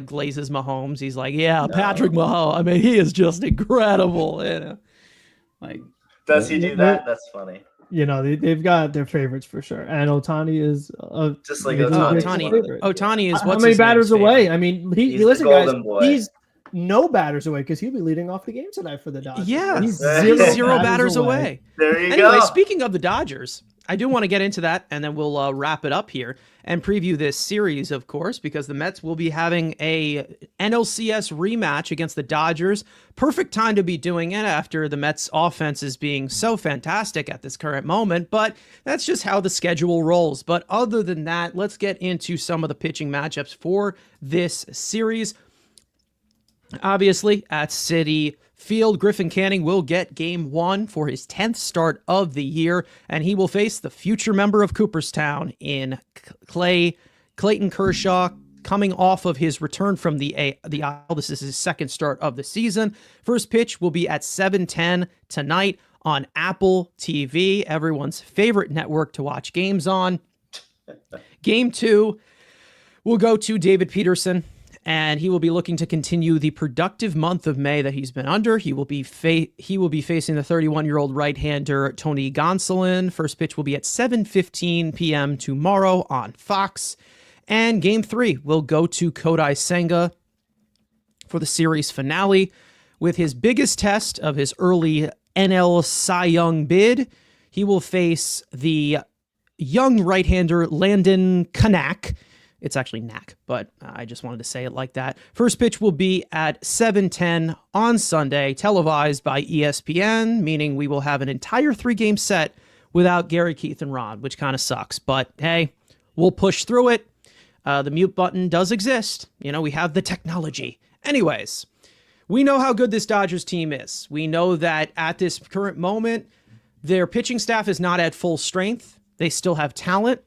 glazes Mahomes. He's like, yeah, No. Patrick Mahomes. I mean, he is just incredible. You know, like Does he do that? That's funny. You know, they've got their favorites for sure. And Otani is Just like his Ohtani's Ohtani. favorite. Ohtani is How what's many his batters name's away? favorite. I mean, He's the listen, guys, golden boy. he's no batters away because he'll be leading off the game tonight for the Dodgers. Yeah, he's He's zero batters away. There you Anyway, go. speaking of the Dodgers, I do want to get into that, and then we'll wrap it up here and preview this series, of course, because the Mets will be having a NLCS rematch against the Dodgers. Perfect time to be doing it after the Mets offense is being so fantastic at this current moment, but that's just how the schedule rolls. But other than that, let's get into some of the pitching matchups for this series. Obviously, at Citi Field, Griffin Canning will get game 1 for his 10th start of the year, and he will face the future member of Cooperstown in Clayton Kershaw, coming off of his return from the IL. This is his second start of the season. First pitch will be at 7:10 tonight on Apple TV, everyone's favorite network to watch games on. Game 2 will go to David Peterson and he will be looking to continue the productive month of May that he's been under. He will be facing the 31-year-old right-hander Tony Gonsolin. First pitch will be at 7:15 p.m. tomorrow on Fox. And Game 3 will go to Kodai Senga for the series finale. With his biggest test of his early NL Cy Young bid, he will face the young right-hander Landon Kanak. It's actually Knack, but I just wanted to say it like that. First pitch will be at 7:10 on Sunday, televised by ESPN, meaning we will have an entire 3-game set without Gary, Keith, and Rod, which kind of sucks. But hey, we'll push through it. The mute button does exist. We have the technology. Anyways, we know how good this Dodgers team is. We know that at this current moment, their pitching staff is not at full strength. They still have talent.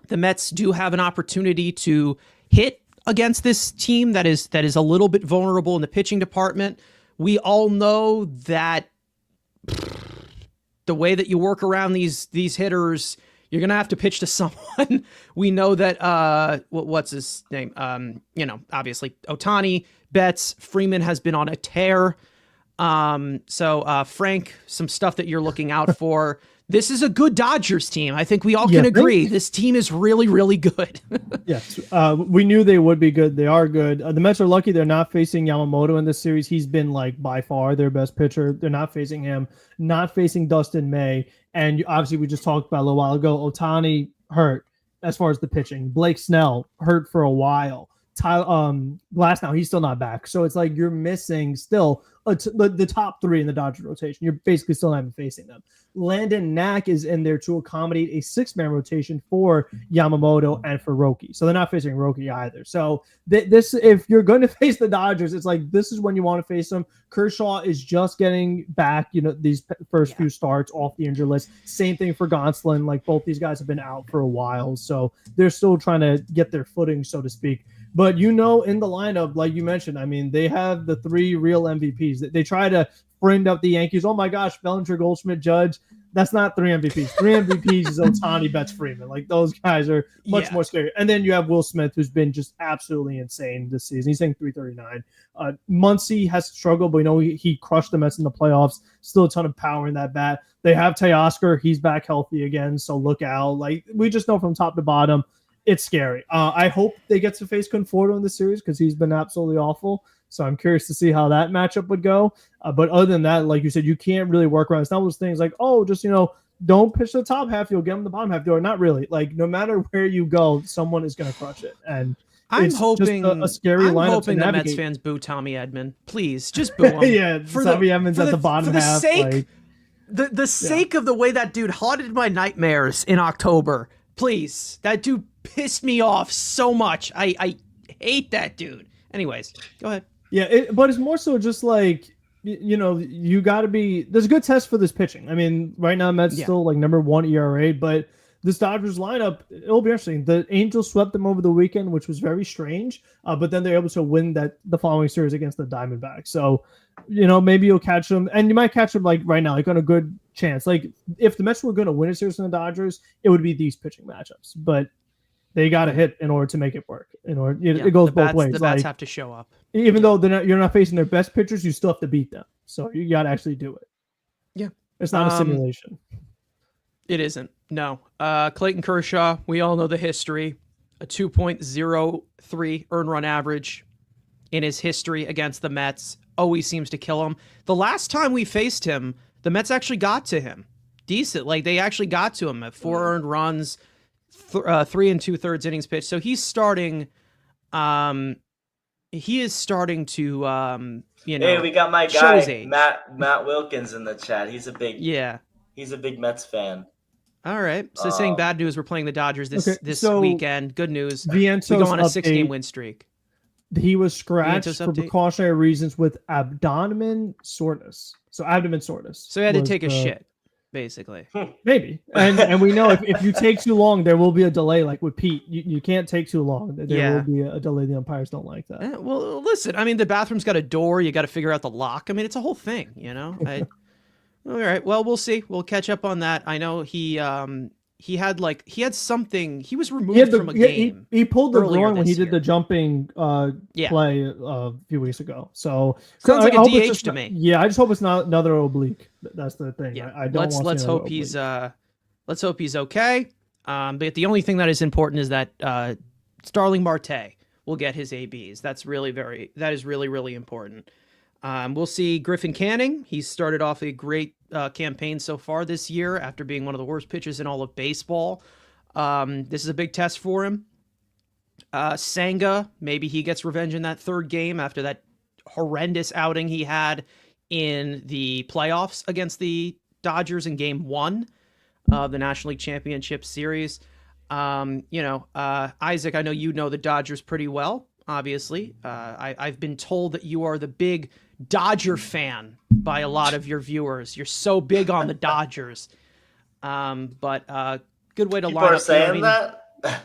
The Mets do have an opportunity to hit against this team that is a little bit vulnerable in the pitching department. We all know that the way that you work around these hitters, you're going to have to pitch to someone. We know that, what's his name? Obviously Ohtani, Betts, Freeman has been on a tear. So Frank, some stuff that you're looking out for. This is a good Dodgers team. I think we all can agree. This team is really, really good. Yes. We knew they would be good. They are good. The Mets are lucky they're not facing Yamamoto in this series. He's been by far their best pitcher. They're not facing him, not facing Dustin May. And obviously we just talked about a little while ago, Ohtani hurt as far as the pitching. Blake Snell hurt for a while. Glass now, he's still not back. So it's like you're missing still the top 3 in the Dodgers rotation. You're basically still not even facing them. Landon Knack is in there to accommodate a 6-man rotation for Yamamoto and for Roki. So they're not facing Roki either. So this, if you're going to face the Dodgers, it's like this is when you want to face them. Kershaw is just getting back, these first few starts off the injury list. Same thing for Gonsolin. Both these guys have been out for a while. So they're still trying to get their footing, so to speak. But in the lineup, like you mentioned, I mean, they have the 3 real MVPs. They try to friend up the Yankees. Oh my gosh, Bellinger, Goldschmidt, Judge. That's not 3 MVPs. 3 MVPs is Ohtani, Betts, Freeman. Those guys are much more scary. And then you have Will Smith, who's been just absolutely insane this season. He's hitting .339. Muncy has struggled, but he crushed the Mets in the playoffs. Still a ton of power in that bat. They have Teoscar. He's back healthy again, so look out. We just know from top to bottom, it's scary. I hope they get to face Conforto in the series because he's been absolutely awful. So I'm curious to see how that matchup would go. But other than that, like you said, you can't really work around. It's not those things don't pitch the top half. You'll get them the bottom half. Or not really. No matter where you go, someone is going to crush it. And I'm hoping just a scary lineup. I'm hoping the Mets fans boo Tommy Edman. Please, just boo him. Yeah, Tommy Edman's at the bottom half. The sake of the way that dude haunted my nightmares in October. Please, that dude pissed me off so much. I hate that dude. Anyways, go ahead. Yeah, but it's more so just you got to be. There's a good test for this pitching. I mean, right now Mets still number 1 ERA, but this Dodgers lineup, it'll be interesting. The Angels swept them over the weekend, which was very strange. But then they're able to win the following series against the Diamondbacks. So, maybe you'll catch them, and you might catch them right now, on a good chance. If the Mets were going to win a series from the Dodgers, it would be these pitching matchups. But they got to hit in order to make it work. It goes both ways. The bats have to show up. Even though you're not facing their best pitchers, you still have to beat them. So you got to actually do it. Yeah. It's not a simulation. It isn't. No. Clayton Kershaw, we all know the history. A 2.03 earned run average in his history against the Mets. Always seems to kill him. The last time we faced him, the Mets actually got to him. Decent. They actually got to him at 4 earned runs. 3 2/3 innings pitched. So he's starting. He is starting to. Hey, we got my guy Matt Wilkins in the chat. He's a big Mets fan. All right. So saying bad news, we're playing the Dodgers this weekend. Good news. Vientos we go on a 6-game win streak. He was scratched for precautionary reasons with abdomen soreness. So abdomen soreness. So he had to take a shit. Basically, maybe, and we know if you take too long, there will be a delay. Like with Pete, you can't take too long. There will be a delay. The umpires don't like that. Well, listen, I mean, the bathroom's got a door. You got to figure out the lock. I mean, it's a whole thing, All right. Well, we'll see. We'll catch up on that. I know he he had something. He was removed from a game. He pulled the earlier groin when he this did year. the jumping Yeah. play a few weeks ago. So Sounds like I a hope it's DH just to not- me. Yeah, I just hope it's not another oblique. That's the thing. Yeah. I don't want. Let's hope he's okay. But the only thing that is important is that Starling Marte will get his ABs. That is really, really important. We'll see Griffin Canning. He's started off a great campaign so far this year after being one of the worst pitchers in all of baseball. This is a big test for him. Senga, maybe he gets revenge in that third game after that horrendous outing he had in the playoffs against the Dodgers in Game 1 of the National League Championship Series. Isaac, I know you know the Dodgers pretty well, obviously. I've been told that you are the big Dodger fan by a lot of your viewers. You're so big on the Dodgers. But good way to People line are up. saying that?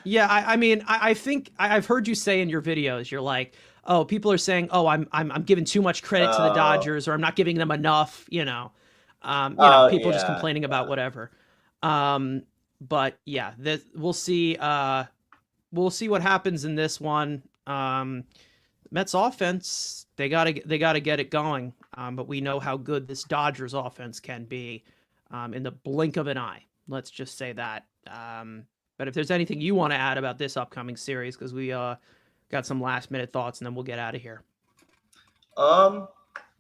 Yeah, I think I've heard you say in your videos, you're like, oh, people are saying, oh, I'm giving too much credit to the Dodgers, or I'm not giving them enough. People are just complaining about whatever. But yeah, we'll see. We'll see what happens in this one. Mets offense, they gotta get it going. But we know how good this Dodgers offense can be in the blink of an eye. Let's just say that. But if there's anything you want to add about this upcoming series, because we got some last minute thoughts, and then we'll get out of here. No,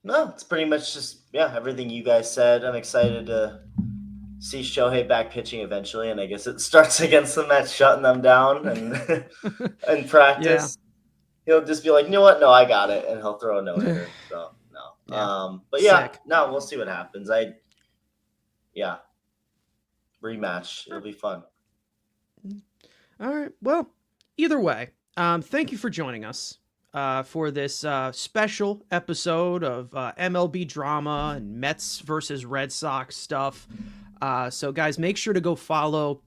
it's pretty much just everything you guys said. I'm excited to see Shohei back pitching eventually, and I guess it starts against the Mets shutting them down and in practice. He'll just be like, you know what? No, I got it, and he'll throw a no-hitter. So no. But Sick. no, we'll see what happens. Rematch. It'll be fun. All right. Well, either way, thank you for joining us for this special episode of MLB drama and Mets versus Red Sox stuff. So, guys, make sure to go follow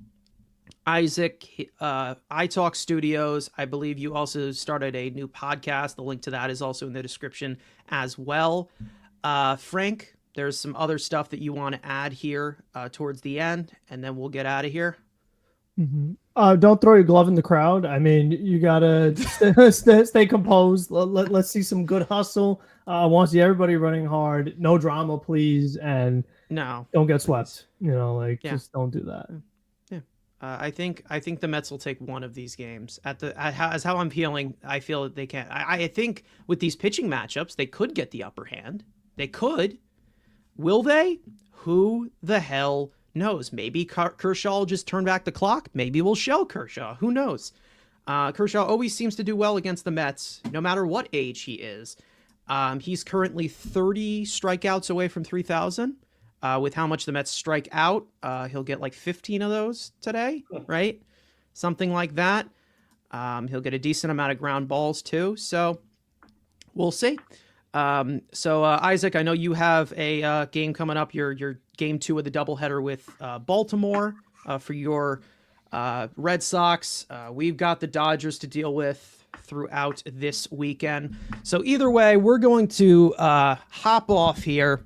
Isaac, iTalk Studios. I believe you also started a new podcast. The link to that is also in the description as well. Frank, there's some other stuff that you want to add here towards the end, and then we'll get out of here. Mm-hmm. Don't throw your glove in the crowd. I mean, you gotta stay composed. Let's see some good hustle. I want to see everybody running hard. No drama, please, and don't get swept. Just don't do that. Yeah, I think the Mets will take one of these games. As how I'm feeling, I feel that they can. I think with these pitching matchups, they could get the upper hand. They could. Will they? Who the hell knows? Maybe Kershaw will just turn back the clock. Maybe we'll shell Kershaw. Who knows? Kershaw always seems to do well against the Mets, no matter what age he is. He's currently 30 strikeouts away from 3,000. With how much the Mets strike out, he'll get like 15 of those today, right? Something like that. He'll get a decent amount of ground balls too. So we'll see. Isaac, I know you have a game coming up. Your game 2 of the doubleheader with Baltimore for your Red Sox. We've got the Dodgers to deal with throughout this weekend. So either way, we're going to hop off here.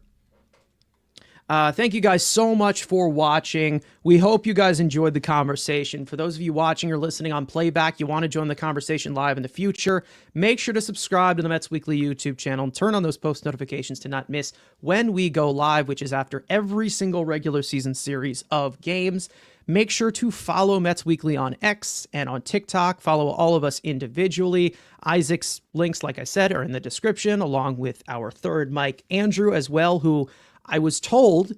Thank you guys so much for watching. We hope you guys enjoyed the conversation. For those of you watching or listening on playback, you want to join the conversation live in the future, make sure to subscribe to the Mets Weekly YouTube channel and turn on those post notifications to not miss when we go live, which is after every single regular season series of games. Make sure to follow Mets Weekly on X and on TikTok. Follow all of us individually. Isaac's links, like I said, are in the description, along with our third Mike, Andrew, as well, who I was told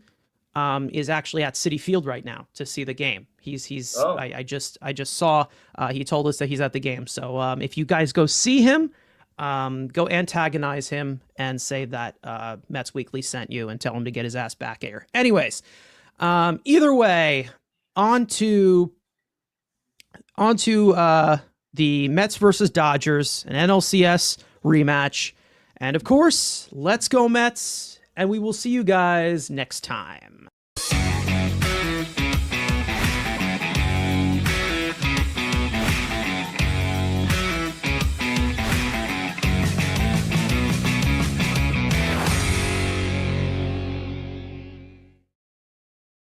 is actually at Citi Field right now to see the game. I just saw he told us that he's at the game. So if you guys go see him, go antagonize him and say that Mets Weekly sent you and tell him to get his ass back here. Anyways, either way, on to the Mets versus Dodgers, an NLCS rematch. And of course, let's go Mets. And we will see you guys next time.